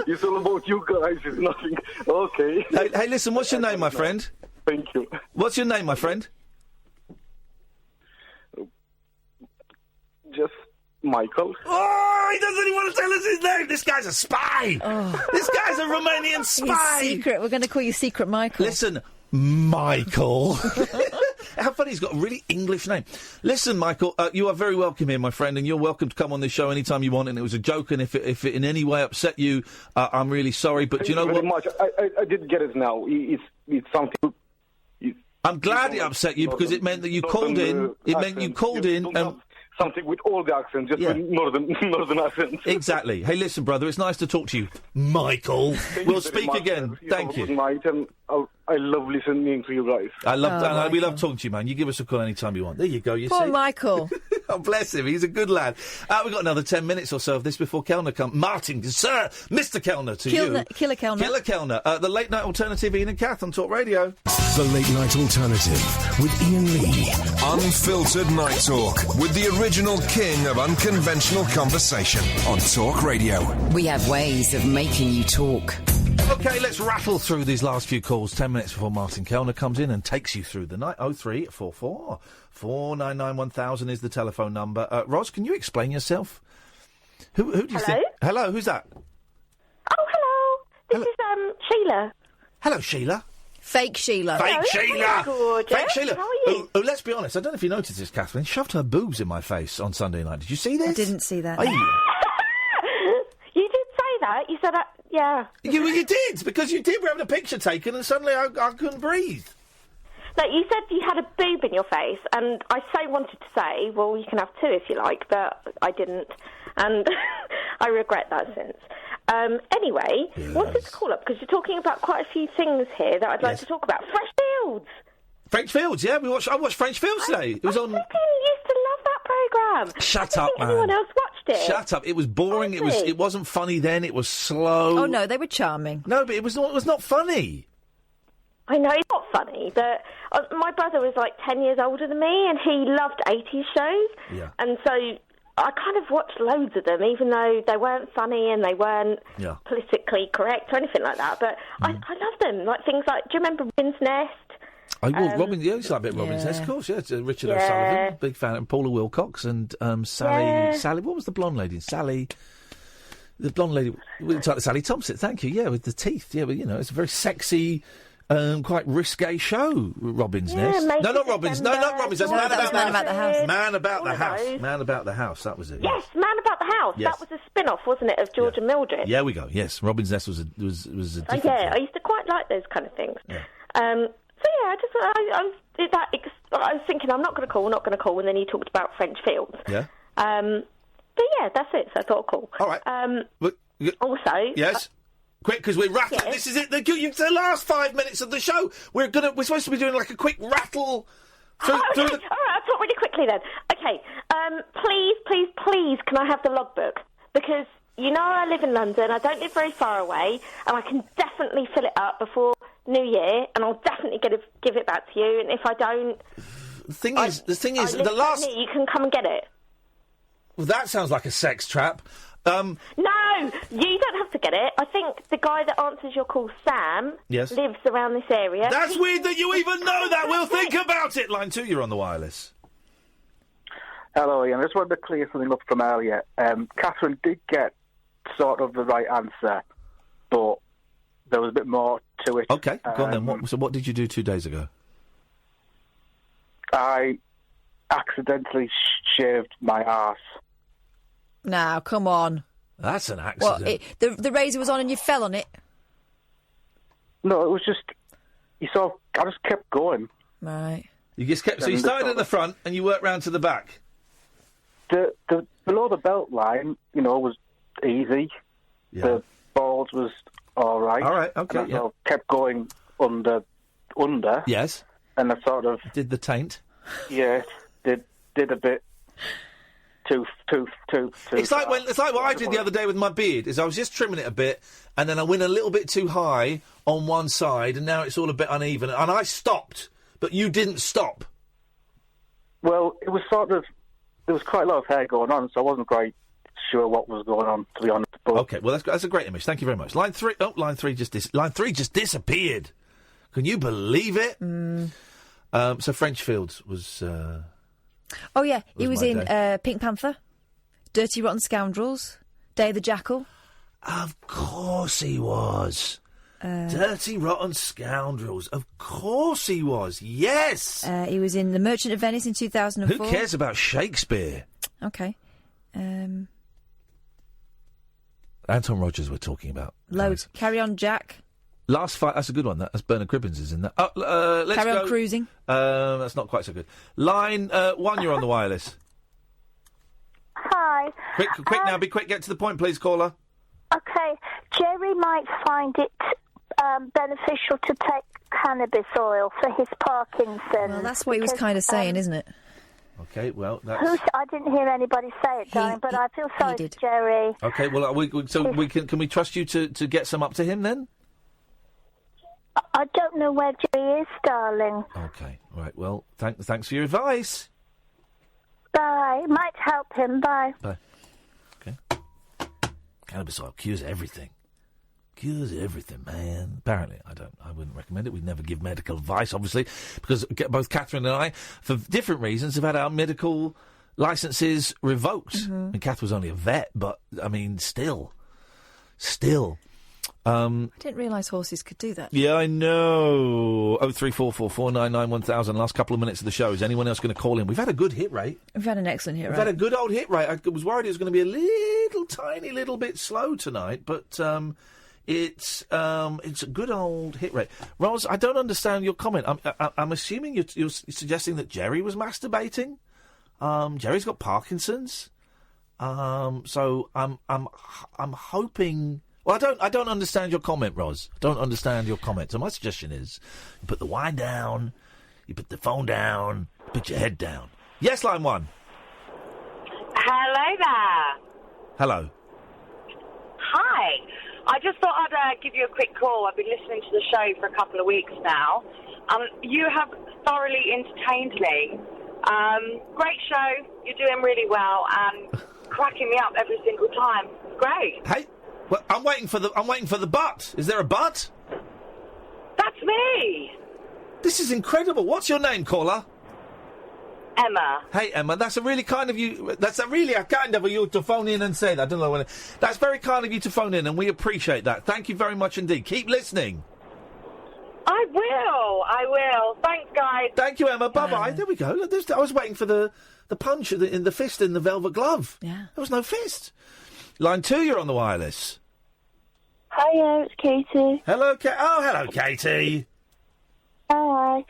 It's all about you guys. It's nothing. Okay. Hey, listen. What's your name, my friend? Thank you. What's your name, my friend? Just Michael. Oh, he doesn't even want to tell us his name. This guy's a spy. Oh. This guy's a Romanian spy. He's secret. We're going to call you Secret Michael. Listen, Michael. How funny, he's got a really English name. Listen, Michael, you are very welcome here, my friend, and you're welcome to come on this show anytime you want, and it was a joke, and if it in any way upset you, I'm really sorry, but you know what? Much. I did get it now. It's something... I'm glad it upset you, because it meant that you called in. It meant you called in and... Something with all the accents, just with northern accents. Exactly. Hey, listen, brother, it's nice to talk to you, Michael. We'll speak again. Thank you. Night, and I love listening to you guys. We love talking to you, man. You give us a call anytime you want. There you go. You Poor see, Michael. Oh, bless him. He's a good lad. We've got another 10 minutes or so of this before Kellner comes. Martin, sir, Mr. Kellner, to you. Killer Kellner. Killer Kellner. The late night alternative, Iain and Kath on Talk Radio. The late night alternative with Iain Lee. Unfiltered night talk with the original king of unconventional conversation on Talk Radio. We have ways of making you talk. OK, let's rattle through these last few calls. 10 minutes before Martin Kellner comes in and takes you through the night. 0344 499 1000 is the telephone number. Ros, can you explain yourself? Who do you think? Hello, who's that? Oh, hello. This is Sheila. Hello, Sheila. Fake Sheila. Fake Sheila. Gorgeous. Fake Sheila. How are you? Oh, let's be honest. I don't know if you noticed this, Catherine. Shoved her boobs in my face on Sunday night. Did you see this? I didn't see that. You did say that. You said that. Yeah. You did, because you did. We're having a picture taken, and suddenly I couldn't breathe. No, you said you had a boob in your face, and I so wanted to say, well, you can have two if you like, but I didn't, and I regret that since. Anyway, wanted to call up because you're talking about quite a few things here that I'd like to talk about. Fresh Fields. French Fields, yeah. I watched French Fields today. It was on. I used to love that programme. Shut up, man. Anyone else watched it? Shut up. It was boring. It wasn't funny then. It was slow. Oh no, they were charming. No, but it was not funny. I know it's not funny, but my brother was like 10 years older than me, and he loved 80s shows. Yeah. And so I kind of watched loads of them, even though they weren't funny and they weren't politically correct or anything like that. But I loved them. Like things like, do you remember Robin's Nest? Robin, you used to like a bit of Robin's Nest, of course, yeah. Richard O'Sullivan, big fan, and Paula Wilcox, and Sally, what was the blonde lady? The blonde lady, Sally Thompson, thank you, yeah, with the teeth, yeah, but, you know, it's a very sexy, quite risque show, Robin's Nest. No, not Robin's, not Robin's, that's Man About the House. Man About the House, Man About the House, that was it. Yes, Man About the House, that was a spin-off, wasn't it, of George and Mildred? Yeah, we go, yes, Robin's Nest was a different I used to quite like those kind of things. Yeah. So yeah, I was thinking I'm not going to call, and then you talked about French Fields. Yeah. But yeah, that's it. So I thought, cool. All right. Also, yes. Quick, because we're rattling. Yes. This is it. The last 5 minutes of the show. We're supposed to be doing like a quick rattle. All right, I'll talk really quickly then. Okay. Please, can I have the logbook? Because you know I live in London. I don't live very far away, and I can definitely fill it up before New Year, and I'll definitely give it back to you. And if I don't, the thing is, the last you can come and get it. Well, that sounds like a sex trap. No, you don't have to get it. I think the guy that answers your call, Sam, lives around this area. That's weird that you even know that. We'll think about it. Line 2, you're on the wireless. Hello, Ian. I just wanted to clear something up from earlier. Catherine did get sort of the right answer, but there was a bit more to it. Okay, go on then. So what did you do 2 days ago? I accidentally shaved my arse. Now, come on. That's an accident. What, the razor was on and you fell on it? No, it was just... I just kept going. Right. You just kept... So you started at the front and you worked round to the back? The below the belt line, was easy. Yeah. The balls was all right. All right, okay, and I kept going under. Yes. And I sort of... Did the taint? Yeah, did a bit... Too It's like what I did the other day with my beard. Is I was just trimming it a bit, and then I went a little bit too high on one side, and now it's all a bit uneven. And I stopped, but you didn't stop. Well, it was sort of there was quite a lot of hair going on, so I wasn't quite sure what was going on, to be honest. But okay, well that's a great image. Thank you very much. Line 3 just disappeared. Can you believe it? So French Fields was. Oh, yeah, he was in Pink Panther, Dirty Rotten Scoundrels, Day of the Jackal. Of course he was. Dirty Rotten Scoundrels. Of course he was. Yes! He was in The Merchant of Venice in 2004. Who cares about Shakespeare? Okay. Anton Rogers we're talking about. Loads. Carry On Jack. Last Fight, that's a good one. That's Bernard Cribbins is in that. Let's Carry go. On Cruising. That's not quite so good. Line 1, you're on the wireless. Hi. Quick now, be quick, get to the point, please, caller. Okay, Gerry might find it beneficial to take cannabis oil for his Parkinson's. Well, that's what he was kind of saying, isn't it? Okay, well, that's... I didn't hear anybody say it, darling, but I feel sorry for Gerry. Okay, well, can we trust you to get some up to him, then? I don't know where Gerry is, darling. Okay, right, well, thanks for your advice. Bye. Might help him, bye. Bye. Okay. Cannabis oil cures everything. cures everything, man. Apparently, I wouldn't recommend it. We'd never give medical advice, obviously, because both Catherine and I, for different reasons, have had our medical licences revoked. Mm-hmm. I mean, Kath was only a vet, but, I mean, still. I didn't realise horses could do that. Yeah, I know. 03444991000. Last couple of minutes of the show. Is anyone else going to call in? We've had a good hit rate. We've had an excellent hit rate. We've had a good old hit rate. I was worried it was going to be a little tiny little bit slow tonight, but it's a good old hit rate. Ros, I don't understand your comment. I'm assuming you're suggesting that Gerry was masturbating. Gerry's got Parkinson's. So I'm hoping. Well, I don't understand your comment, Ros. I don't understand your comment. So my suggestion is, you put the wine down, you put the phone down, put your head down. Yes, line 1. Hello there. Hello. Hi. I just thought I'd give you a quick call. I've been listening to the show for a couple of weeks now. You have thoroughly entertained me. Great show. You're doing really well and cracking me up every single time. Great. Hey. Well, I'm waiting for the butt. Is there a butt? That's me. This is incredible. What's your name, caller? Emma. Hey, Emma. That's a really kind of you. That's a really kind of you to phone in and say that. I don't know when. That's very kind of you to phone in, and we appreciate that. Thank you very much indeed. Keep listening. I will. Thanks, guys. Thank you, Emma. Bye-bye. There we go. Look, I was waiting for the punch in the fist in the velvet glove. Yeah. There was no fist. Line 2, you're on the wireless. Hiya, it's Katie. Hello, hello, Katie. Hi.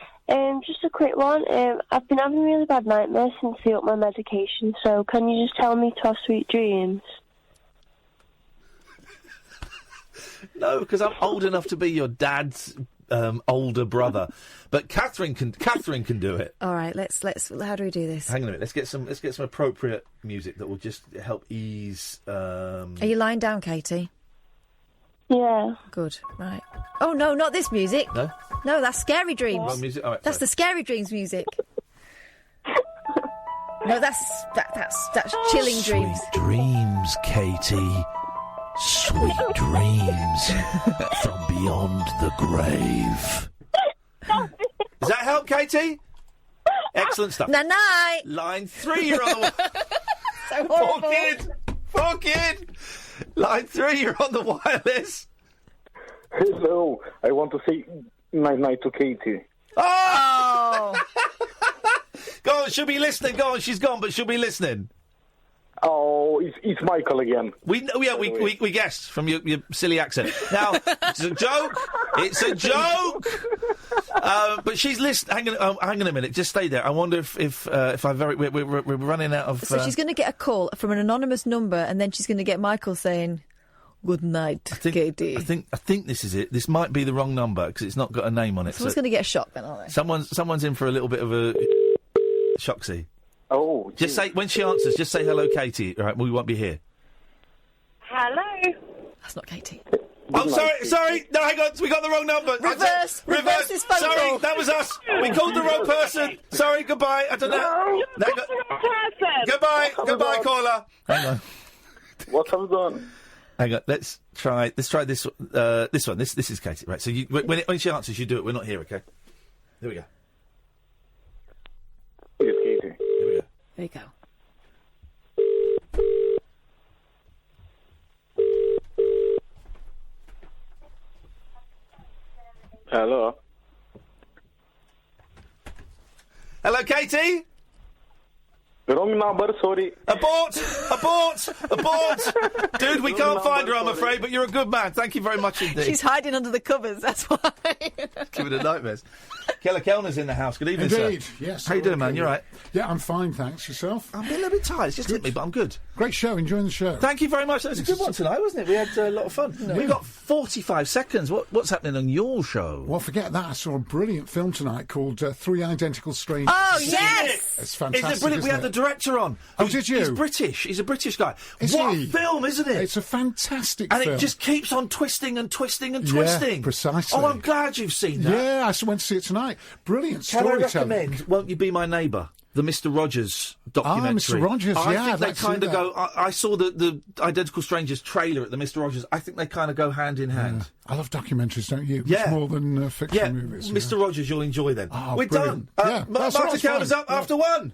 Just a quick one. I've been having really bad nightmares since I upped my medication, so can you just tell me to have sweet dreams? No, because I'm old enough to be your dad's older brother. But Catherine can do it. All right, let's. How do we do this? Hang on a minute. Let's get some appropriate music that will just help ease. Are you lying down, Katie? Yeah. Good. Right. Oh no, not this music. No, that's Scary Dreams. What music? All right, that's sorry. the Scary Dreams music. No, that's Chilling Dreams. Sweet dreams, Katie. Sweet dreams from beyond the grave. Does that help, Katie? Excellent stuff. Night. Line 3, you're on the So horrible. Poor kid. Line 3, you're on the wireless. Hello. I want to say night to Katie. Oh! Go on, she'll be listening. Go on, she's gone, but she'll be listening. Oh, it's Michael again. We guessed from your silly accent. Now, it's a joke. It's a joke. But she's listening. Hang on a minute. Just stay there. I wonder if we're running out of. So she's going to get a call from an anonymous number, and then she's going to get Michael saying, "Good night, Katie." I think this is it. This might be the wrong number because it's not got a name on it. Someone's going to get a shock then, aren't they? Someone's in for a little bit of a shocksy. Oh, just say when she answers. Just say hello, Katie. All right, we won't be here. Hello. That's not Katie. I'm sorry. No, hang on. We got the wrong number. Reverse this phone Sorry, call. that was us. We called the wrong person. Sorry, goodbye. I don't know. Goodbye, caller. Hang on. What have you done? Hang on. Let's try this. This one. This is Katie. Right. So when she answers, you do it. We're not here. Okay. There we go. It's Katie. Here we go. There you go. Hello. Hello, Katie. Wrong number, sorry. Abort! Dude, we can't find her, I'm afraid, but you're a good man. Thank you very much indeed. She's hiding under the covers, that's why. Giving her nightmares. Keller Kellner's in the house. Good evening, Indeed, sir. yes. How you doing, man? You all right? Yeah, I'm fine, thanks. Yourself? I'm a little bit tired. It's just hit me, but I'm good. Great show. Enjoying the show. Thank you very much. That was a good one tonight, wasn't it? We had a lot of fun. We've got 45 seconds. What's happening on your show? Well, forget that. I saw a brilliant film tonight called Three Identical Strangers. Oh, yes! It's fantastic. It's brilliant. We had the director on. Oh, did you? He's British. He's a British guy. Is what he? a film, isn't it? It's a fantastic film. film. And it just keeps on twisting and twisting and twisting. Yeah, precisely. Oh, I'm glad you've seen that. Yeah, I went to see it tonight. Brilliant Can I storytelling. recommend Won't You Be My Neighbour? the Mr. Rogers documentary. Mr. Rogers, I yeah, think they that's kind of that. go. I saw the Identical Strangers trailer at the Mr. Rogers. I think they kind of go hand in hand. I love documentaries, don't you? Yeah. Much more than fiction Yeah, movies. Mr. Rogers, you'll enjoy then. Oh, We're brilliant. done. Yeah, that's Martin fine. Kelder's up after 1.